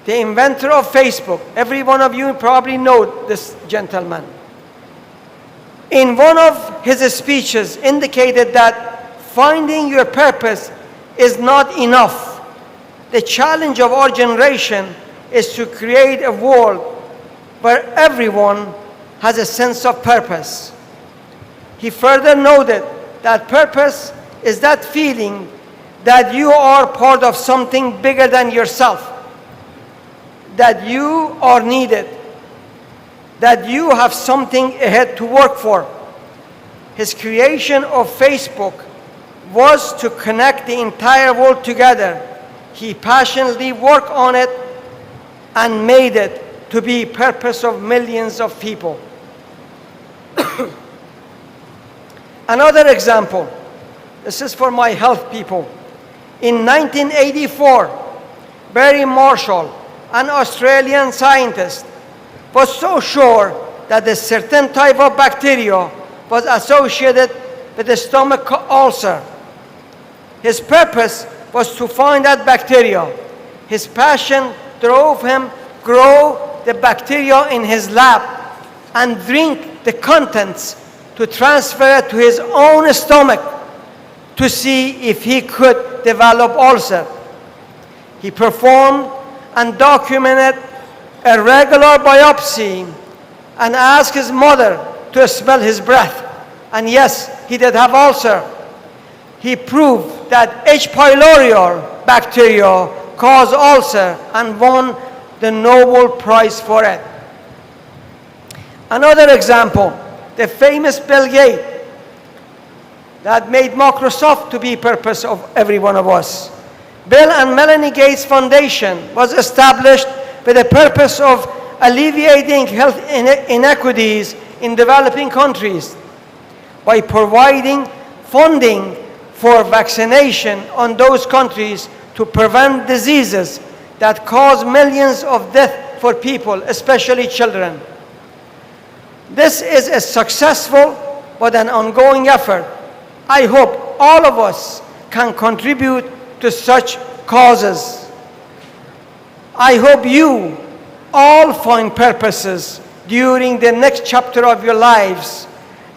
the inventor of Facebook. Every one of you probably know this gentleman. In one of his speeches indicated that finding your purpose is not enough. The challenge of our generation is to create a world where everyone has a sense of purpose. He further noted that purpose is that feeling that you are part of something bigger than yourself, that you are needed, that you have something ahead to work for. His creation of Facebook was to connect the entire world together. He passionately worked on it and made it to be purpose of millions of people. Another example, this is for my health people. In 1984, Barry Marshall, an Australian scientist, was so sure that a certain type of bacteria was associated with the stomach ulcer. His purpose was to find that bacteria. His passion drove him grow the bacteria in his lab and drink the contents to transfer it to his own stomach to see if he could develop ulcer. He performed and documented a regular biopsy and asked his mother to smell his breath. And yes, he did have ulcer. he proved that H. pylori bacteria cause ulcer and won the Nobel Prize for it. Another example, the famous Bill Gates that made Microsoft to be purpose of every one of us. Bill and Melanie Gates Foundation was established with the purpose of alleviating health inequities in developing countries by providing funding for vaccination on those countries to prevent diseases that cause millions of deaths for people, especially children. This is a successful but an ongoing effort. I hope all of us can contribute to such causes. I hope you all find purposes during the next chapter of your lives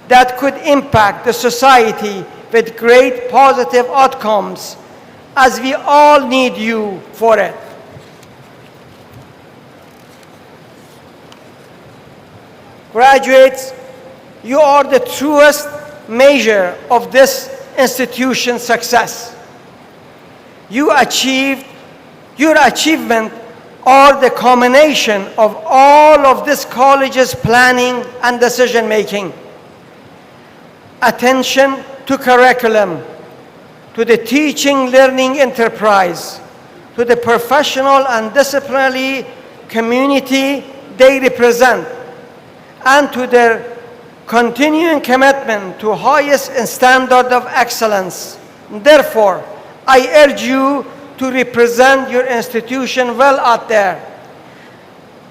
that could impact the society with great positive outcomes, as we all need you for it. Graduates, you are the truest measure of this institution's success. Your achievement are the culmination of all of this college's planning and decision making. Attention to curriculum, to the teaching learning enterprise, to the professional and disciplinary community they represent, and to their continuing commitment to highest standard of excellence. Therefore, I urge you to represent your institution well out there.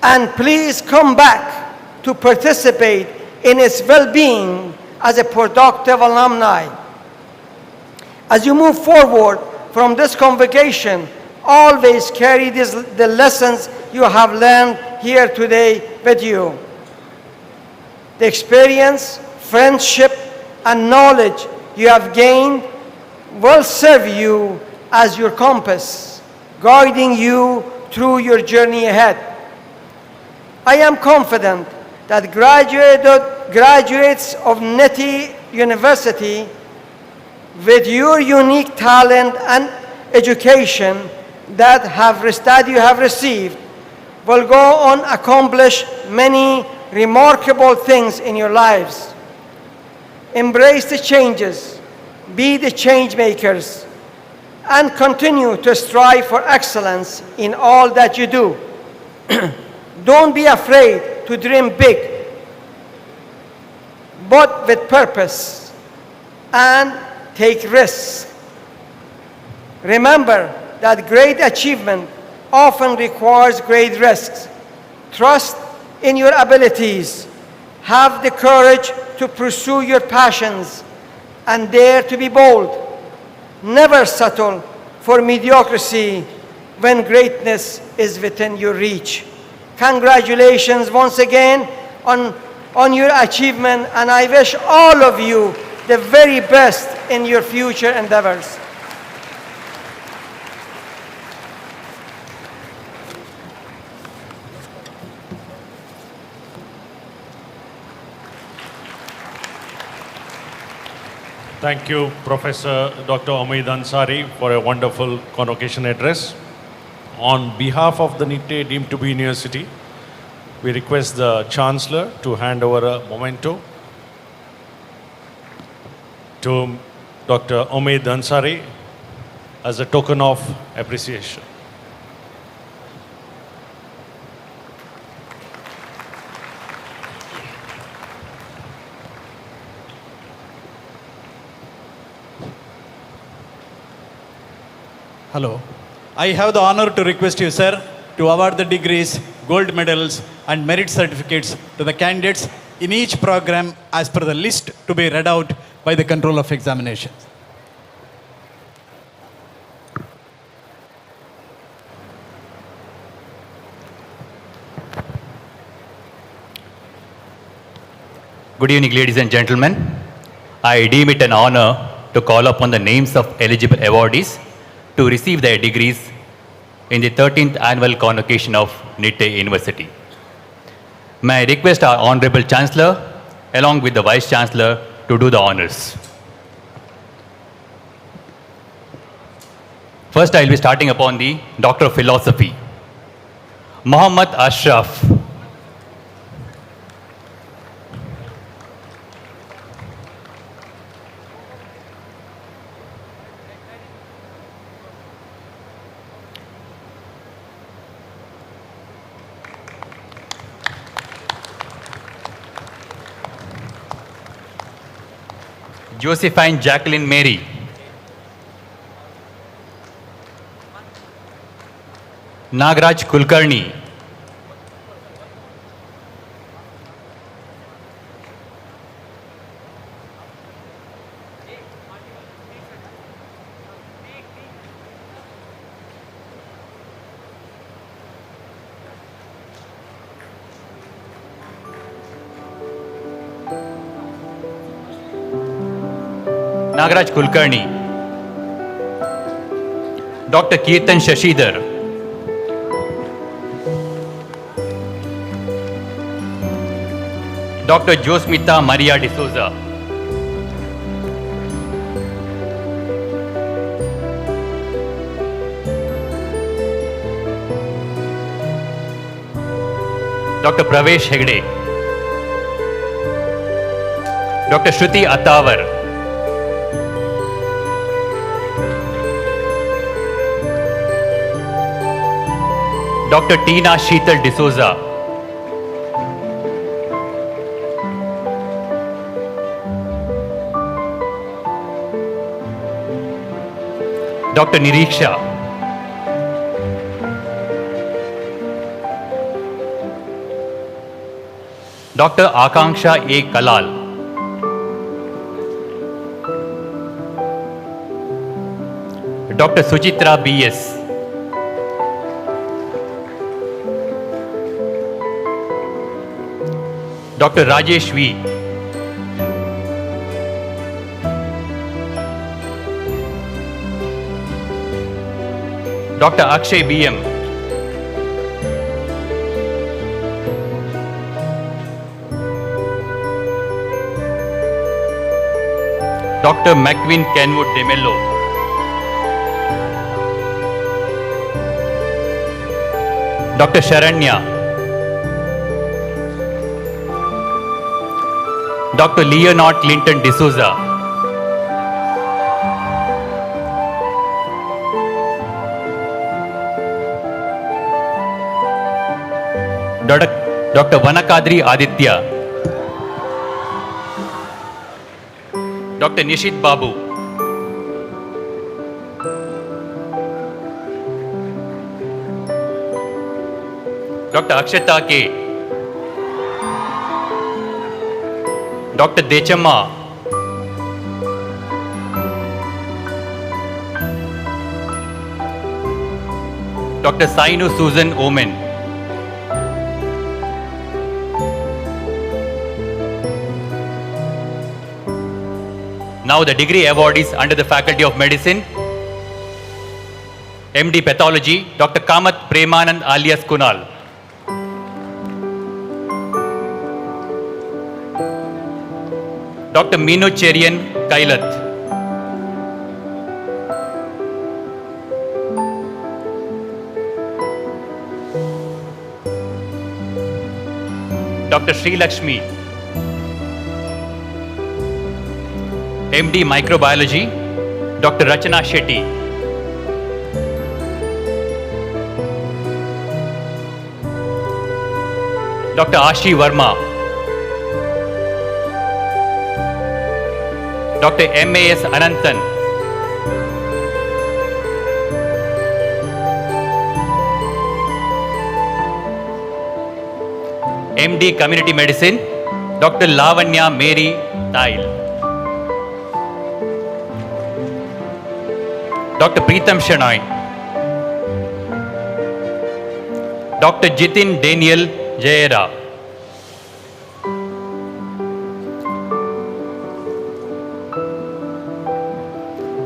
And please come back to participate in its well-being as a productive alumni. As you move forward from this convocation, always carry the lessons you have learned here today with you. The experience, friendship, and knowledge you have gained will serve you as your compass, guiding you through your journey ahead. I am confident that graduates of Nitte University, with your unique talent and education that you have received, will go on to accomplish many remarkable things in your lives. Embrace the changes, be the change makers, and continue to strive for excellence in all that you do. Don't be afraid to dream big, but with purpose, and take risks. Remember that great achievement often requires great risks. Trust in your abilities. Have the courage to pursue your passions and dare to be bold. Never settle for mediocrity when greatness is within your reach. Congratulations once again on your achievement, and I wish all of you the very best in your future endeavors. Thank you, Professor Dr. Umaid Ansari, for a wonderful convocation address. On behalf of the Nitte deemed to be university, we request the Chancellor to hand over a memento to Dr. Umaid Ansari as a token of appreciation. Hello. I have the honor to request you, sir, to award the degrees, gold medals, and merit certificates to the candidates in each program as per the list to be read out by the Control of Examinations. Good evening, ladies and gentlemen. I deem it an honor to call upon the names of eligible awardees to receive their degrees in the 13th annual convocation of Nitte University. May I request our Honorable Chancellor, along with the Vice Chancellor, to do the honors. First, I will be starting upon the Doctor of Philosophy, Muhammad Ashraf. Josephine Jacqueline Mary. Nagraj Kulkarni. Nagraj Kulkarni. Dr. Kirtan Shashidhar. Dr. Josmita Maria D'Souza. Dr. Pravesh Hegde. Dr. Shruti Attawar. Dr. Tina Sheetal D'Souza. Dr. Niriksha. Dr. Akanksha A. Kalal. Dr. Suchitra B.S. Dr. Rajesh V. Dr. Akshay B.M. Dr. McQueen Kenwood DeMello. Dr. Sharanya. Dr. Leonard Clinton D'Souza. Dr. Vanakadri Aditya. Dr. Nishit Babu. Dr. Akshata K. Dr. Dechamma. Dr. Sainu Susan Omen. Now the degree awardees under the Faculty of Medicine. MD Pathology, Dr. Kamath Premanand alias Kunal. Dr. Meenu Cherian Kailath. Dr. Sri Lakshmi. MD Microbiology, Dr. Rachana Shetty. Dr. Ashi Verma. Dr. M.A.S. Ananthan. MD Community Medicine, Dr. Lavanya Mary Tail. Dr. Preetham Shenoy. Dr. Jitin Daniel Jaira.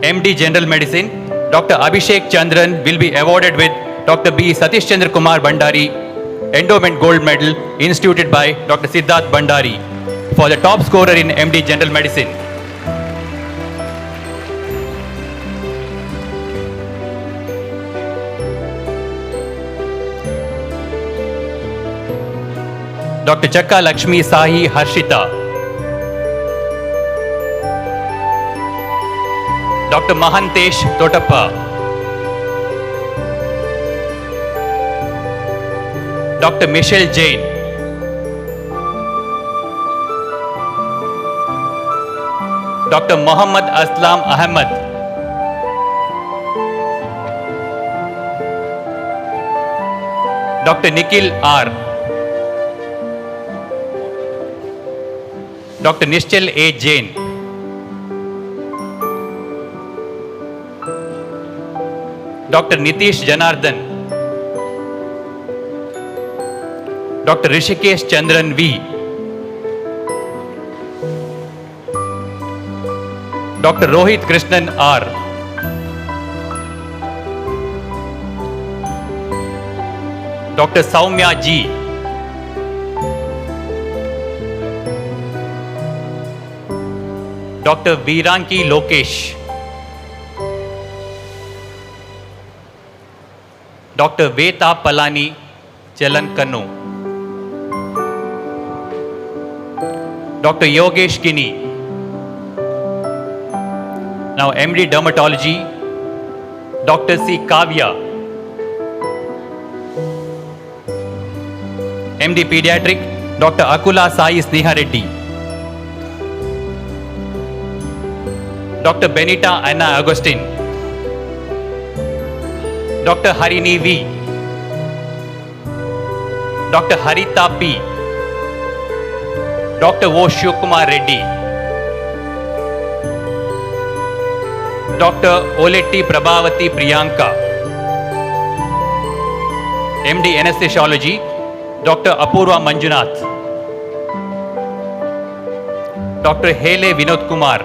MD General Medicine, Dr. Abhishek Chandran will be awarded with Dr. B. Satish Chandra Kumar Bhandari Endowment Gold Medal instituted by Dr. Siddharth Bhandari for the top scorer in MD General Medicine. Dr. Chakka Lakshmi Sahi Harshita, Dr. Mahantesh Totappa, Dr. Michelle Jain, Dr. Muhammad Aslam Ahmed, Dr. Nikhil R, Dr. Nishchal A. Jain, Dr. Nitish Janardhan, Dr. Rishikesh Chandran V, Dr. Rohit Krishnan R, Dr. Saumya G, Dr. Viranki Lokesh, Dr. Veta Palani Chelankanu, Dr. Yogesh Kini. Now MD Dermatology, Dr. C. Kavya, MD Pediatric, Dr. Akula Sai Sneha Reddy, Dr. Benita Anna Agustin, Dr. Harini V, Dr. Harita P, Dr. O. Shivkumar Reddy, Dr. Oletti Prabhavati Priyanka, MD Anesthesiology, Dr. Apurva Manjunath, Dr. Hele Vinod Kumar,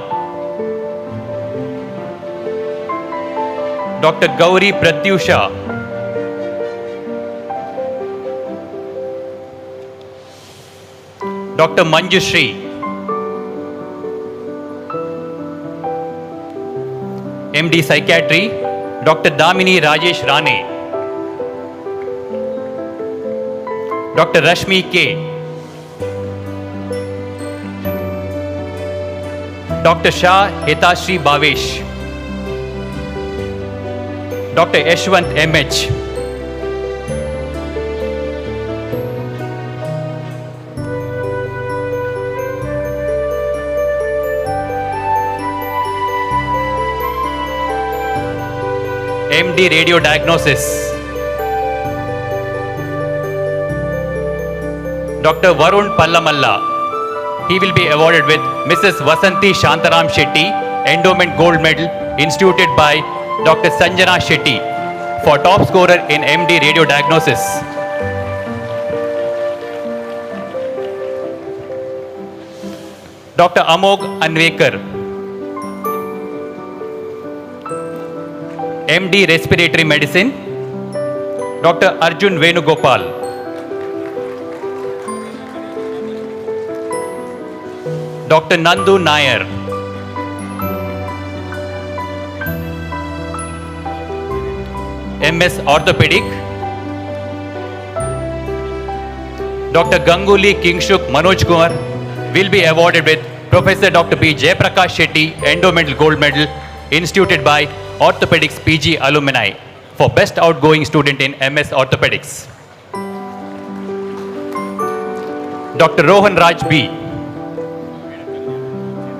Dr. Gauri Pratyusha, Dr. Manjushri, MD Psychiatry, Dr. Damini Rajesh Rane, Dr. Rashmi K, Dr. Shah Hitashri Bhavesh, Dr. Yashwant MH, MD Radio Diagnosis, Dr. Varun Pallamalla. He will be awarded with Mrs. Vasanti Shantaram Shetty, Endowment Gold Medal, instituted by Dr. Sanjana Shetty for top scorer in MD Radio Diagnosis. Dr. Amog Anvekar, MD Respiratory Medicine, Dr. Arjun Venugopal, Dr. Nandu Nair, MS Orthopedic, Dr. Ganguly Kingshuk Manoj Kumar will be awarded with Professor Dr. P. Jayaprakash Shetty Endowmental Gold Medal, instituted by Orthopedics PG alumni for best outgoing student in MS Orthopedics. Dr. Rohan Raj B,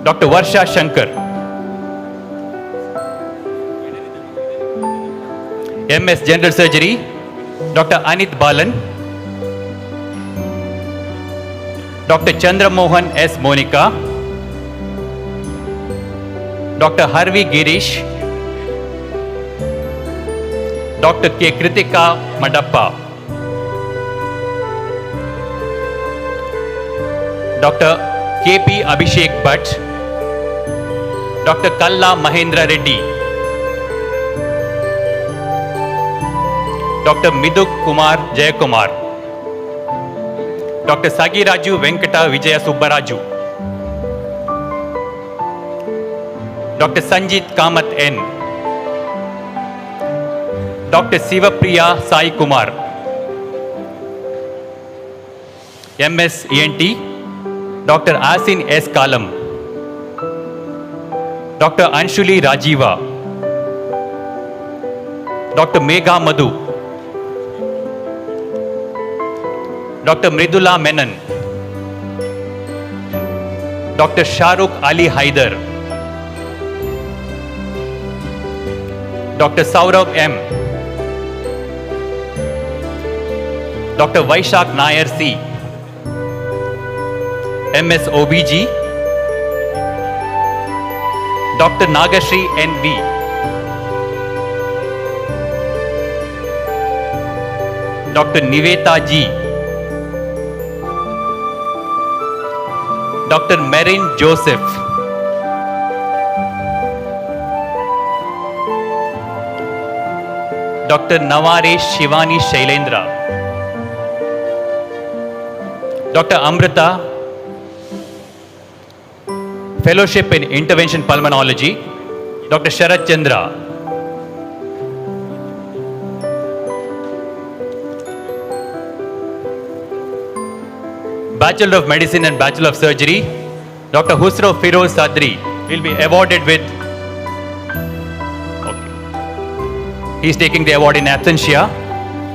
Dr. Varsha Shankar, MS General Surgery, Dr. Anit Balan, Dr. Chandra Mohan S. Monica, Dr. Harvi Girish, Dr. K. Kritika Madappa, Dr. K.P. Abhishek Bhatt, Dr. Kalla Mahendra Reddy, Dr. Miduk Kumar Jayakumar, Dr. Sagiraju Venkata Vijaya Subbaraju, Dr. Sanjit Kamath N, Dr. Sivapriya Sai Kumar, MS ENT, Dr. Asin S. Kalam, Dr. Anshuli Rajiva, Dr. Megha Madhu, Dr. Mridula Menon, Dr. Shahrukh Ali Haider, Dr. Saurabh M, Dr. Vaishak Nair C, MS OBG, Dr. Nagashri NV, Dr. Niveta G, Dr. Merin Joseph, Dr. Navaresh Shivani Shailendra, Dr. Amrita, Fellowship in Intervention Pulmonology, Dr. Sharat Chandra, Bachelor of Medicine and Bachelor of Surgery, Dr. Husro Firoz Sadri will be awarded with, he is taking the award in absentia,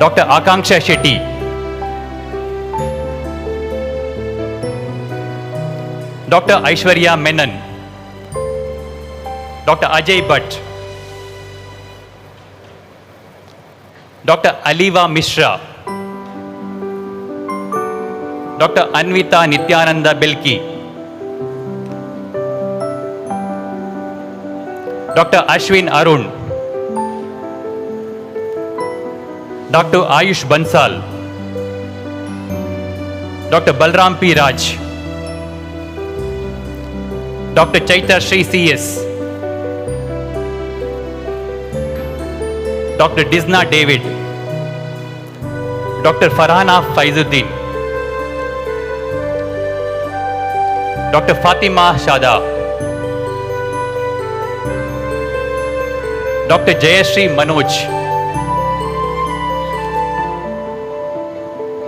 Dr. Akanksha Shetty, Dr. Aishwarya Menon, Dr. Ajay Bhatt, Dr. Aliva Mishra, Dr. Anvita Nityananda Belki, Dr. Ashwin Arun, Dr. Ayush Bansal, Dr. Balram P. Raj, Dr. Chaitra Sri C.S., Dr. Disna David, Dr. Farhana Faizuddin, Dr. Fatima Shada, Dr. Jayashree Manoj,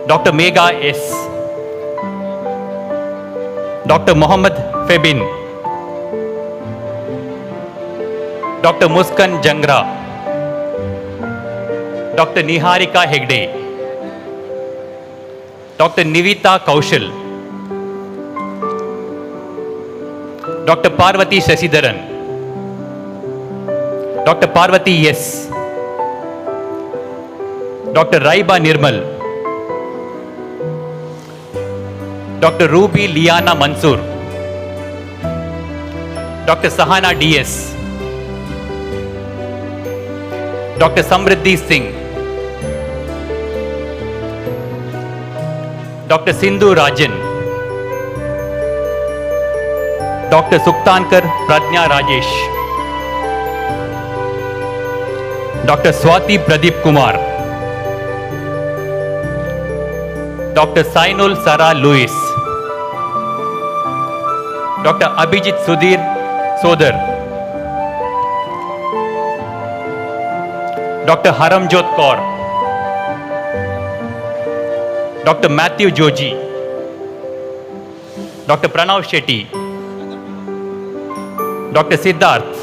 Dr. Megha S, Dr. Mohammed Febin, Dr. Muskan Jangra, Dr. Niharika Hegde, Dr. Nivita Kaushal, Dr. Parvati Sasidaran, Dr. Parvati Yes, Dr. Raiba Nirmal, Dr. Ruby Liana Mansoor, Dr. Sahana DS, Dr. Samriddhi Singh, Dr. Sindhu Rajan, Dr. Suktankar Pradnya Rajesh, Dr. Swati Pradeep Kumar, Dr. Sainul Sara Lewis, Dr. Abhijit Sudhir Sodar, Dr. Haramjot Kaur, Dr. Matthew Joji, Dr. Pranav Shetty, Dr. Siddharth,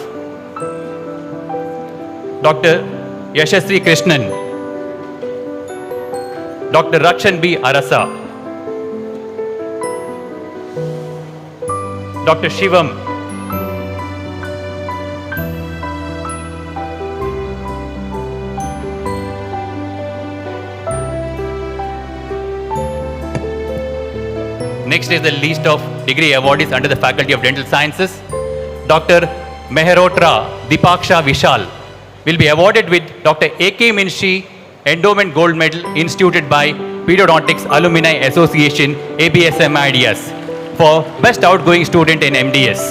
Dr. Yashasri Krishnan, Dr. Rakshan B. Arasa, Dr. Shivam, next is the list of degree awardees under the Faculty of Dental Sciences. Dr. Meherotra Dipaksha Vishal will be awarded with Dr. A.K. Minshi Endowment Gold Medal instituted by Periodontics Alumni Association ABSM Ideas for Best Outgoing Student in MDS.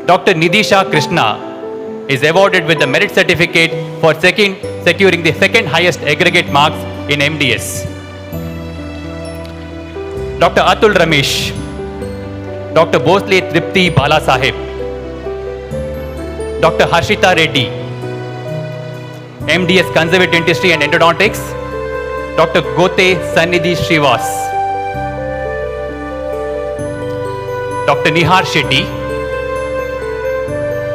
Dr. Nidhisha Krishna is awarded with the Merit Certificate for securing the second highest aggregate marks in MDS. Dr. Atul Ramesh, Dr. Bosle Tripti Bala Sahib, Dr. Harshita Reddy, MDS Conservative Dentistry and Endodontics, Dr. Gote Sannidhi Srivas, Dr. Nihar Shetty,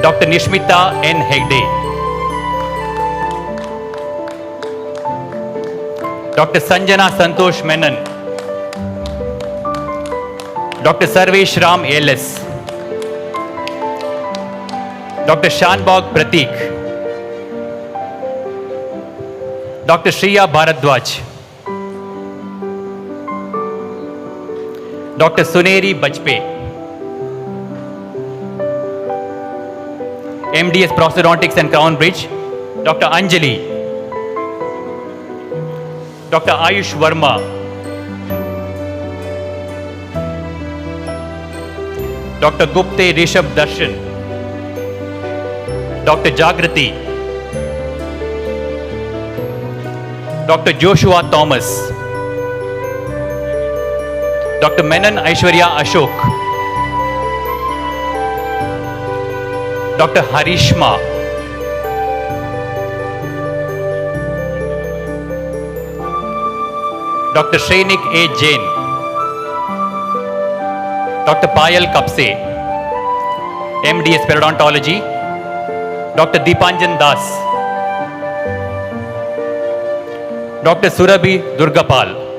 Dr. Nishmita N. Hegde, Dr. Sanjana Santosh Menon, Dr. Sarvesh Ram ALS, Dr. Shanbog Pratik, Dr. Shriya Bharadwaj, Dr. Suneri Bajpe, MDS Prosthodontics and Crown Bridge, Dr. Anjali, Dr. Ayush Verma, Dr. Gupte Rishabh Darshan, Dr. Jagrati, Dr. Joshua Thomas, Dr. Menon Aishwarya Ashok, Dr. Harishma, Dr. Shrenik A. Jain, Dr. Payal Kapse, MDS Periodontology, Dr. Deepanjan Das, Dr. Surabhi Durgapal,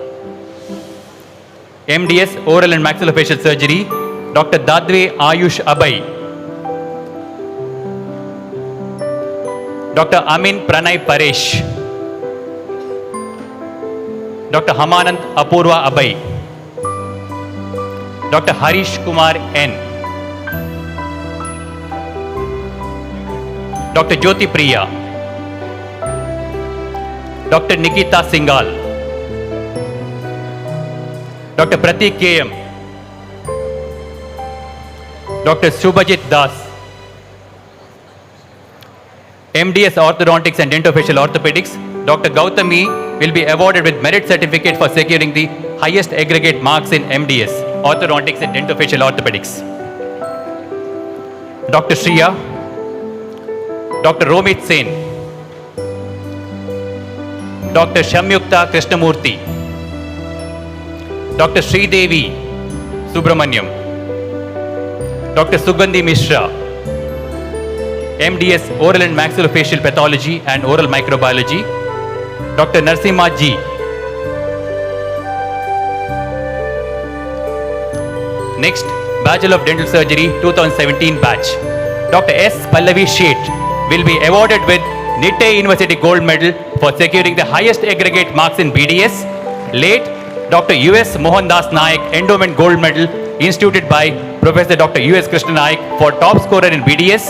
MDS Oral and Maxillofacial Surgery, Dr. Dadve Ayush Abhay, Dr. Amin Pranay Paresh, Dr. Hamanand Apurva Abhay, Dr. Harish Kumar N, Dr. Jyoti Priya, Dr. Nikita Singhal, Dr. Pratik KM, Dr. Subhajit Das, MDS Orthodontics and Dentofacial Orthopedics, Dr. Gautami will be awarded with merit certificate for securing the highest aggregate marks in MDS, Orthodontics and Dentofacial Orthopedics. Dr. Shriya, Dr. Romit Sen, Dr. Shamyukta Krishnamurthy, Dr. Sridevi Subramaniam, Dr. Sugandhi Mishra, MDS Oral and Maxillofacial Pathology and Oral Microbiology, Dr. Narsimha G, next, Bachelor of Dental Surgery 2017 batch. Dr. S. Pallavi Sheth will be awarded with Nitte University Gold Medal for securing the highest aggregate marks in BDS. Late, Dr. U.S. Mohandas Naik Endowment Gold Medal instituted by Professor Dr. U.S. Krishna Naik for top scorer in BDS.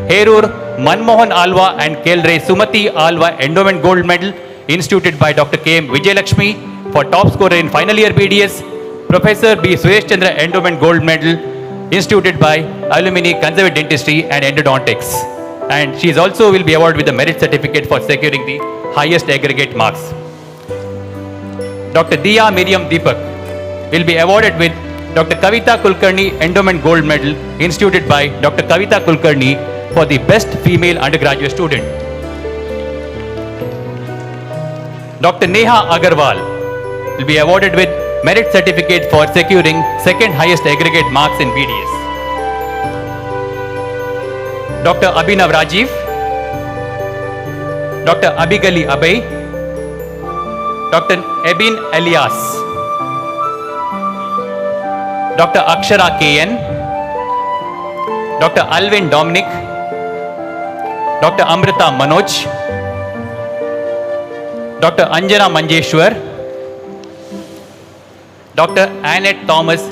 Herur Manmohan Alva and Kelre Sumati Alva Endowment Gold Medal instituted by Dr. K.M. Vijayalakshmi for top scorer in final year BDS. Professor B. Suresh Chandra Endowment Gold Medal instituted by Alumni Conservative Dentistry and Endodontics. And she is also will be awarded with a merit certificate for securing the highest aggregate marks. Dr. Diya Miriam Deepak will be awarded with Dr. Kavita Kulkarni Endowment Gold Medal instituted by Dr. Kavita Kulkarni for the best female undergraduate student. Dr. Neha Agarwal will be awarded with merit certificate for securing second highest aggregate marks in BDS. Dr. Abhinav Rajiv, Dr. Abigali Abhay, Dr. Ebin Elias, Dr. Akshara KN, Dr. Alvin Dominic, Dr. Amrita Manoj, Dr. Anjana Manjeshwar, Dr. Annette Thomas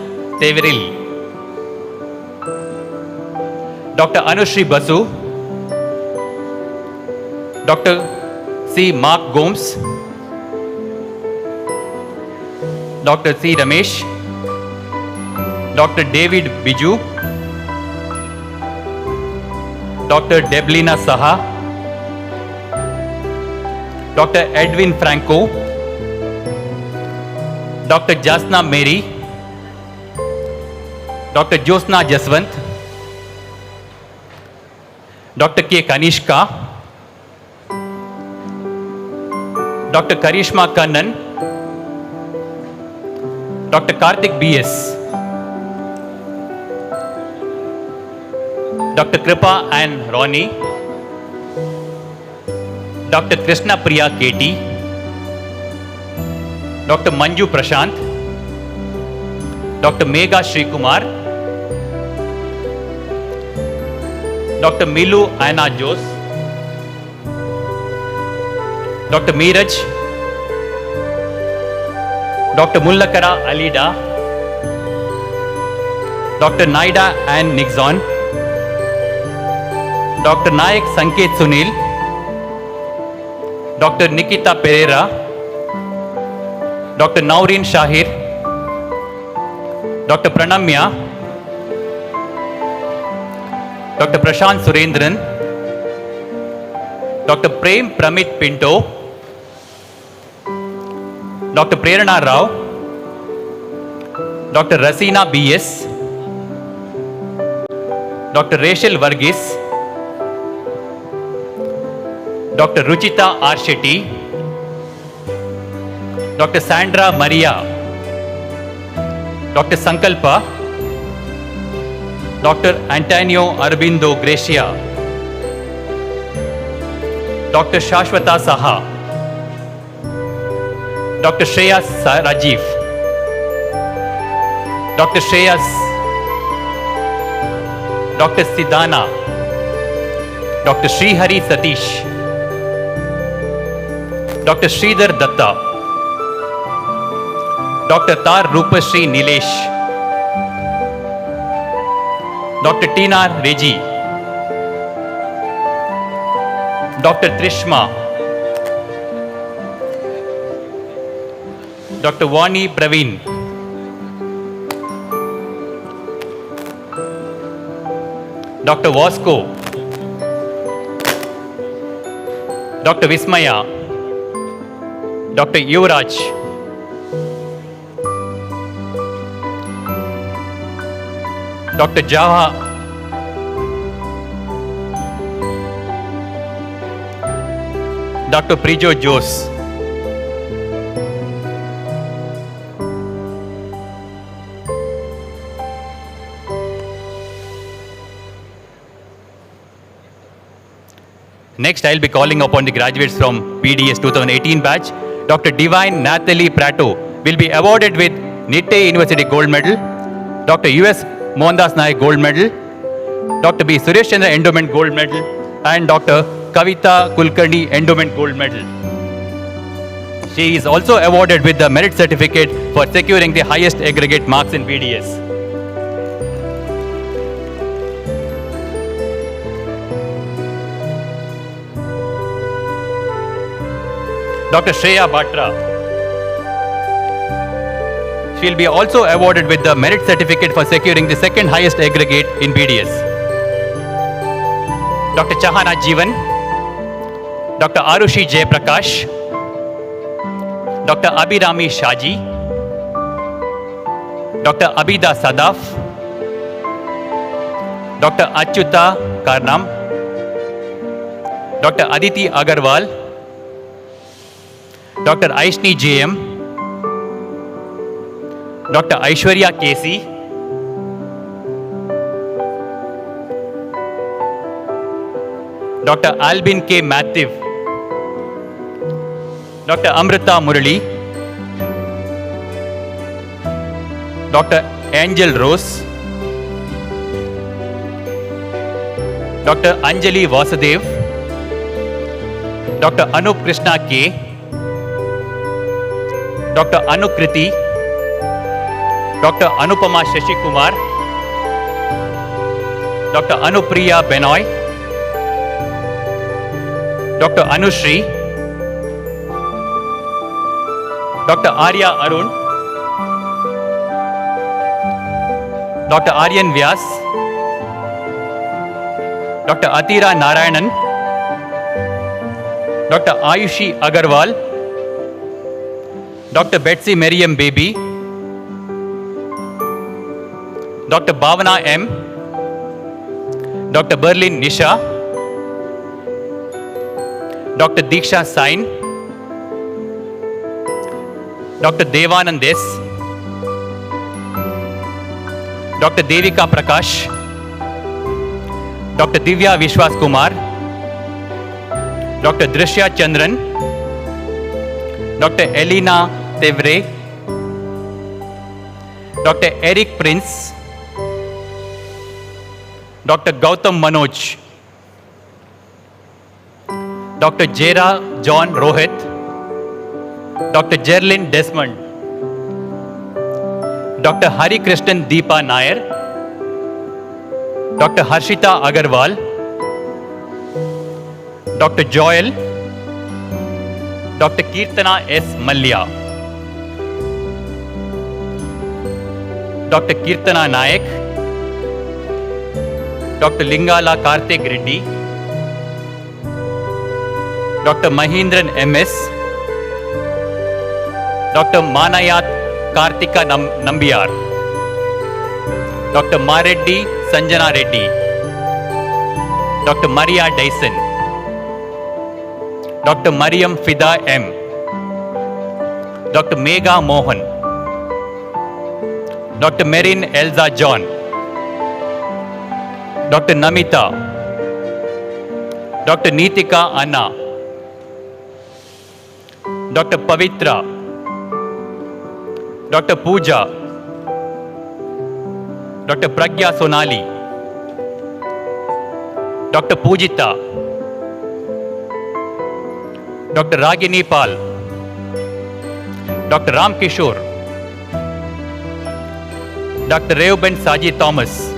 Teveril, Dr. Anushri Basu, Dr. C. Mark Gomes, Dr. C. Ramesh, Dr. David Biju, Dr. Deblina Saha, Dr. Edwin Franco, Dr. Jasna Mary, Dr. Josna Jaswant, Dr. K. Kanishka, Dr. Karishma Kannan, Dr. Karthik B.S., Dr. Kripa and Ronnie, Dr. Krishna Priya K.T., Dr. Manju Prashant, Dr. Megha Srikumar, Dr. Milu Anna Jose, Dr. Meeraj, Dr. Mullakara Alida, Dr. Naida and Nixon, Dr. Nayak Sanket Sunil, Dr. Nikita Pereira, Dr. Naureen Shahir, Dr. Pranamya, Dr. Prashant Surendran, Dr. Prem Pramit Pinto, Dr. Prerana Rao, Dr. Rasina B.S., Dr. Rachel Varghese, Dr. Ruchita R. Shetty, Dr. Sandra Maria, Dr. Sankalpa, Dr. Antonio Arbindo Gracia, Dr. Shashwata Saha, Dr. Shreyas Rajiv, Dr. Shreyas, Dr. Siddhana, Dr. Srihari Satish, Dr. Sridhar Datta, Dr. Tar Rupashri Nilesh, Dr. Tina Reji, Dr. Trishma, Dr. Vani Praveen, Dr. Vasco, Dr. Vismaya, Dr. Yuvraj, Dr. Java, Dr. Prijo Jose, Next, I'll be calling upon the graduates from PDS 2018 batch. Dr. Divine Nathalie Prato will be awarded with Nitte University Gold Medal, Dr. U.S. Mohandas Naik Gold Medal, Dr. B. Suresh Chandra Endowment Gold Medal, and Dr. Kavita Kulkarni Endowment Gold Medal. She is also awarded with the Merit Certificate for securing the highest aggregate marks in PDS. Dr. Shreya Batra. She will be also awarded with the Merit Certificate for securing the second highest aggregate in BDS. Dr. Chahana Jeevan, Dr. Arushi Jayaprakash, Dr. Abhirami Shaji, Dr. Abida Sadaf, Dr. Achyuta Karnam, Dr. Aditi Agarwal, Dr. Aishni JM, Dr. Aishwarya Casey, Dr. Albin K. Mathiv, Dr. Amrita Murali, Dr. Angel Rose, Dr. Anjali Vasudev, Dr. Anup Krishna K, Dr. Anukriti, Dr. Anupama Shashi Kumar, Dr. Anupriya Benoy, Dr. Anushri, Dr. Arya Arun, Dr. Aryan Vyas, Dr. Atira Narayanan, Dr. Ayushi Agarwal, Dr. Betsy Miriam Baby, Dr. Bhavana M, Dr. Berlin Nisha, Dr. Diksha Sain, Dr. Devanand S. Dr. Devika Prakash, Dr. Divya Vishwas Kumar, Dr. Drishya Chandran, Dr. Elena Tevre, Dr. Eric Prince, Dr. Gautam Manoj, Dr. Jera John Rohit, Dr. Jerlyn Desmond, Dr. Hari Krishnan Deepa Nair, Dr. Harshita Agarwal, Dr. Joel, Dr. Kirtana S. Malya, Dr. Kirtana Nayak, Dr. Lingala Karthik Reddy, Dr. Mahindran MS, Dr. Manayat Kartika Nambiar, Dr. Mareddy Sanjana Reddy, Dr. Maria Dyson, Dr. Mariam Fida M, Dr. Megha Mohan, Dr. Merin Elza John, Dr. Namita, Dr. Nitika Anna, Dr. Pavitra, Dr. Pooja, Dr. Pragya Sonali, Dr. Pujita, Dr. Ragini Pal, Dr. Ram Kishore, Dr. Reuben Saji Thomas,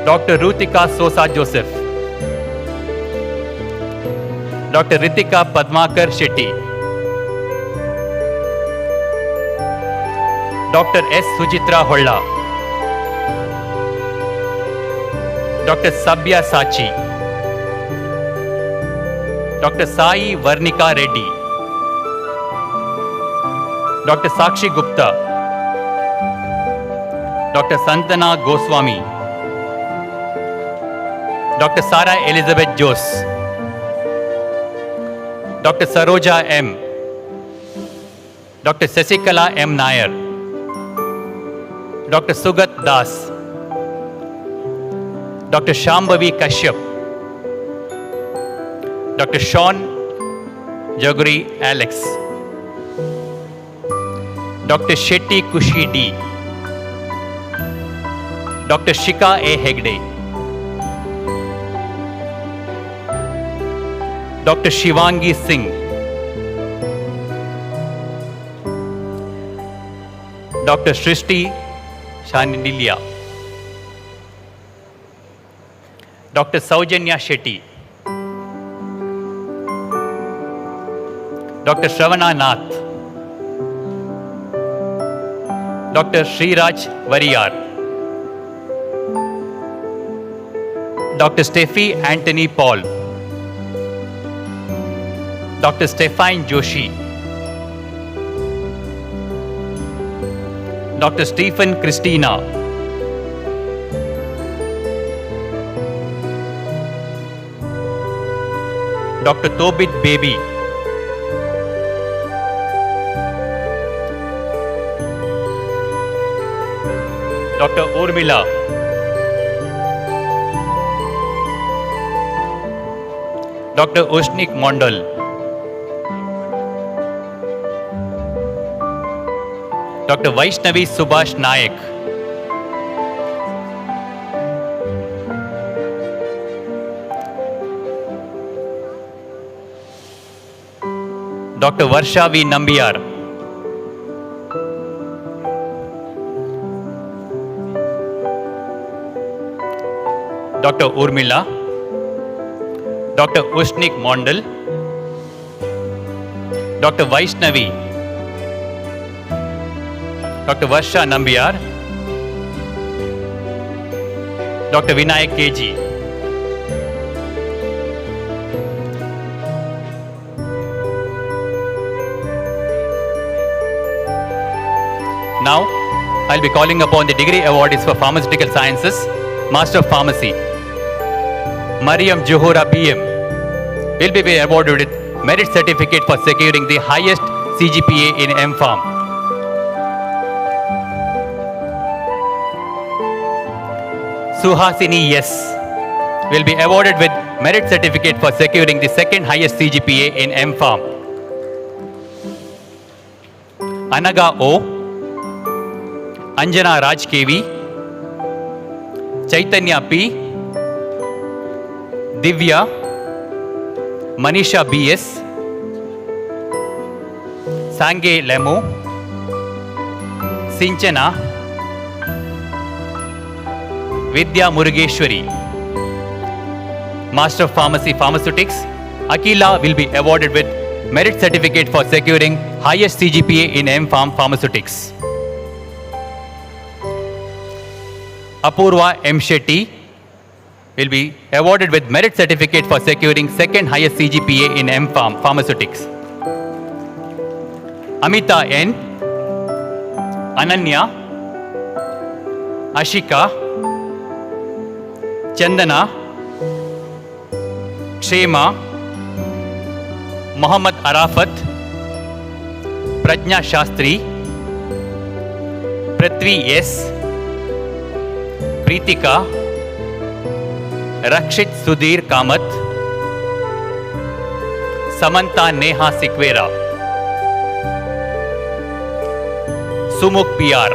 Dr. Rutika Sosa Joseph, Dr. Ritika Padmakar Shetty, Dr. S. Sujitra Holla, Dr. Sabya Sachi, Dr. Sai Varnika Reddy, Dr. Sakshi Gupta, Dr. Santana Goswami, Dr. Sarah Elizabeth Jose, Dr. Saroja M, Dr. Sasikala M. Nair, Dr. Sugat Das, Dr. Shambhavi Kashyap, Dr. Sean Jaguri Alex, Dr. Shetty Kushi D, Dr. Shika A. Hegde, Dr. Shivangi Singh, Dr. Shrishti Shandilia, Dr. Saujanya Shetty, Dr. Shravana Nath, Dr. Sriraj Variyar, Dr. Steffi Anthony Paul, Dr. Stefan Joshi, Dr. Stephen Christina, Dr. Tobit Baby, Dr. Urmila, Dr. Ushnik Mondal, Dr. Vaishnavi Subhash Nayak, Dr. Varsha V. Nambiar, Dr. Urmila, Dr. Ushnik Mondal, Dr. Vaishnavi, Dr. Varsha Nambiar, Dr. Vinayak KG. Now, I'll be calling upon the degree awardees for Pharmaceutical Sciences, Master of Pharmacy. Mariam Johora BM will be awarded with Merit Certificate for securing the highest CGPA in M.Pharm. Suhasini S. will be awarded with merit certificate for securing the second highest CGPA in M.Pharm. Anaga O. Anjana Raj KV. Chaitanya P. Divya. Manisha BS. Sange Lemu. Sinchana. Vidya Murugeshwari. Master of Pharmacy Pharmaceutics. Akila will be awarded with merit certificate for securing highest CGPA in M.Pharm Pharmaceutics. Apurva M. Shetty will be awarded with merit certificate for securing second highest CGPA in M.Pharm Pharmaceutics. Amita N. Ananya. Ashika. Chandana. Kshema. Mohammad Arafat. Prajna Shastri. Prithvi S. Pritika. Rakshit Sudhir Kamath. Samantha Neha Sikwera. Sumukh PR.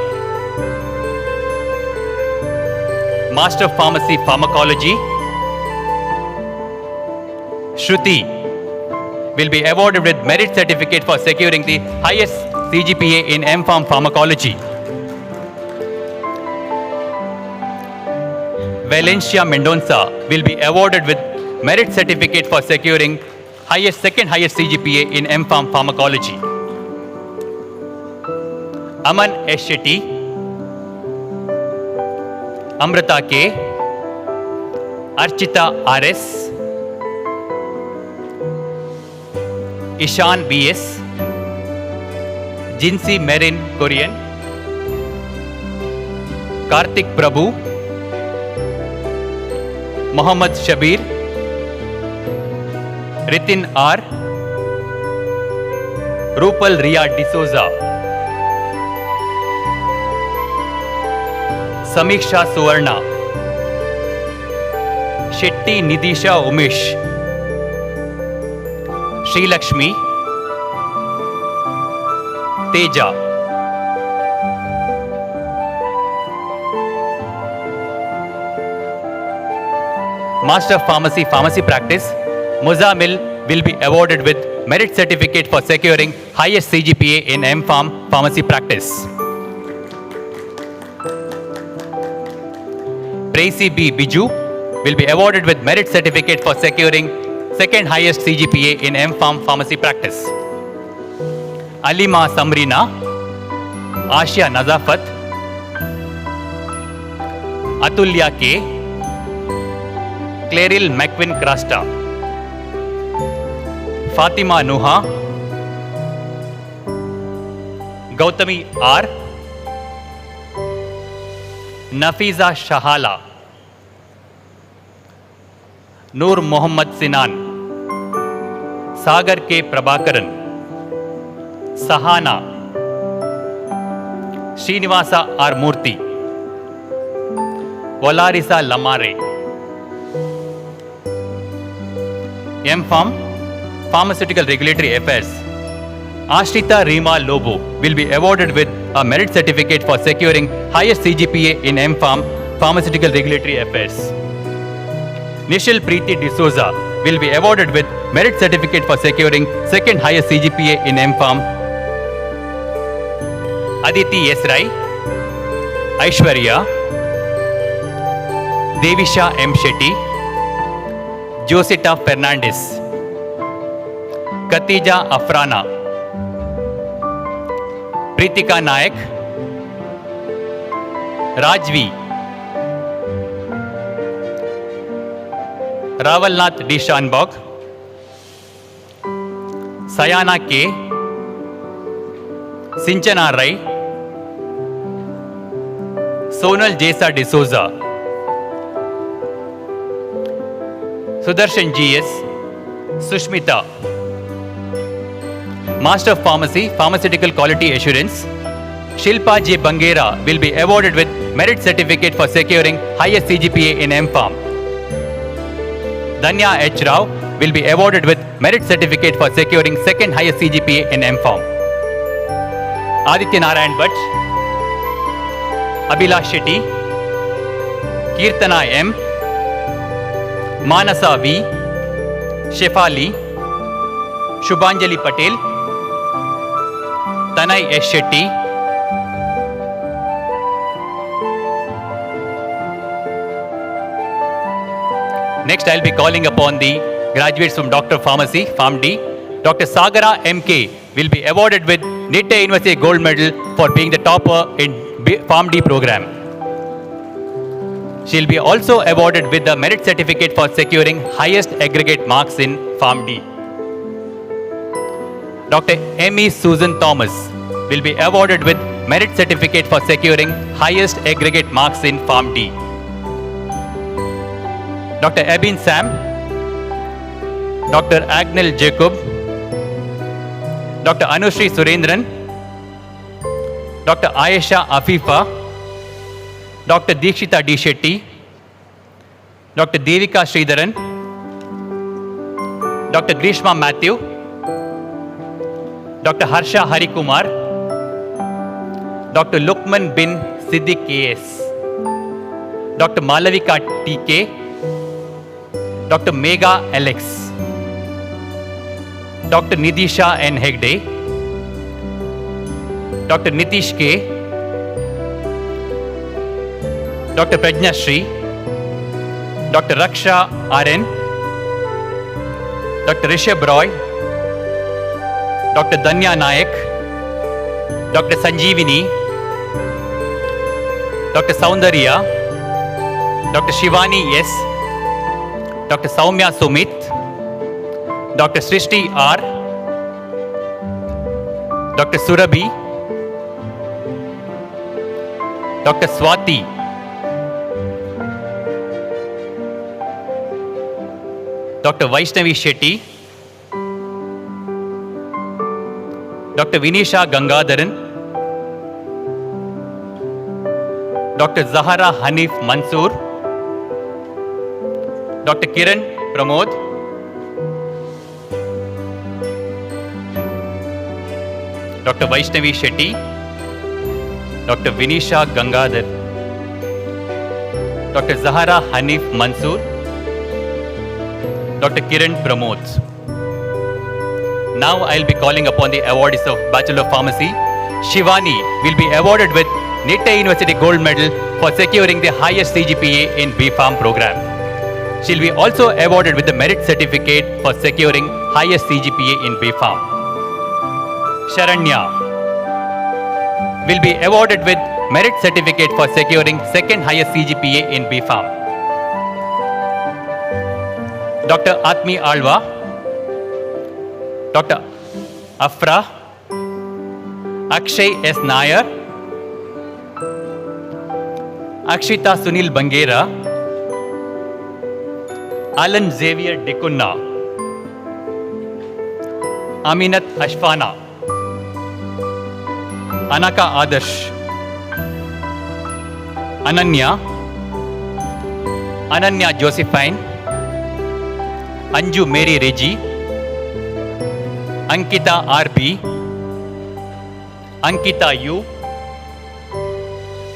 Master of Pharmacy Pharmacology. Shruti will be awarded with merit certificate for securing the highest CGPA in M.Pharm Pharmacology. Valencia Mendonça will be awarded with merit certificate for securing second highest CGPA in M.Pharm Pharmacology. Aman S. Shetty, Amrita K, Archita R.S., Ishan B.S., Jinsi Merin Korean, Karthik Prabhu, Mohammad Shabir, Ritin R, Rupal Ria D'Souza, Samiksha Suvarna, Shetty Nidisha Umesh, Sri Lakshmi, Teja, Master of Pharmacy Pharmacy Practice, Muzamil will be awarded with merit certificate for securing highest CGPA in M.Pharm Pharmacy Practice. Tracy B. Biju will be awarded with merit certificate for securing second highest CGPA in M.Pharm Pharmacy Practice. Alima Samrina, Ashia Nazafat, Atulya K, Claril McQuinn Crasta, Fatima Nuha, Gautami R, Nafiza Shahala, Noor Mohammad Sinan, Sagar K. Prabhakaran, Sahana, Srinivasa R. Murthy, Valarisa Lamare. M.Pharm Pharmaceutical Regulatory Affairs, Ashrita Rima Lobo will be awarded with a merit certificate for securing highest CGPA in M.Pharm Pharmaceutical Regulatory Affairs. Nishil Preeti D'Souza will be awarded with merit certificate for securing second highest CGPA in M.Pharm. Aditi S. Rai, Aishwarya, Devisha M. Shetty, Josita Fernandez, Katija Afrana, Pritika Nayak, Rajvi, Ravalnath D. Shanbog, Sayana K, Sinchana Rai, Sonal Jesa D'Souza, Sudarshan G.S., Sushmita, Master of Pharmacy, Pharmaceutical Quality Assurance, Shilpa J. Bangera will be awarded with Merit Certificate for securing highest CGPA in M.Pharm. Danya H. Rao will be awarded with Merit Certificate for securing second highest CGPA in M.Pharm. Aditya Narayan Bhatt, Abhilash Shetty, Kirtana M, Manasa V, Shefali, Shubhanjali Patel, Tanay S. Shetty, next, I'll be calling upon the graduates from Doctor of Pharmacy, Pharm D. Dr. Sagara M.K. will be awarded with Nitte University Gold Medal for being the topper in Pharm D program. She'll be also awarded with the Merit Certificate for securing highest aggregate marks in Pharm D. Dr. M.E. Susan Thomas will be awarded with Merit Certificate for securing highest aggregate marks in Pharm D. Dr. Abin Sam, Dr. Agnel Jacob, Dr. Anushri Surendran, Dr. Ayesha Afifa, Dr. Dikshita D. Shetty, Dr. Devika Sridharan, Dr. Grishma Matthew, Dr. Harsha Harikumar, Dr. Lukman bin Siddiq KS, Dr. Malavika TK, Dr. Megha Alex, Dr. Nidisha N. Hegde, Dr. Nitish K, Dr. Prajna Shri, Dr. Raksha RN, Dr. Rishabh Roy, Dr. Danya Nayak, Dr. Sanjeevini, Dr. Soundarya, Dr. Shivani S, Dr. Saumya Sumit, Dr. Srishti R, Dr. Surabhi, Dr. Swati, Dr. Vaishnavi Shetty, Dr. Vinisha Gangadharan, Dr. Zahara Hanif Mansoor, Dr. Kiran Pramod, Dr. Vaishnavi Shetty, Dr. Vinisha Gangadhar, Dr. Zahara Hanif Mansoor, Dr. Kiran Pramod. Now I'll be calling upon the awardees of Bachelor of Pharmacy. Shivani will be awarded with Nitte University Gold Medal for securing the highest CGPA in B.Pharm program. She'll be also awarded with the Merit Certificate for securing highest CGPA in B.Pharm. Sharanya will be awarded with Merit Certificate for securing second highest CGPA in B.Pharm. Dr. Atmi Alva, Dr. Afra, Akshay S. Nair, Akshita Sunil Bangera, Alan Xavier Dekunna, Aminat Ashfana, Anaka Adarsh, Ananya Josephine, Anju Mary Reggie, Ankita RP, Ankita U,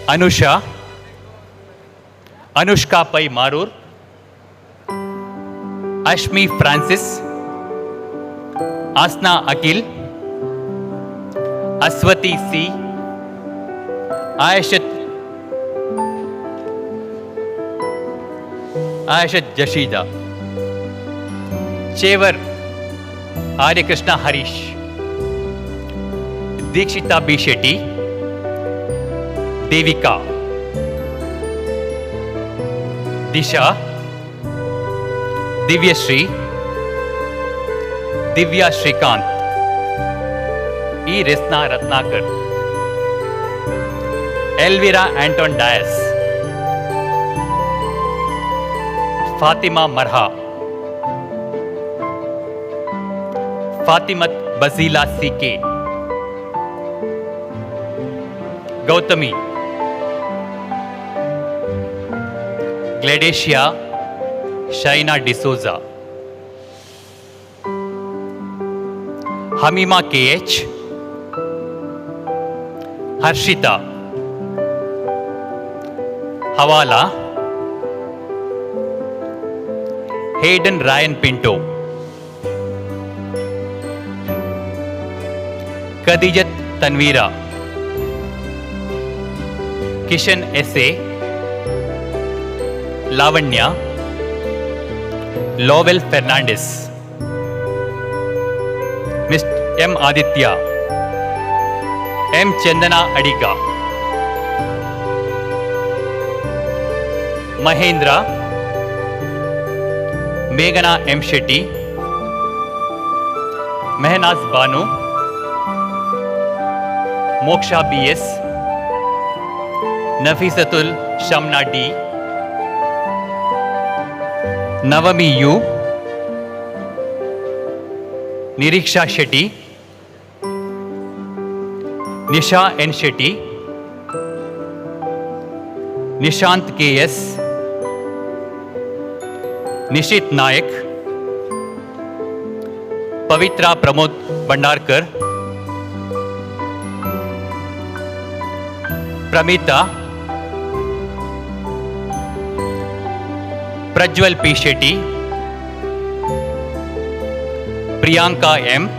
Anusha, Anushka Pai Marur, Ashmi Francis, Asna Akil, Aswati C, Aishat Jashida, Chevar Arya Krishna Harish, Dikshita B. Shetty, Devika, Disha, Divya Shri, Divya Shrikant, E. Resna Ratnakar, Elvira Anton Dias, Fatima Marha, Fatimat Basila CK. Gautami. Gladicia Shaina D'Souza. Hamima KH. Harshita. Hawala. Hayden Ryan Pinto. Khadijat Tanvira. Kishan S.A. Lavanya. Lowell Fernandez. Mr. M. Aditya. M. Chandana Adiga. Mahendra. Meghana M. Shetty. Mehnaz Banu. Moksha B.S. Nafisatul Shamna D. Navami U. Niriksha Shetty. Nisha N. Shetty. Nishant K.S. Nishit Nayak. Pavitra Pramod Bhandarkar. Pramita. Prajwal P. Shetty. Priyanka M.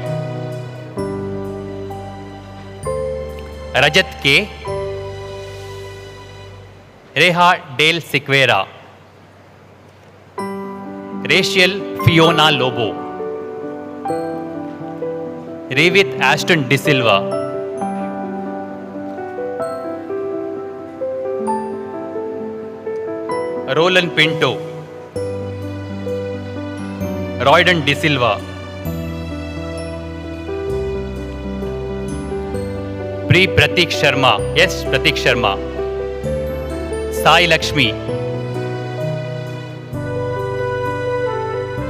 Rajat K. Reha Dale Sequeira. Rachel Fiona Lobo. Revit Ashton De Silva. Roland Pinto. Royden De Silva. Pratik Sharma. Yes, Pratik Sharma. Sai Lakshmi.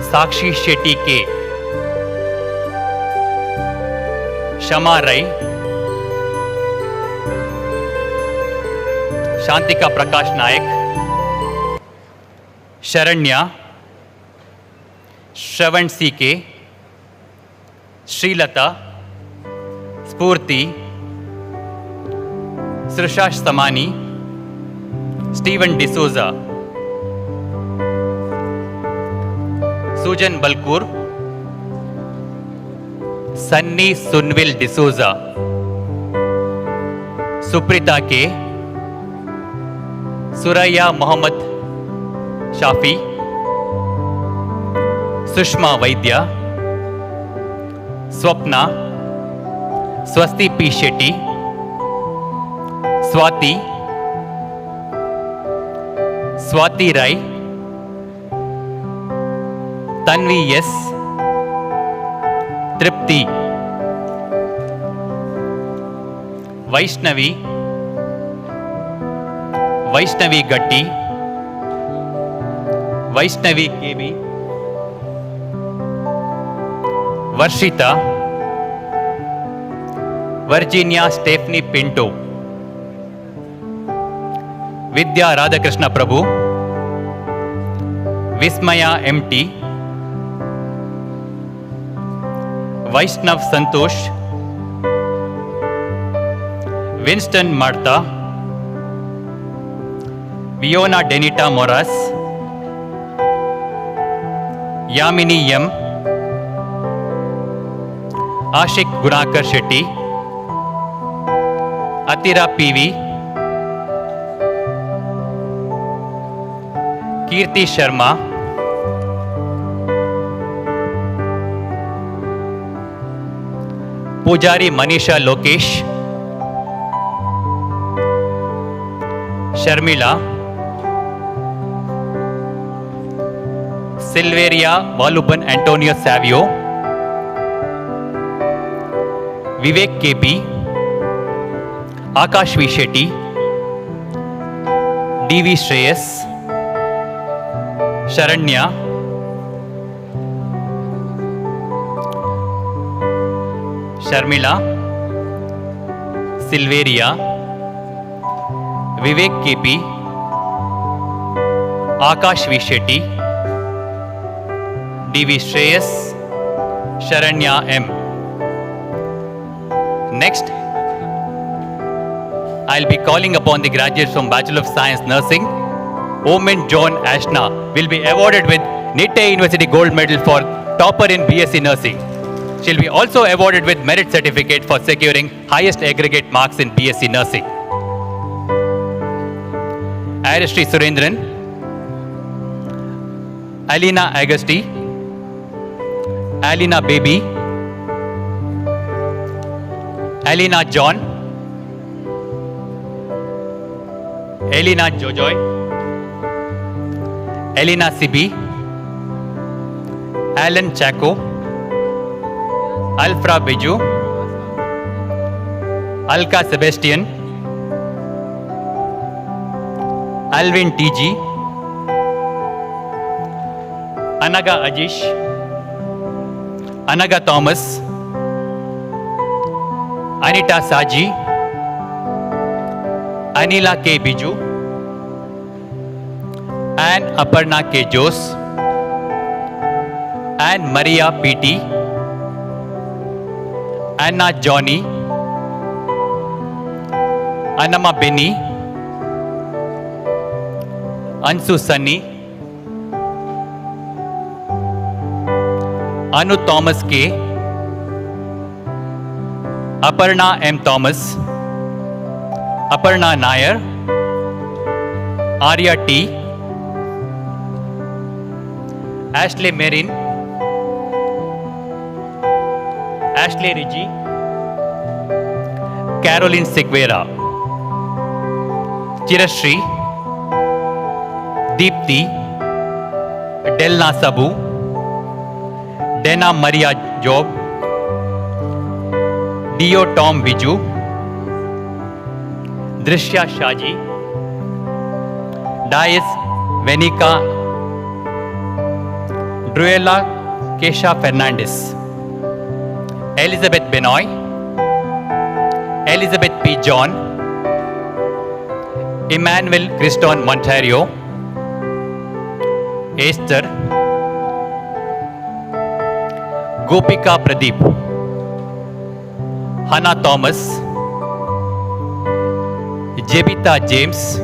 Sakshi Shetty K. Shama Rai. Shantika Prakash Nayak. Sharanya. Shravan CK. Srilata. Spurti. Srishash Samani. Stephen D'Souza. Sujan Balkur. Sunny Sunvil D'Souza. Suprita K. Suraya Mohammed Shafi. Sushma Vaidya. Swapna. Swasti P. Shetty. Swati. Swati Rai. Tanvi S. Tripti. Vaishnavi. Vaishnavi Gatti. Vaishnavi KB. Varshita. Virginia Stephanie Pinto. Vidya Radhakrishna Prabhu. Vismaya MT. Vaishnav Santosh. Winston Martha. Viona Denita Moras. Yamini M. Ashik Gunakar Shetty. Atira PV. Kirti Sharma. Pujari Manisha Lokesh. Sharmila. Silveria Valuban Antonio Savio. Vivek KP. Akash V. Shetty. DV Shreyas. Sharanya. Sharmila, Silveria, Vivek KP, Akash V. Shetty, DV Shreyas, Sharanya M. Next, I'll be calling upon the graduates from Bachelor of Science Nursing. Omen John Ashna will be awarded with Nitte University Gold Medal for topper in BSc Nursing. She'll be also awarded with Merit Certificate for securing highest aggregate marks in BSc Nursing. Arishri Surendran, Alina Agasti, Alina Baby, Alina John, Elina Jojoy, Elina Sibi, Alan Chaco, Alfra Biju, Alka Sebastian, Alvin TG, Anaga Ajish, Anaga Thomas, Anita Saji, Anila K. Biju, and Aparna K. Jose, and Maria P.T., Anna Johnny, Anama Benny, Ansu Sunny, Anu Thomas K., Aparna M. Thomas, Aparna Nair, Arya T., Ashley Marin, Ashley Rigi, Caroline Seguera, Chirashri, Deepthi, Delna Sabu, Dena Maria Job, Dio Tom Biju, Drishya Shaji, Dias Venica, Druella Kesha Fernandez, Elizabeth Benoy, Elizabeth P. John, Emmanuel Criston Montario, Esther, Gopika Pradeep, Hannah Thomas, Jebita James,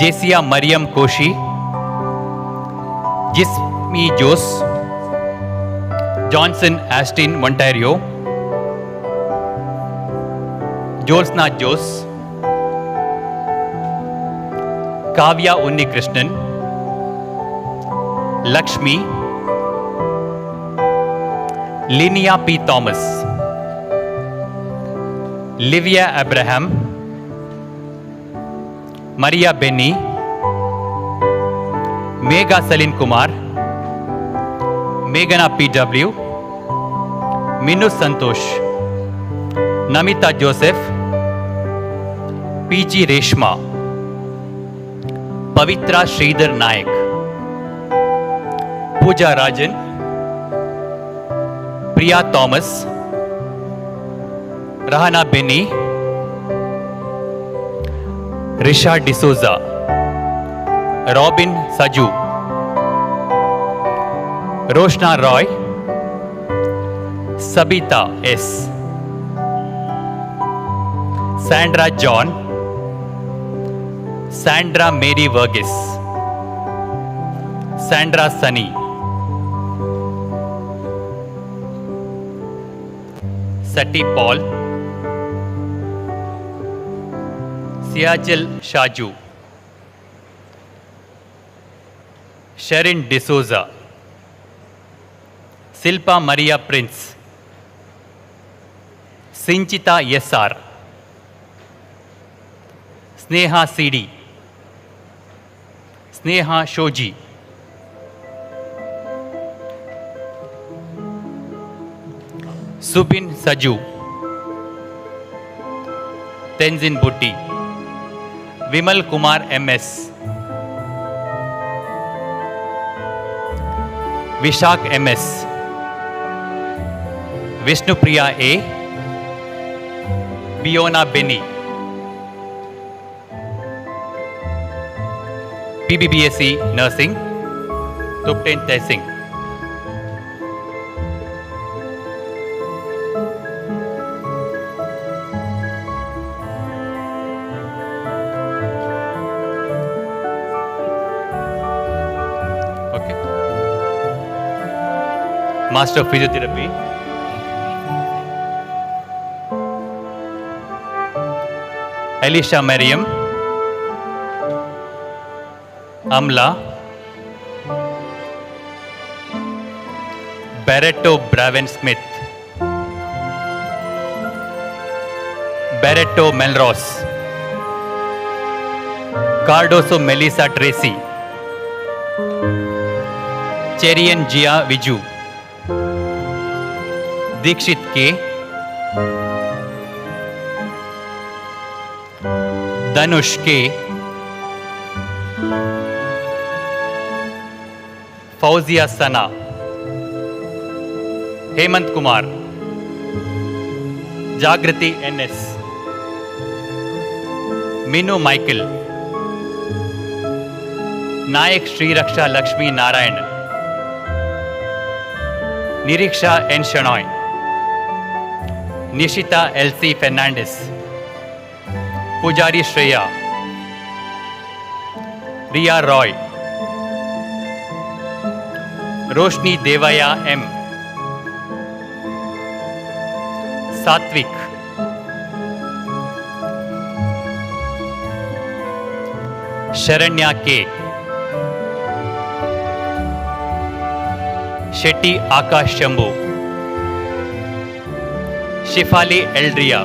Jesia Mariam Koshi, Jismi Jose, Johnson Astin Montario, Jolsna Jose, Kavya Unnikrishnan, Lakshmi, Linnea P. Thomas, Livia Abraham, Maria Benny, Megha Salin Kumar, Meghana P.W., Minu Santosh, Namita Joseph, P.G. Reshma, Pavitra Sridhar Naik, Pooja Rajan, Priya Thomas, Rahana Benny, Risha D'Souza, Robin Saju, Roshna Roy, Sabita S, Sandra John, Sandra Mary Vergis, Sandra Sunny, Sati Paul, Siajal Shaju, Sharon D'Souza, Silpa Maria Prince, Sinchita SR, Sneha CD, Sneha Shoji, Subin Saju, Tenzin Butti, Vimal Kumar MS, Vishak MS, Vishnupriya A, Biona Benny, PBBSc Nursing, Tupten Tesing. Okay. Master of Physiotherapy, Elisha Mariam, Amla, Barretto Braven Smith, Barretto Melrose, Cardoso Melissa Tracy, Cherian Gia Viju, Dikshit K, Danush K, Fauzia Sana, Hemant Kumar, Jagrati NS, Minu Michael, Nayak Sri Raksha Lakshmi Narayan, Niriksha N. Shanoy, Nishita L.C. Fernandez, Pujari Shreya, Riya Roy, Roshni Devaya M, Satvik, Sharanya K, Shetty Akash Shambhu, Shifali Eldria,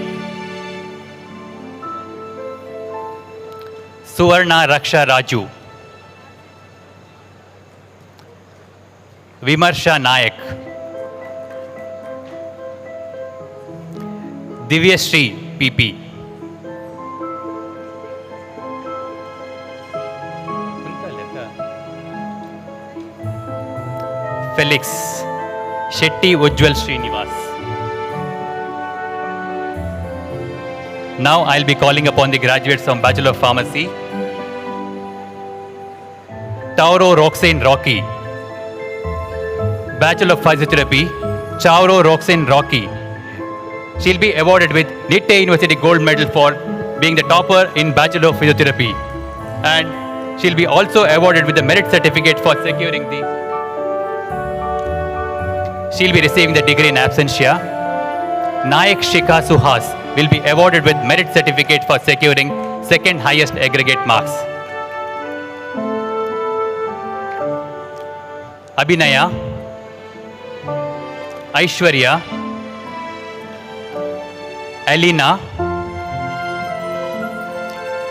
Suvarna Raksha Raju, Vimarsha Nayak, Divyashree PP, Felix Shetty Ujjwal Srinivas. Now I'll be calling upon the graduates from Bachelor of Pharmacy. Tauro Roxane Rocky, Bachelor of Physiotherapy, Chauro Roxane Rocky. She'll be awarded with Nitte University Gold Medal for being the topper in Bachelor of Physiotherapy. And she'll be also awarded with the Merit Certificate for securing the... She'll be receiving the degree in absentia. Nayak Shikha Suhas will be awarded with Merit Certificate for securing second highest aggregate marks. Abhinaya, Aishwarya, Alina,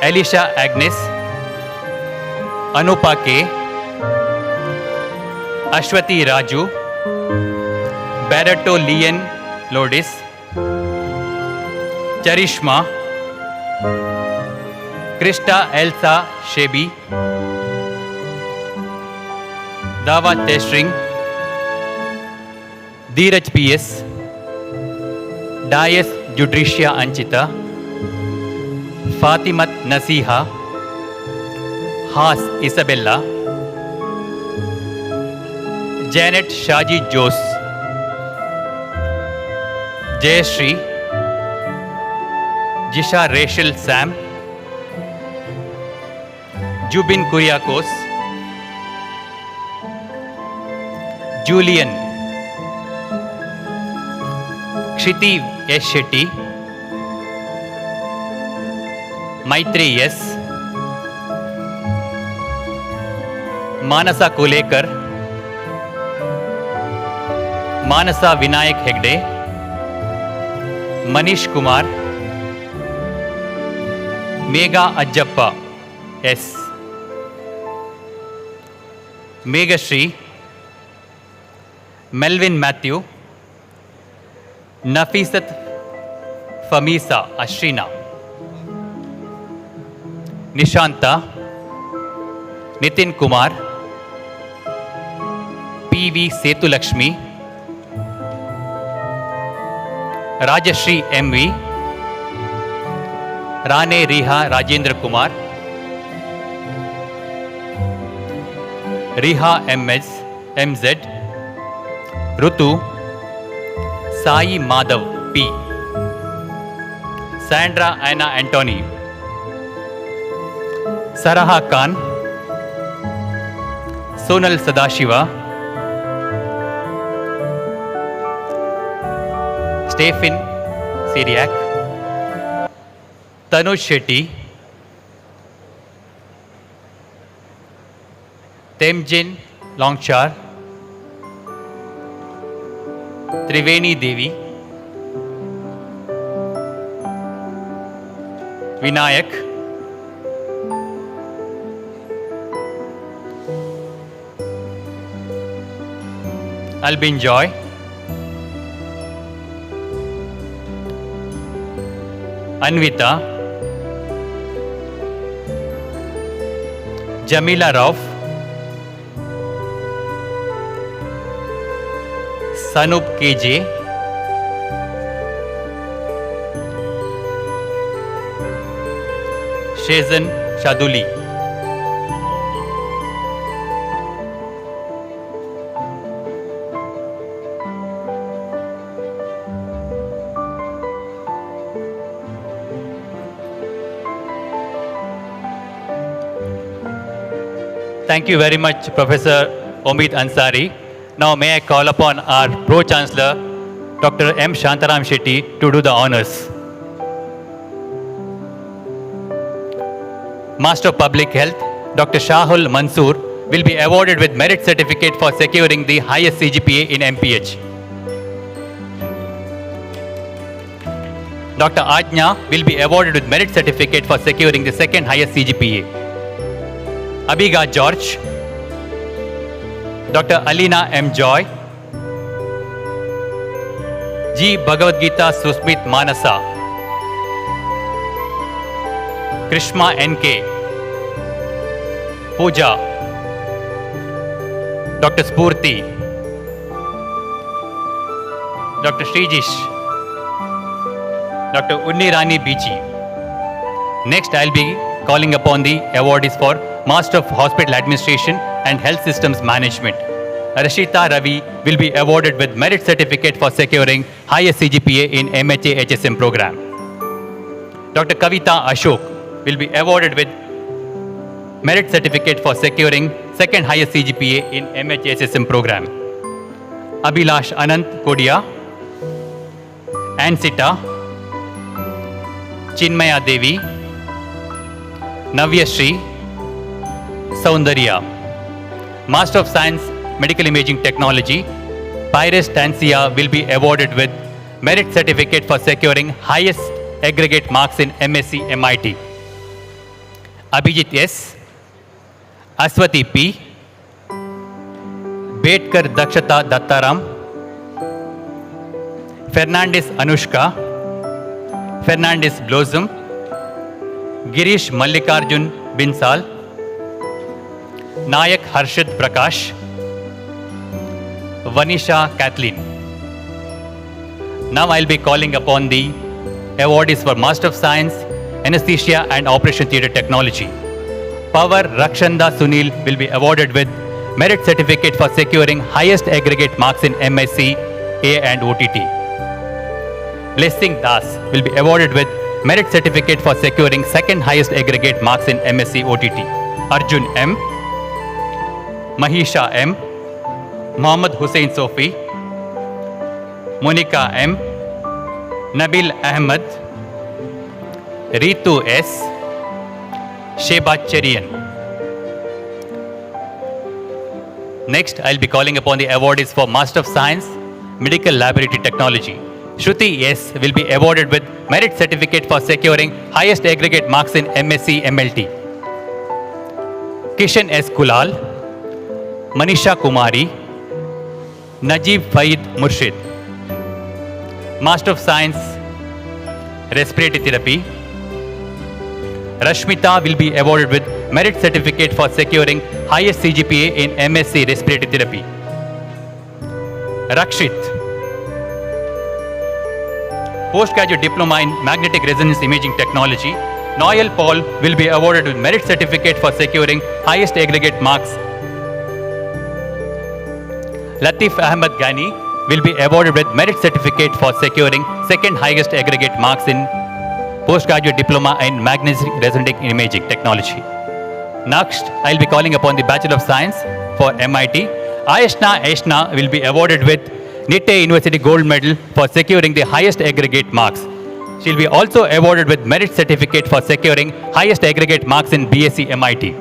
Elisha Agnes, Anupa K, Ashwati Raju, Barretto Lian Lodis, Charishma, Krista Elsa Shebi, Dawa Testring, Dheeraj PS, Dias Judricia Anchita, Fatimat Nasiha, Haas Isabella, Janet Shaji Jose, Jayashree, Jisha Rachel Sam, Jubin Kuriakos, Julian, Kshiti S. Shetty, Maitri S, Manasa Kulekar, Manasa Vinayak Hegde, Manish Kumar, Megha Ajappa S, Meghashree, Melvin Matthew, Nafisat Famisa Ashrina, Nishanta, Nitin Kumar, P.V. Setulakshmi, Rajashri MV, Rane Riha Rajendra Kumar, Riha MZ, Rutu, Sai Madhav P, Sandra Anna Antony, Saraha Khan, Sonal Sadashiva, Stephen Syriac, Tanuj Shetty, Temjin Longchar, Triveni Devi, Vinayak, Albin Joy, Anvita, Jamila Rauf, Sanup KJ, Shezan Shaduli, Thank you very much, Professor Omid Ansari. Now may I call upon our Pro-Chancellor, Dr. M. Shantaram Shetty, to do the honors. Master of Public Health, Dr. Shahul Mansoor, will be awarded with Merit Certificate for securing the highest CGPA in MPH. Dr. Ajna will be awarded with Merit Certificate for securing the second highest CGPA. Abiga George, Dr. Alina M. Joy, G. Bhagavad Gita Susmit Manasa, Krishma N.K., Pooja, Dr. Spurti, Dr. Srijish, Dr. Unnirani Bichi. Next, I'll be calling upon the awardees for Master of Hospital Administration and Health Systems Management. Rashita Ravi will be awarded with Merit Certificate for securing highest CGPA in MHA HSM program. Dr. Kavita Ashok will be awarded with Merit Certificate for securing second highest CGPA in MHA HSM program. Abhilash Anant Kodia, Ansita, Chinmaya Devi, Navya Shri, Saundarya. Master of Science, Medical Imaging Technology, Pyrus Tancia will be awarded with Merit Certificate for securing highest aggregate marks in MSc MIT. Abhijit S, Aswati P, Betkar Dakshata Dattaram, Fernandez Anushka, Fernandez Blossom, Girish Mallikarjun Binsal, Nayak Harshit Prakash, Vanisha Kathleen. Now I'll be calling upon the awardees for Master of Science, Anesthesia and Operation Theatre Technology. Power Rakshanda Sunil will be awarded with Merit Certificate for securing highest aggregate marks in MSc A and OTT. Blessing Das will be awarded with Merit Certificate for securing second highest aggregate marks in MSc OTT. Arjun M, Mahisha M, Mohammad Hussain Sofi, Monica M, Nabil Ahmed, Ritu S, Sheba Cherian. Next, I'll be calling upon the awardees for Master of Science, Medical Laboratory Technology. Shruti S will be awarded with Merit Certificate for securing highest aggregate marks in MSc MLT. Kishan S. Kulal, Manisha Kumari, Najib Faid Murshid. Master of Science, Respiratory Therapy. Rashmita will be awarded with Merit Certificate for securing highest CGPA in MSc Respiratory Therapy. Postgraduate Diploma in Magnetic Resonance Imaging Technology, Noel Paul will be awarded with Merit Certificate for securing highest aggregate marks. Latif Ahmed Ghani will be awarded with Merit Certificate for securing second highest aggregate marks in Postgraduate Diploma in Magnetic Resonance Imaging Technology. Next, I will be calling upon the Bachelor of Science for MIT. Aishna will be awarded with Nitte University Gold Medal for securing the highest aggregate marks. She will be also awarded with Merit Certificate for securing highest aggregate marks in BSc MIT.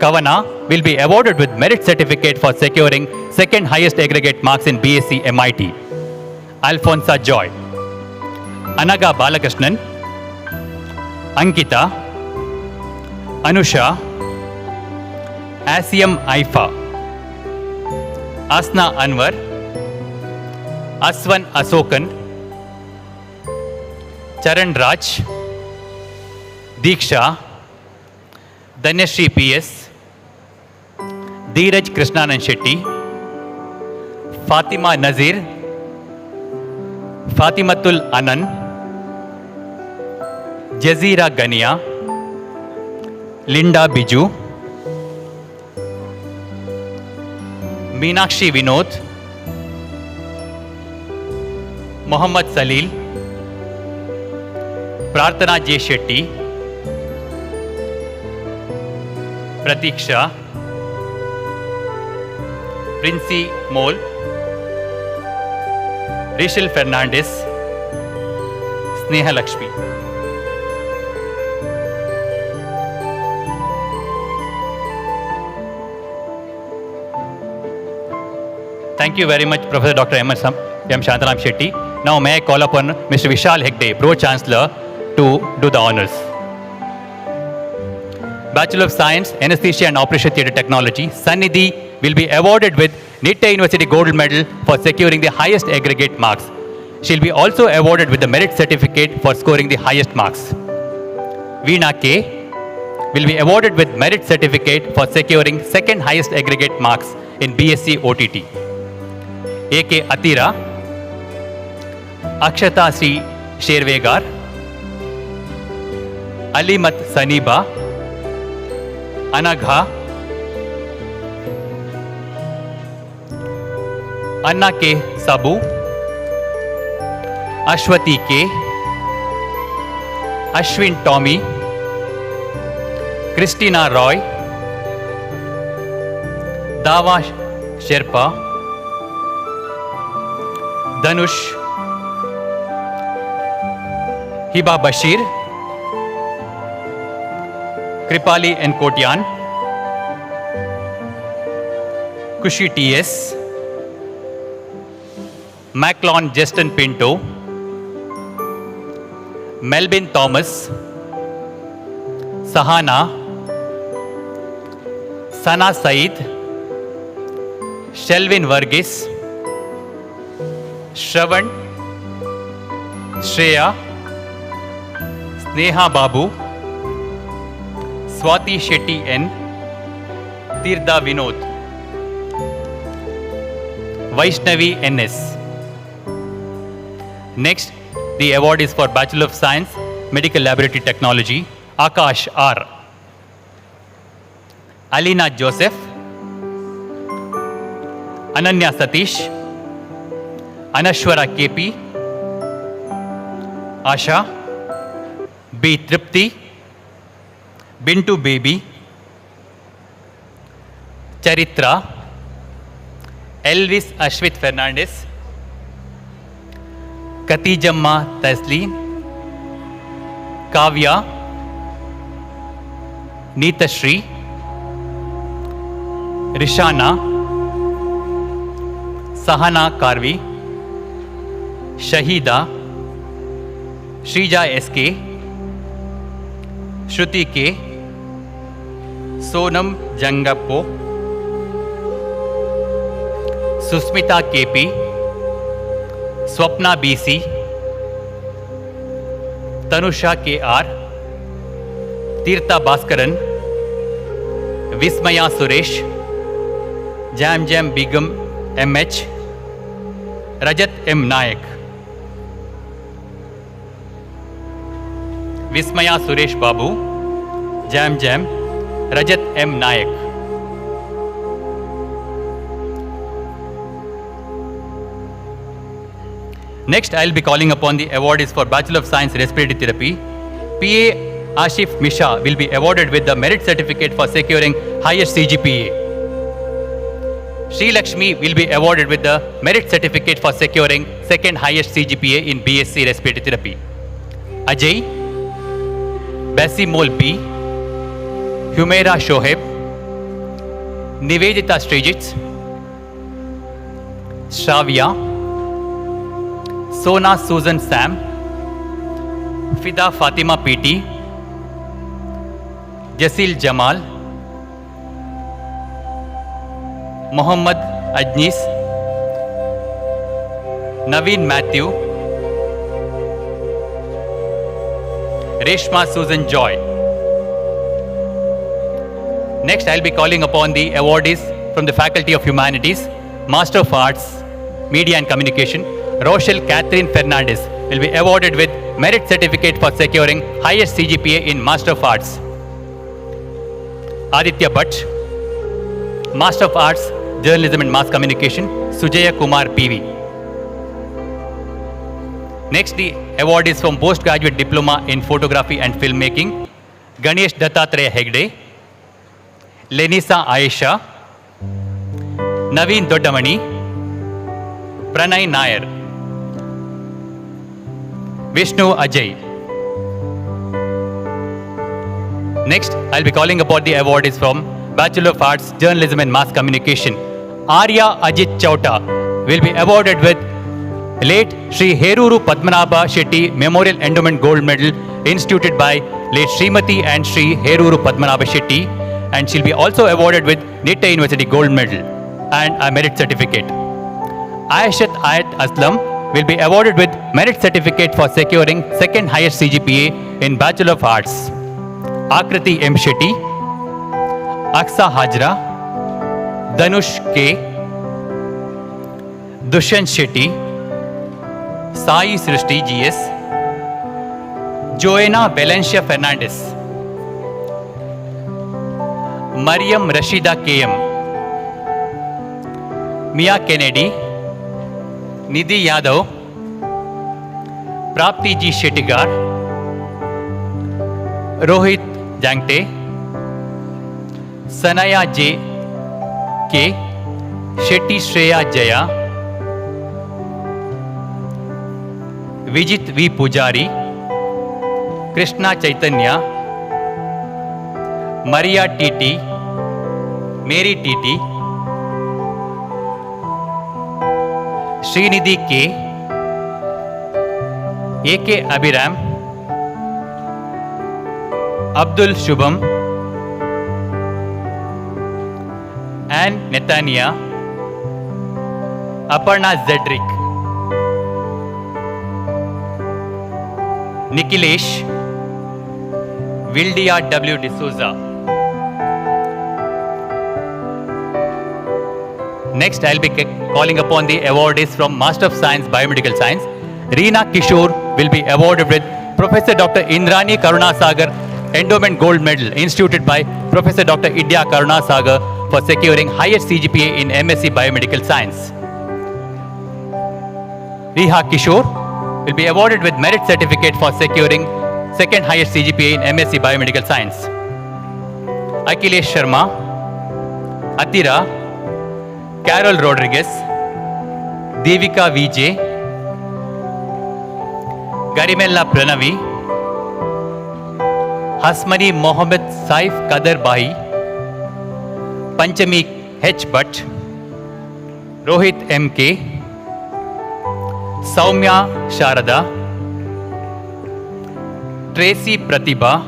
Kavana will be awarded with Merit Certificate for securing second highest aggregate marks in BSc MIT. Alfonsa Joy, Anaga Balakrishnan, Ankita, Anusha, Asiam Aifa, Asna Anwar, Aswan Asokan, Charan Raj, Diksha, Danyashri PS, Dheeraj Krishnanan Shetty, Fatima Nazir, Fatimatul Anan, Jazira Gania, Linda Biju, Meenakshi Vinod, Mohammad Salil, Prarthana J. Shetty, Pratiksha, Princey Mole, Rachel Fernandez, Sneha Lakshmi. Thank you very much, Professor Dr. M. Shantaram Shetty. Now may I call upon Mr. Vishal Hegde, Pro-Chancellor, to do the honors. Bachelor of Science, Anesthesia and Operation Theatre Technology, Sannidhi will be awarded with Nitte University Gold Medal for securing the highest aggregate marks. She will be also awarded with the Merit Certificate for scoring the highest marks. Veena K will be awarded with Merit Certificate for securing second highest aggregate marks in BSc OTT. A.K. Atira, Akshata Sri Shervegar, Alimat Saniba, Anagha, Anna K. Sabu, Ashwati K, Ashwin Tommy, Christina Roy, Dava Sherpa, Danush, Hiba Bashir, Kripali N. Kotian, Kushi T.S., Maclon Justin Pinto, Melvin Thomas, Sahana, Sana Saeed, Shelvin Varghese, Shravan, Shreya, Sneha Babu, Swati Shetty N, Tirtha Vinod, Vaishnavi N.S. Next, the award is for Bachelor of Science, Medical Laboratory Technology, Akash R. Alina Joseph, Ananya Satish, Anashwara KP, Asha, B. Tripti, Bintu Baby, Charitra, Elvis Ashwit Fernandez, Katijamma Tasleen, Kavya, Neeta Shri, Rishana, Sahana Karvi, Shahida, Shrija SK, Shruti K, Sonam Jangappo, Susmita KP, Swapna BC, Tanusha KR, Tirtha Bhaskaran, Vismaya Suresh, Jam Jam Begum MH, Rajat M. Nayak. Vismaya Suresh Babu, Jam Jam, Rajat M. Nayak. Next, I'll be calling upon the awardees for Bachelor of Science Respiratory Therapy. PA Ashif Misha will be awarded with the Merit Certificate for securing highest CGPA. Sri Lakshmi will be awarded with the Merit Certificate for securing second highest CGPA in BSc Respiratory Therapy. Ajay, Basimol B, Humaira Shoaib, Nivedita Strijits, Shravya, Sona Susan Sam, Fida Fatima PT, Jasil Jamal, Mohammad Ajnis, Naveen Matthew, Reshma Susan Joy. Next, I'll be calling upon the awardees from the Faculty of Humanities, Master of Arts, Media and Communication. Rochelle Catherine Fernandez will be awarded with Merit Certificate for securing highest CGPA in Master of Arts. Aditya Bhatt, Master of Arts, Journalism and Mass Communication, Sujaya Kumar PV. Next, the award is from Postgraduate Diploma in Photography and Filmmaking, Ganesh Dattatreya Hegde, Lenisa Aisha, Naveen Doddamani, Pranay Nair, Vishnu Ajay. Next, I'll be calling upon the award is from Bachelor of Arts, Journalism and Mass Communication. Arya Ajit Chauta will be awarded with late Sri Heruru Padmanabha Shetty Memorial Endowment Gold Medal instituted by late Srimati and Sri Heruru Padmanabha Shetty, and she'll be also awarded with Nitte University Gold Medal and a Merit Certificate. Aishat Ayat Aslam will be awarded with Merit Certificate for securing second highest CGPA in Bachelor of Arts. Akriti M. Shetty, Aksa Hajra, Danush K, Dushyant Shetty, Sai Srishti GS, Joanna Valencia Fernandez, Mariam Rashida KM, Mia Kennedy, Nidhi Yadav, Prapti G. Shettigar, Rohit Jangte, Sanaya J. K. Shetty Shreya Jaya, Vijit V. Pujari, Krishna Chaitanya, Maria TT, Mary TT, Srinidhi K, A.K. Abhiram, Abdul Shubham, Anne Netanya, Aparna Zedrick, Nikhilesh, Vildia W. D'Souza. Next, I'll be calling upon the awardees from Master of Science, Biomedical Science. Reena Kishore will be awarded with Professor Dr. Indrani Karunasagar Endowment Gold Medal instituted by Professor Dr. Idya Karunasagar for securing highest CGPA in MSc Biomedical Science. Reha Kishore will be awarded with Merit Certificate for securing second highest CGPA in MSc Biomedical Science. Akhilesh Sharma, Atira, Carol Rodriguez, Devika Vijay, Garimella Pranavi, Hasmani Mohammed Saif Kader Bahi, Panchami H. Bhatt, Rohit M.K., Saumya Sharada, Tracy Pratibha,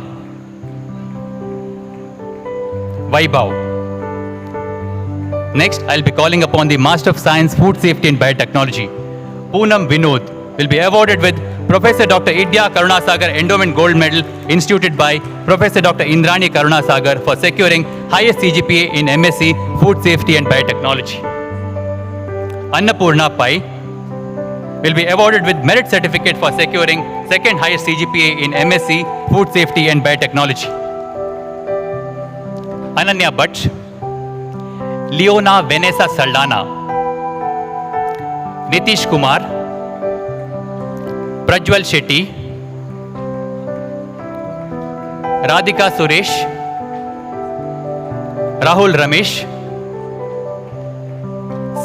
Vaibhav. Next, I'll be calling upon the Master of Science, Food Safety and Biotechnology. Poonam Vinod will be awarded with Professor Dr. Idya Karunasagar Endowment Gold Medal instituted by Professor Dr. Indrani Karunasagar for securing highest CGPA in MSc Food Safety and Biotechnology. Annapurna Pai, will be awarded with merit certificate for securing second highest CGPA in MSc Food Safety and Biotechnology. Ananya Bhatt, Leona Vanessa Saldana, Nitish Kumar, Prajwal Shetty, Radhika Suresh, Rahul Ramesh,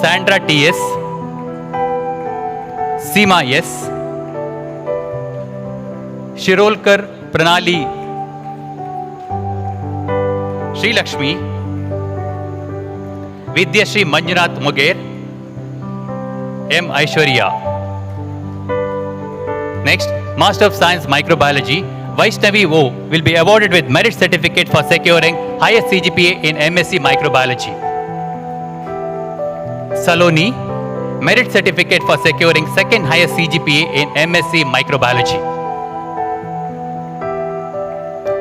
Sandra T.S., Seema S., Shirolkar Pranali, Sri Lakshmi, Vidyashri Manjunath Muger, M. Aishwarya. Next, Master of Science Microbiology, Vaishnavi O will be awarded with merit certificate for securing highest CGPA in MSc Microbiology. Saloni, merit certificate for securing second highest CGPA in MSc Microbiology.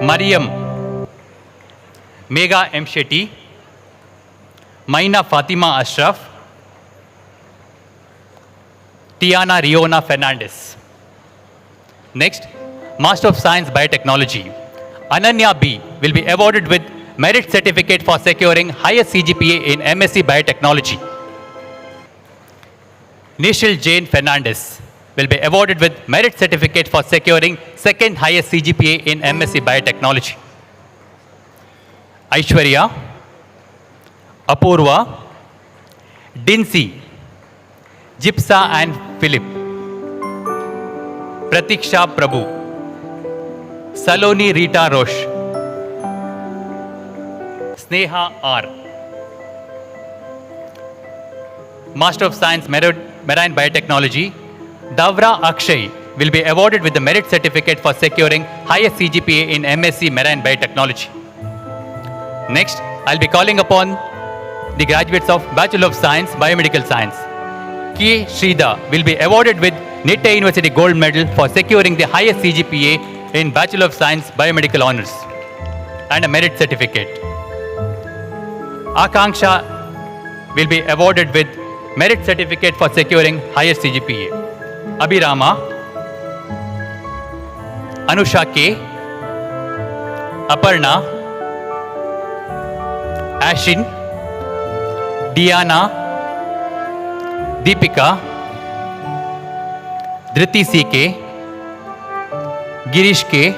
Mariam, Megha M. Shetty, Maina Fatima Ashraf, Tiana Riona Fernandez. Next, Master of Science Biotechnology, Ananya B will be awarded with merit certificate for securing highest CGPA in MSc Biotechnology. Nishil Jane Fernandez will be awarded with merit certificate for securing second highest CGPA in MSc Biotechnology. Aishwarya, Apurva, Dinsi, Jipsa and Philip, Pratiksha Prabhu, Saloni Rita Roche, Sneha R. Master of Science Marine Biotechnology, Davra Akshay will be awarded with the merit certificate for securing highest CGPA in MSc Marine Biotechnology. Next, I'll be calling upon the graduates of Bachelor of Science Biomedical Science. K. Shrida will be awarded with Nitte University Gold Medal for securing the highest CGPA in Bachelor of Science Biomedical Honors and a merit certificate. Akanksha will be awarded with merit certificate for securing highest CGPA. Abhirama, Anusha K, Aparna, Ashin, Diana, Deepika, Dhriti C.K., Girish K.,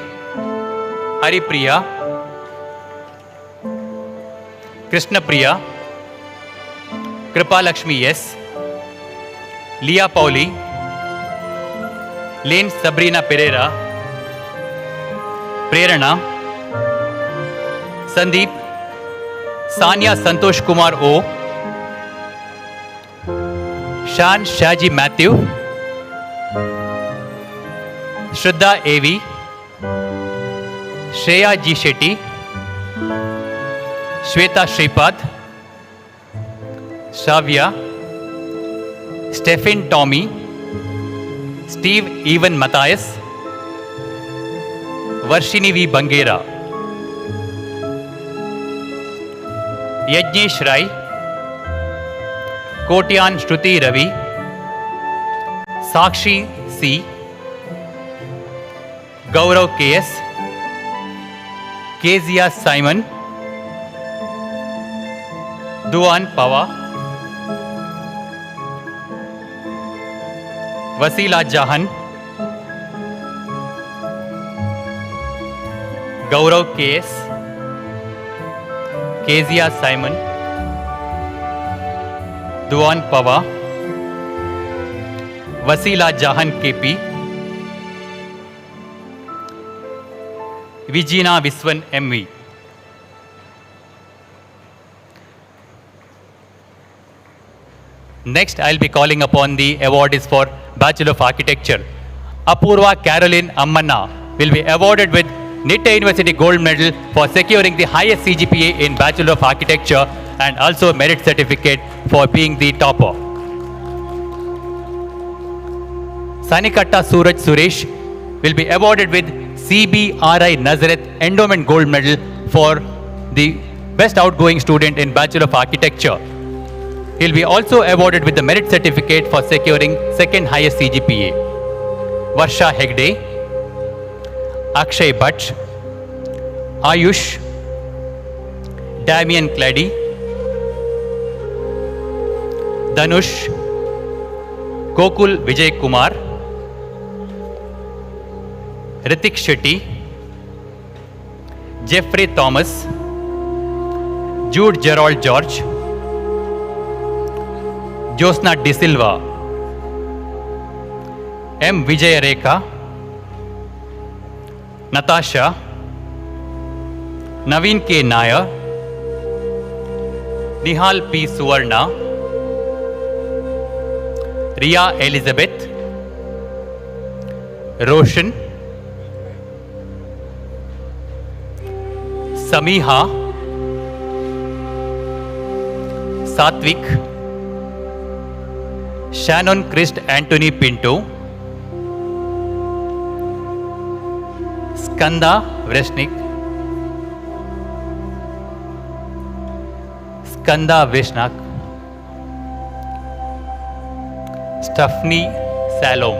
Haripriya, Krishna Priya, Kripa Lakshmi S., Leah Pauli, Lane Sabrina Pereira, Prerana, Sandeep, Sanya Santosh Kumar O, Shan Shaji Matthew, Shraddha A.V., Shreya G. Shetty, Shweta Shripad, Shavya, Stephen Tommy, Steve Evan Matthias, Varshini V. Bangera, Yajnesh Rai, Kotyan Shruti Ravi, Sakshi C, Gaurav K.S., Kezia Simon, Duan Pawa, Vasila Jahan, Gaurav K.S., Kezia Simon, Duan Pawa, Vasila Jahan KP, Vijina Viswan MV. Next, I'll be calling upon the awardees for Bachelor of Architecture. Apurva Caroline Ammanna will be awarded with Nitte University Gold Medal for securing the highest CGPA in Bachelor of Architecture and also a merit certificate for being the topper. Sanikatta Suraj Suresh will be awarded with CBRI Nazareth Endowment Gold Medal for the best outgoing student in Bachelor of Architecture. He will be also awarded with the merit certificate for securing second highest CGPA. Varsha Hegde, Akshay Bhatt, Ayush, Damian Clady, Dhanush, Gokul Vijay Kumar, Ritik Shetty, Jeffrey Thomas, Jude Gerald George, Josna De Silva, M. Vijay Rekha, Natasha, Naveen K. Nair, Nihal P. Suvarna, Ria Elizabeth, Roshan, Samiha, Satvik, Shannon Christ Anthony Pinto, Skanda Vreshnik, Skanda Vishnak, Stephanie Salom,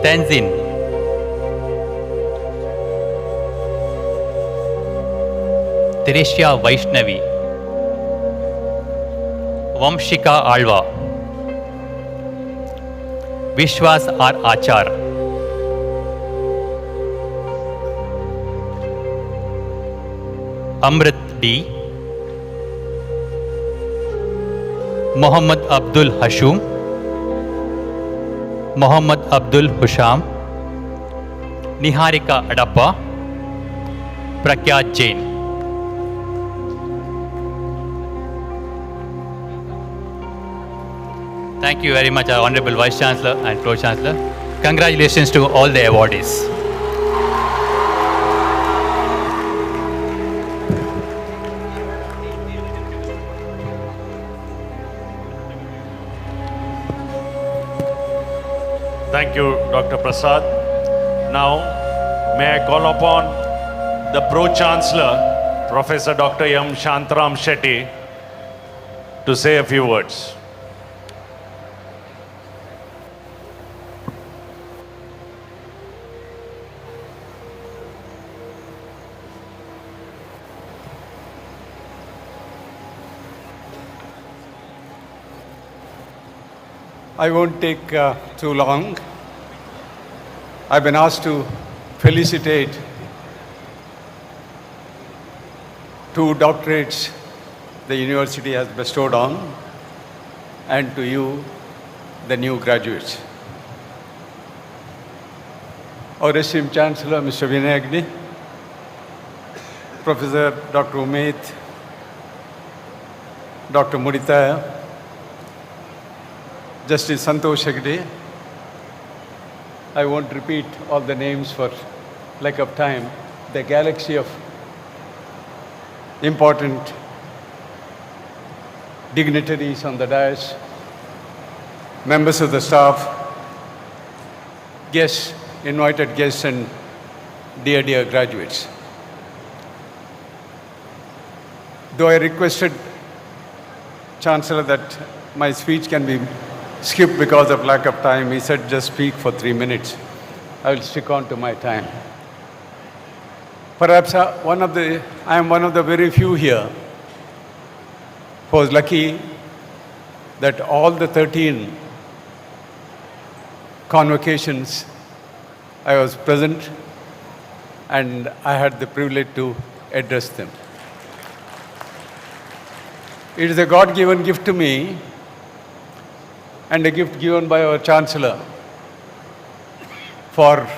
Tenzin, Teresia Vaishnavi, Vamshika Alva, Vishwas R. Achar, Amrit D, Mohammad Abdul Hashum, Mohammad Abdul Husham, Niharika Adappa, Prakyat Jain. Thank you very much, our Honorable Vice Chancellor and Pro Chancellor. Congratulations to all the awardees. Thank you, Dr. Prasad. Now, may I call upon the Pro-Chancellor, Professor Dr. M. Shantaram Shetty, to say a few words. I won't take too long. I've been asked to felicitate two doctorates the university has bestowed on, and to you, the new graduates. Our esteemed Chancellor, Mr. Vinay Agni, Professor Dr. Umaid, Dr. Muditaya, Justice Santosh Hegde. I won't repeat all the names for lack of time. The galaxy of important dignitaries on the dais, members of the staff, guests, invited guests, and dear graduates. Though I requested Chancellor that my speech can be skipped because of lack of time, he said just speak for 3 minutes. I will stick on to my time. Perhaps I am one of the very few here who was lucky that all the 13 convocations I was present and I had the privilege to address them. It is a God-given gift to me and a gift given by our Chancellor for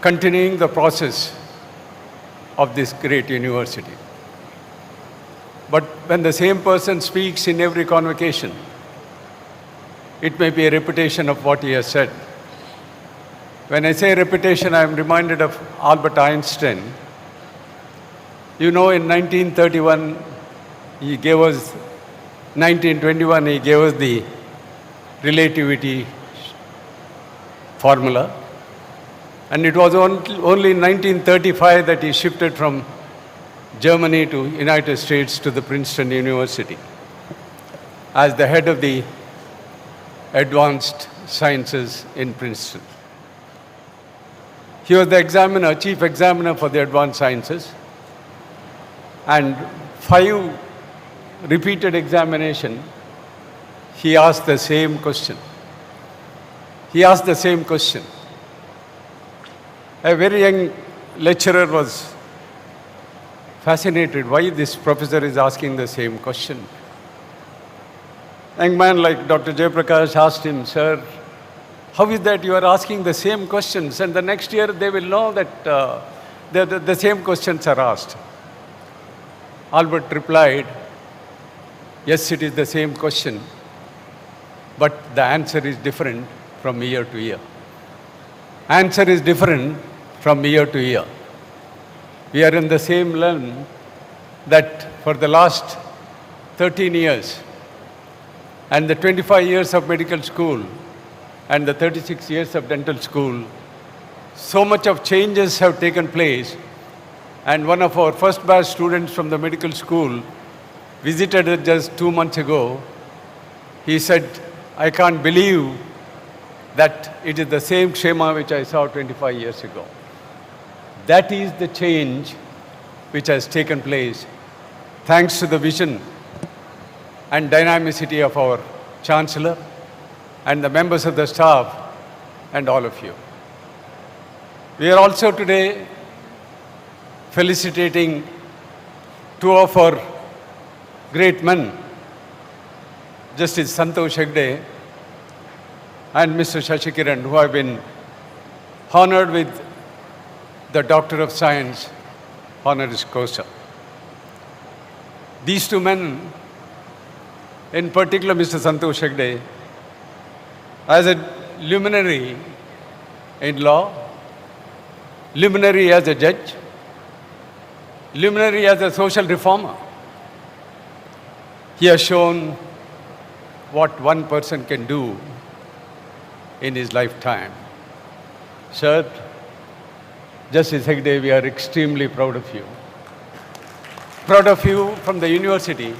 continuing the process of this great university. But when the same person speaks in every convocation, it may be a repetition of what he has said. When I say repetition, I am reminded of Albert Einstein. You know, in 1921, he gave us, 1921, he gave us the relativity formula. And it was only in 1935 that he shifted from Germany to United States to the Princeton University as the head of the advanced sciences in Princeton. He was the examiner, chief examiner for the advanced sciences, and 5 repeated examination, he asked the same question. He asked the same question. A very young lecturer was fascinated why this professor is asking the same question. A young man like Dr. Jayaprakash asked him, "Sir, how is that you are asking the same questions and the next year they will know that the same questions are asked?" Albert replied, "Yes, it is the same question, but the answer is different from year to year. Answer is different from year to year. We are in the same realm that for the last 13 years and the 25 years of medical school and the 36 years of dental school, so much of changes have taken place. And one of our first batch students from the medical school visited us just 2 months ago. He said, I can't believe that it is the same Shema which I saw 25 years ago. That is the change which has taken place thanks to the vision and dynamicity of our Chancellor and the members of the staff and all of you. We are also today felicitating 2 of our great men, Justice Santosh Hegde and Mr. Shashi Kiran, who have been honored with the Doctor of Science honoris causa. These 2 men, in particular Mr. Santosh Hegde, as a luminary in law, luminary as a judge, luminary as a social reformer, he has shown what one person can do in his lifetime. Sir, Justice Hegde, we are extremely proud of you. Proud of you from the university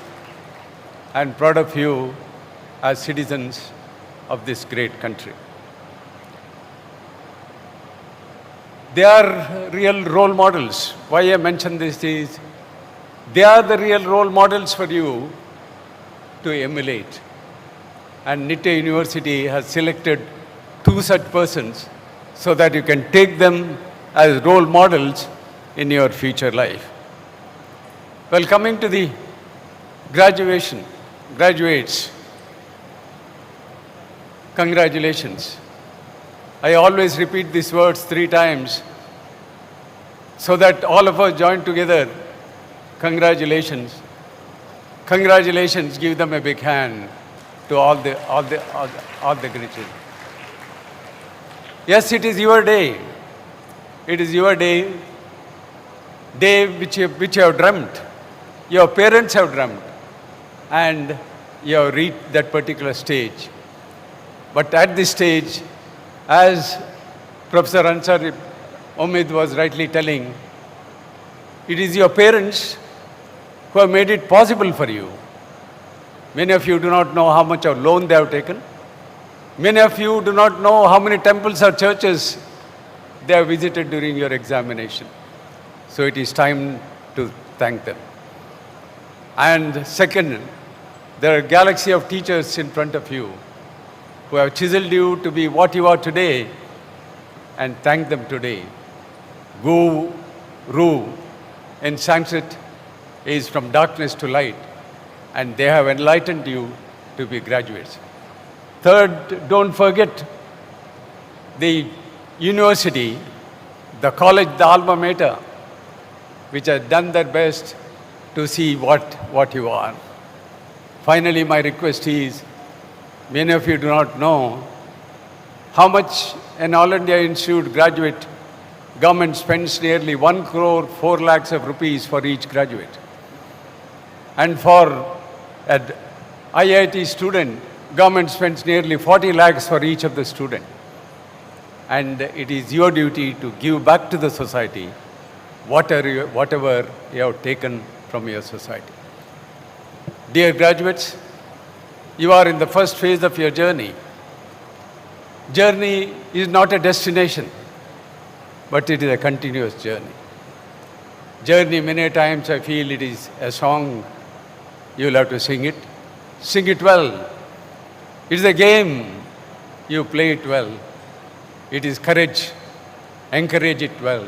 and proud of you as citizens of this great country. They are real role models. Why I mention this is, they are the real role models for you to emulate. And Nitte University has selected 2 such persons so that you can take them as role models in your future life. Well, coming to the graduates, congratulations. I always repeat these words 3 times so that all of us join together. Congratulations. Congratulations. Give them a big hand to all the graduates. Yes, it is your day. It is your day which you have dreamt. Your parents have dreamt, and you have reached that particular stage. But at this stage, as Professor Ansar Omid was rightly telling, it is your parents who have made it possible for you. Many of you do not know how much of loan they have taken. Many of you do not know how many temples or churches they have visited during your examination. So it is time to thank them. And second, there are a galaxy of teachers in front of you who have chiseled you to be what you are today, and thank them today. Guru in Sanskrit is from darkness to light, and they have enlightened you to be graduates. Third, don't forget the university, the college, the alma mater, which has done their best to see what you are. Finally, my request is, many of you do not know how much an All India Institute graduate government spends nearly 1 crore 4 lakhs of rupees for each graduate. And for an IIT student, government spends nearly 40 lakhs for each of the student. And it is your duty to give back to the society whatever you have taken from your society. Dear graduates, you are in the first phase of your journey. Journey is not a destination, but it is a continuous journey. Journey, many times I feel it is a song. You will have to sing it. Sing it well. It is a game. You play it well. It is courage. Encourage it well.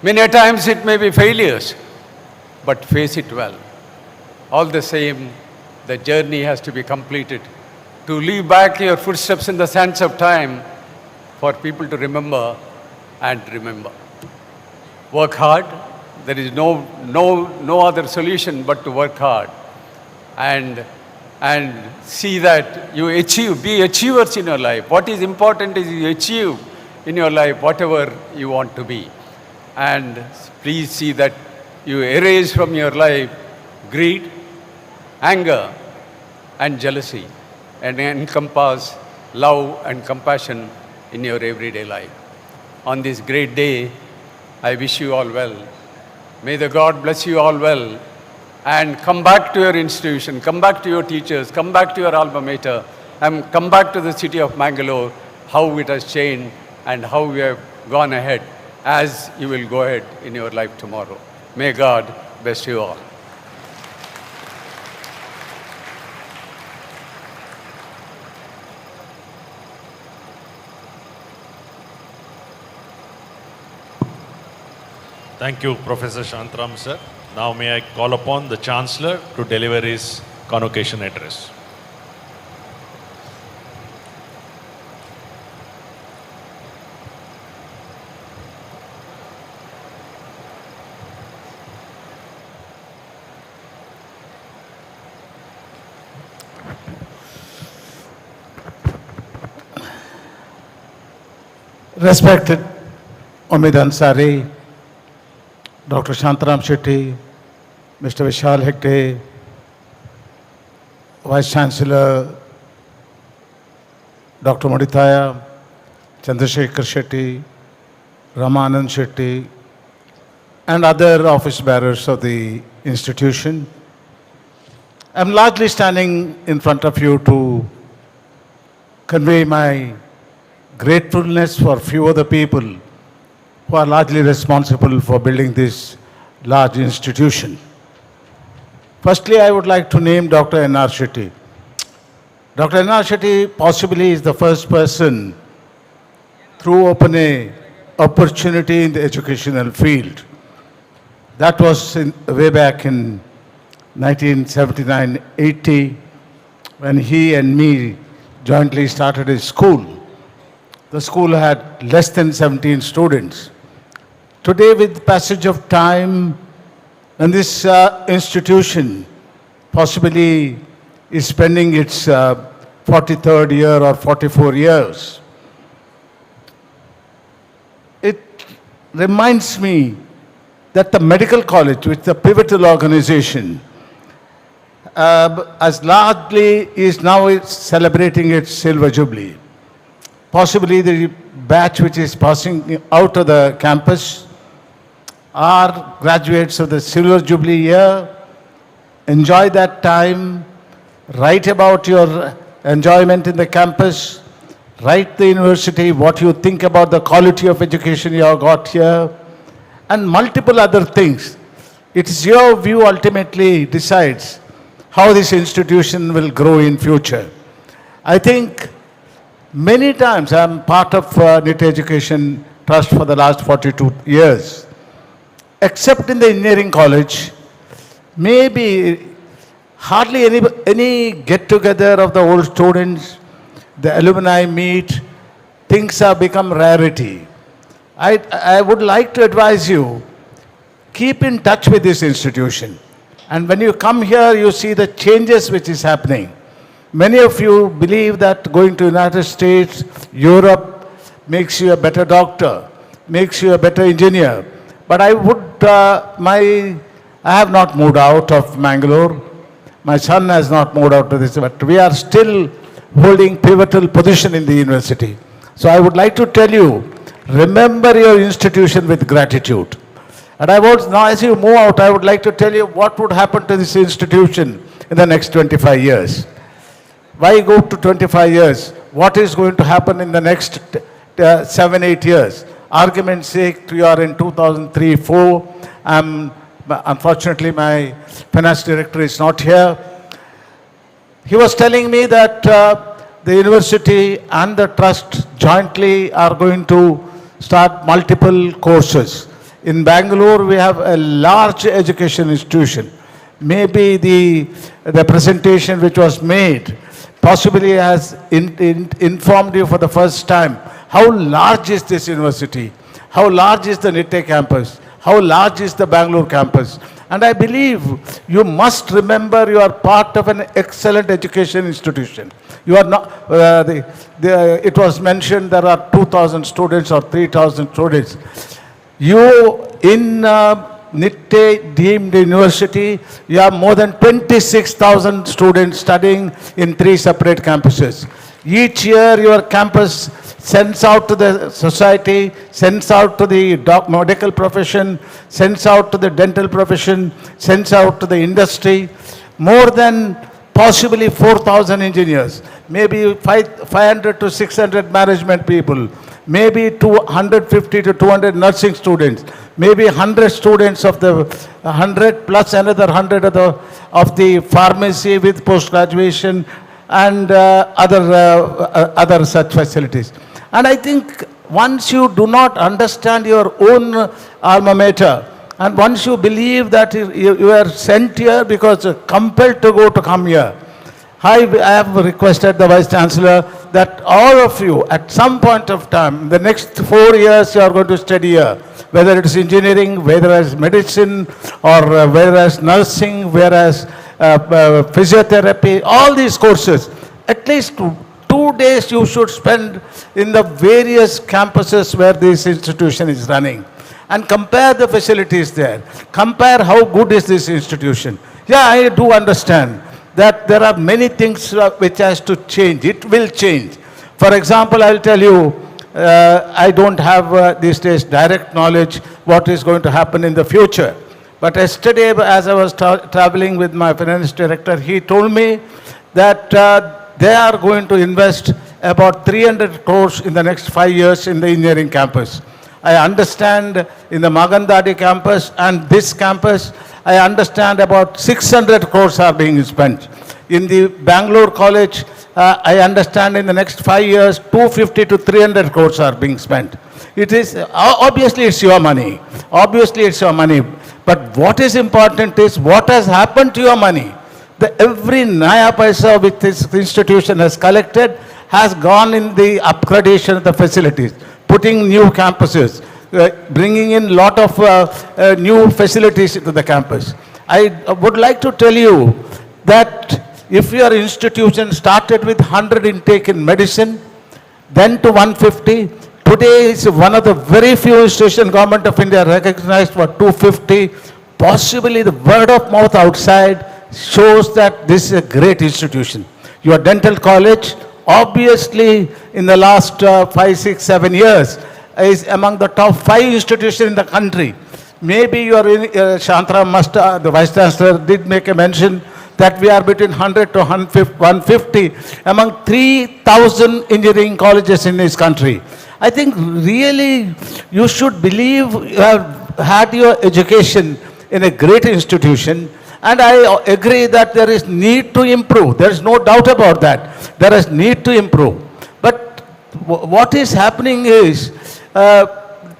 Many times it may be failures, but face it well. All the same, the journey has to be completed. To leave back your footsteps in the sands of time for people to remember and remember. Work hard. There is no other solution but to work hard. And see that you achieve, be achievers in your life. What is important is you achieve in your life whatever you want to be. And please see that you erase from your life greed, anger, and jealousy, and encompass love and compassion in your everyday life. On this great day, I wish you all well. May the God bless you all well. And come back to your institution, come back to your teachers, come back to your alma mater, and come back to the city of Mangalore, how it has changed and how we have gone ahead, as you will go ahead in your life tomorrow. May God bless you all. Thank you, Professor Shantaram, sir. Now may I call upon the Chancellor to deliver his convocation address. Respected Omid Ansari, Dr. Shantaram Shetty, Mr. Vishal Hegde, Vice Chancellor Dr. Mudithaya, Chandrasekhar Shetty, Ramanand Shetty, and other office bearers of the institution. I'm largely standing in front of you to convey my gratefulness for few other people who are largely responsible for building this large institution. Firstly, I would like to name Dr. N.R. Shetty. Dr. N.R. Shetty possibly is the first person through open a opportunity in the educational field. That was way back in 1979-80 when he and me jointly started a school. The school had less than 17 students. Today, with passage of time, and this institution possibly is spending its 43rd year or 44 years, it reminds me that the medical college, which is the pivotal organization, as largely is now celebrating its silver jubilee. Possibly the batch which is passing out of the campus are graduates of the silver jubilee year. Enjoy that time, write about your enjoyment in the campus, write the university what you think about the quality of education you have got here, and multiple other things. It is your view ultimately decides how this institution will grow in future. I think many times I am part of Nitte Education Trust for the last 42 years. Except in the engineering college, maybe hardly any get-together of the old students, the alumni meet, things have become rarity. I would like to advise you, keep in touch with this institution. And when you come here, you see the changes which is happening. Many of you believe that going to United States, Europe makes you a better doctor, makes you a better engineer. But I have not moved out of Mangalore. My son has not moved out of this, but we are still holding pivotal position in the university. So I would like to tell you, remember your institution with gratitude. And I would, now as you move out, I would like to tell you what would happen to this institution in the next 25 years. Why go to 25 years? What is going to happen in the next 7, 8 years? Argument's sake, we are in 2003-4. Unfortunately, my finance director is not here. He was telling me that the university and the trust jointly are going to start multiple courses. In Bangalore, we have a large education institution. Maybe the presentation which was made possibly has informed you for the first time how large is this university, how large is the Nitte campus, how large is the Bangalore campus. And I believe you must remember you are part of an excellent education institution. You are not, it was mentioned there are 2,000 students or 3,000 students. You in Nitte deemed university, you have more than 26,000 students studying in 3 separate campuses. Each year your campus sends out to the society, sends out to the medical profession, sends out to the dental profession, sends out to the industry, more than possibly 4,000 engineers, maybe 500 to 600 management people, maybe 250 to 200 nursing students, maybe 100 students of the 100 plus another 100 of the pharmacy with post-graduation and other such facilities. And I think once you do not understand your own alma mater, and once you believe that you are sent here because you're compelled to come here, I have requested the Vice Chancellor that all of you at some point of time, the next 4 years you are going to study here, whether it is engineering, whether it is medicine, or whether it is nursing, whereas physiotherapy, all these courses, at least 2 days you should spend in the various campuses where this institution is running and compare the facilities there. Compare how good is this institution. Yeah, I do understand that there are many things which has to change. It will change. For example, I will tell you, I don't have these days direct knowledge what is going to happen in the future. But yesterday, as I was traveling with my finance director, he told me that they are going to invest about 300 crores in the next 5 years in the engineering campus. I understand in the Magandadi campus and this campus, I understand about 600 crores are being spent. In the Bangalore college, I understand in the next 5 years, 250 to 300 crores are being spent. It is, obviously it's your money. Obviously it's your money. But what is important is what has happened to your money. Every naya paisa which this institution has collected has gone in the upgradation of the facilities, putting new campuses, bringing in lot of new facilities into the campus. I would like to tell you that if your institution started with 100 intake in medicine, then to 150, today is one of the very few institutions government of India recognized for 250. Possibly the word of mouth outside shows that this is a great institution. Your dental college, obviously in the last 5, 6, 7 years, is among the top 5 institutions in the country. Maybe your Shantara Masta, the Vice Chancellor, did make a mention that we are between 100 to 150 among 3,000 engineering colleges in this country. I think really you should believe you have had your education in a great institution, and I agree that there is need to improve. There is no doubt about that. There is need to improve. But what is happening is,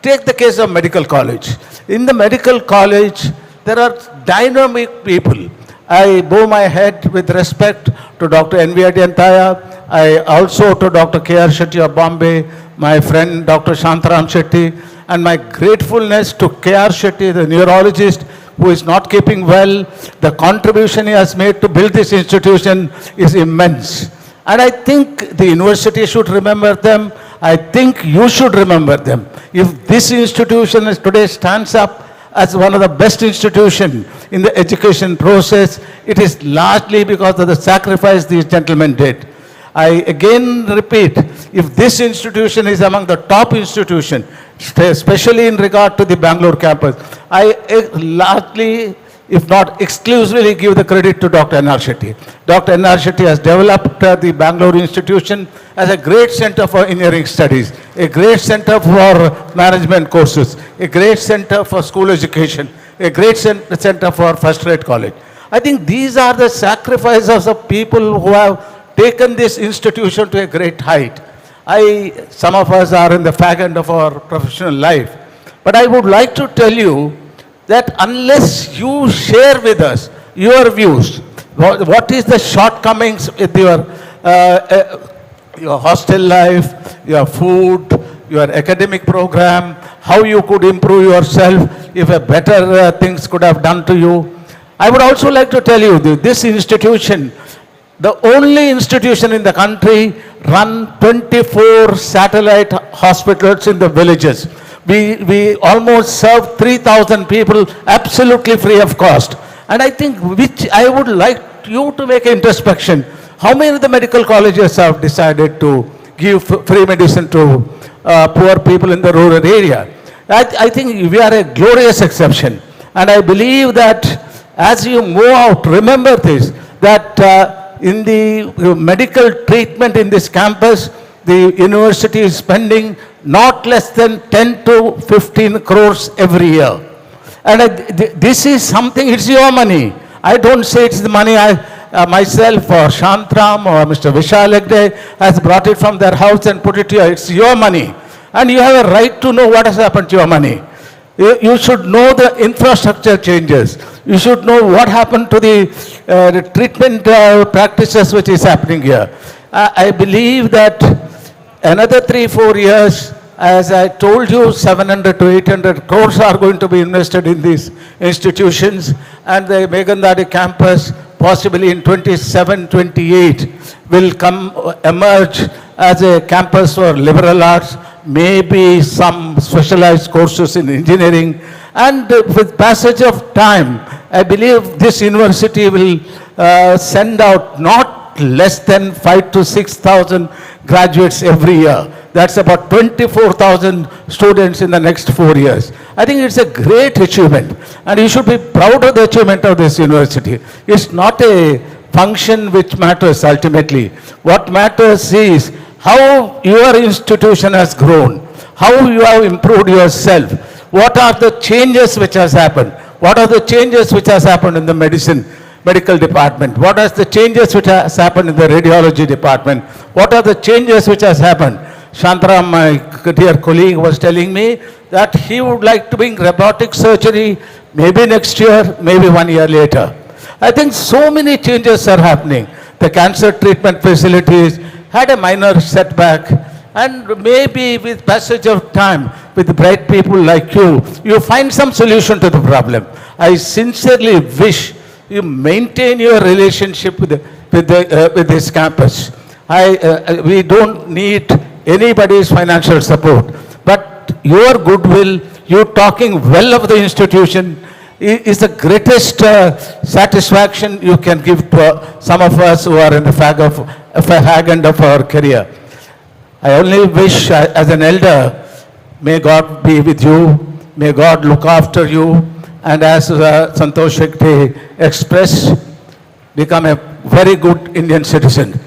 take the case of medical college. In the medical college, there are dynamic people. I bow my head with respect to Dr. N.V. Adiyantaya, I also to Dr. K.R. Shetty of Bombay, my friend Dr. Shantaram Shetty, and my gratefulness to K.R. Shetty, the neurologist, who is not keeping well. The contribution he has made to build this institution is immense. And I think the university should remember them. I think you should remember them. If this institution today stands up as one of the best institutions in the education process, it is largely because of the sacrifice these gentlemen did. I again repeat, if this institution is among the top institution, especially in regard to the Bangalore campus, I largely, if not exclusively, give the credit to Dr. N.R. Shetty. Dr. N.R. Shetty has developed the Bangalore institution as a great center for engineering studies, a great center for management courses, a great center for school education, a great center for first-rate college. I think these are the sacrifices of people who have taken this institution to a great height. Some of us are in the fag end of our professional life, but I would like to tell you that unless you share with us your views, what is the shortcomings with your hostel life, your food, your academic program, how you could improve yourself, if a better things could have done to you. I would also like to tell you that this institution, the only institution in the country, run 24 satellite hospitals in the villages. We almost serve 3,000 people absolutely free of cost. And I think which I would like you to make introspection. How many of the medical colleges have decided to give free medicine to poor people in the rural area? I think we are a glorious exception. And I believe that as you move out, remember this, that in the medical treatment in this campus, the university is spending not less than 10 to 15 crores every year. And this is something, it's your money. I don't say it's the money myself or Shantram or Mr. Vishal Hegde has brought it from their house and put it here. It's your money. And you have a right to know what has happened to your money. You should know the infrastructure changes. You should know what happened to the treatment practices which is happening here. I believe that another 3-4 years, as I told you, 700 to 800 crores are going to be invested in these institutions, and the Megandadi campus possibly in 27-28 will emerge as a campus for liberal arts, maybe some specialized courses in engineering, and with passage of time, I believe this university will send out not less than 5,000 to 6,000 graduates every year. That's about 24,000 students in the next 4 years. I think it's a great achievement, and you should be proud of the achievement of this university. It's not a function which matters ultimately. What matters is how your institution has grown, how you have improved yourself, what are the changes which has happened, what are the changes which has happened in the medical department, what are the changes which has happened in the radiology department, what are the changes which has happened. Shantaram, my dear colleague, was telling me that he would like to bring robotic surgery maybe next year, maybe 1 year later. I think so many changes are happening. The cancer treatment facilities had a minor setback, and maybe with passage of time, with bright people like you, you find some solution to the problem. I sincerely wish you maintain your relationship with this campus. We don't need anybody's financial support, but your goodwill, you talking well of the institution is the greatest satisfaction you can give to some of us who are in the fag end of our career. I only wish, as an elder, may God be with you, may God look after you, and as Santosh Hegde expressed, become a very good Indian citizen.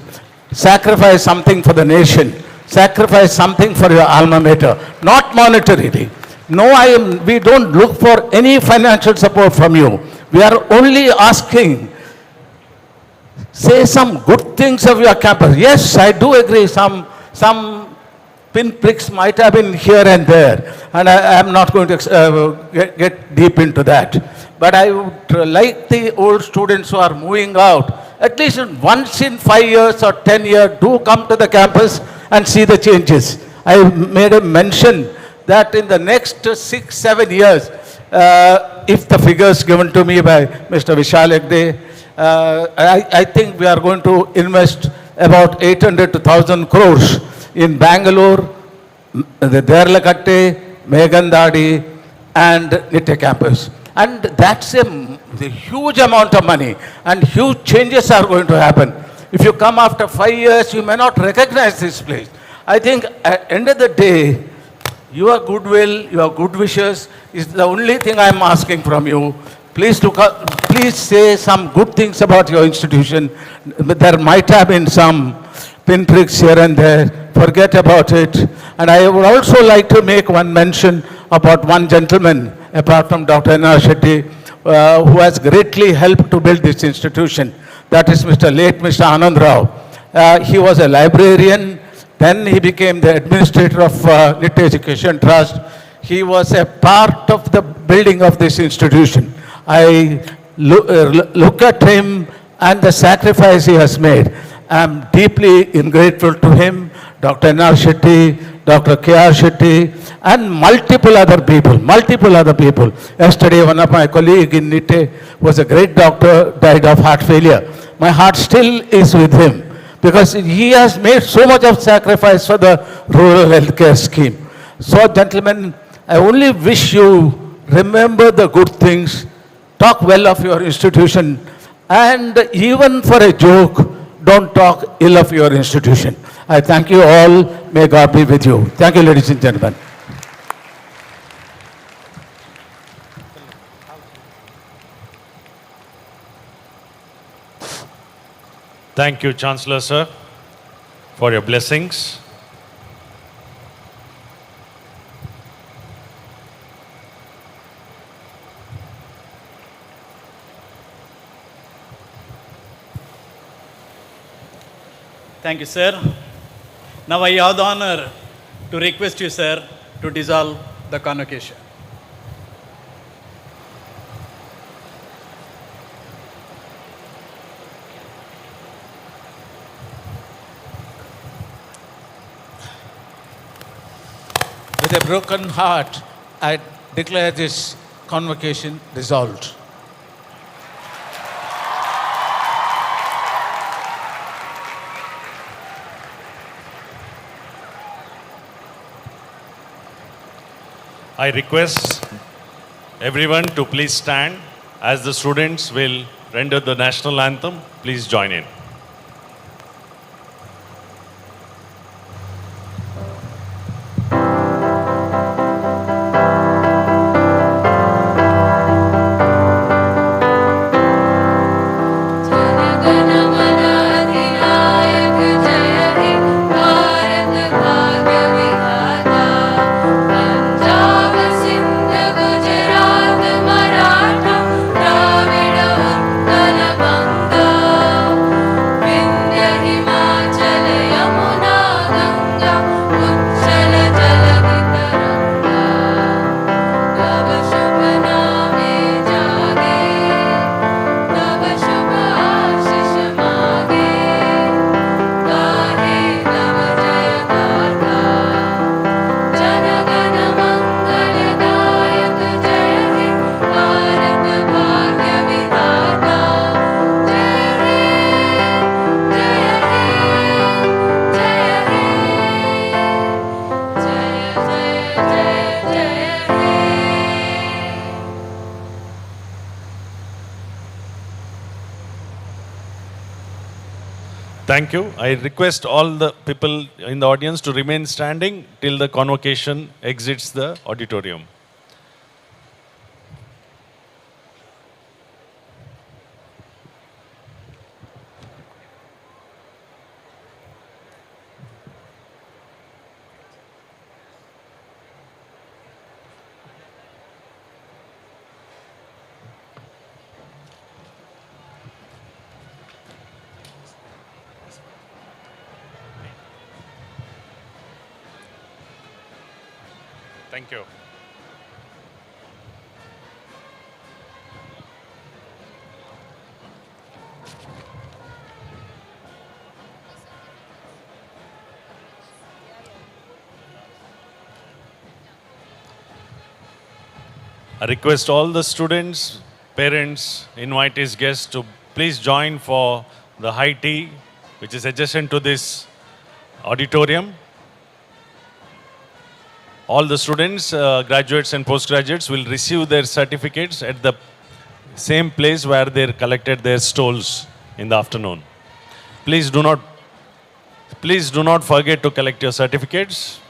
Sacrifice something for the nation. Sacrifice something for your alma mater, not monetarily. No, we don't look for any financial support from you. We are only asking, say some good things of your campus. Yes, I do agree, some pinpricks might have been here and there, and I am not going to get deep into that. But I would like the old students who are moving out, at least once in 5 years or 10 years, do come to the campus and see the changes. I made a mention that in the next 6-7 years, if the figures given to me by Mr. Vishal Hegde, I think we are going to invest about 800 to 1,000 crores in Bangalore, the Derlakatte, Megandadi, and Nitte campus. And that's a huge amount of money, and huge changes are going to happen. If you come after 5 years, you may not recognize this place. I think at the end of the day, your goodwill, your good wishes is the only thing I'm asking from you. Please please say some good things about your institution. There might have been some pinpricks here and there. Forget about it. And I would also like to make one mention about one gentleman, apart from Dr. N.R. Shetty, who has greatly helped to build this institution. That is late Mr. Anand Rao. He was a librarian. Then he became the administrator of Nitte Education Trust. He was a part of the building of this institution. I look at him and the sacrifice he has made. I am deeply grateful to him, Dr. N.R. Shetty, Dr. K.R. Shetty, and multiple other people. Yesterday, one of my colleagues in Nitte was a great doctor, died of heart failure. My heart still is with him because he has made so much of sacrifice for the rural healthcare scheme. So, gentlemen, I only wish you remember the good things, talk well of your institution, and even for a joke, don't talk ill of your institution. I thank you all. May God be with you. Thank you, ladies and gentlemen. Thank you, Chancellor Sir, for your blessings. Thank you, sir. Now I have the honor to request you, sir, to dissolve the convocation. With a broken heart, I declare this convocation dissolved. I request everyone to please stand as the students will render the national anthem. Please join in. Thank you. I request all the people in the audience to remain standing till the convocation exits the auditorium. Thank you. I request all the students, parents, invitees, guests to please join for the high tea, which is adjacent to this auditorium. All the students, graduates and postgraduates will receive their certificates at the same place where they collected their stalls in the afternoon. Please do not Please do not forget to collect your certificates.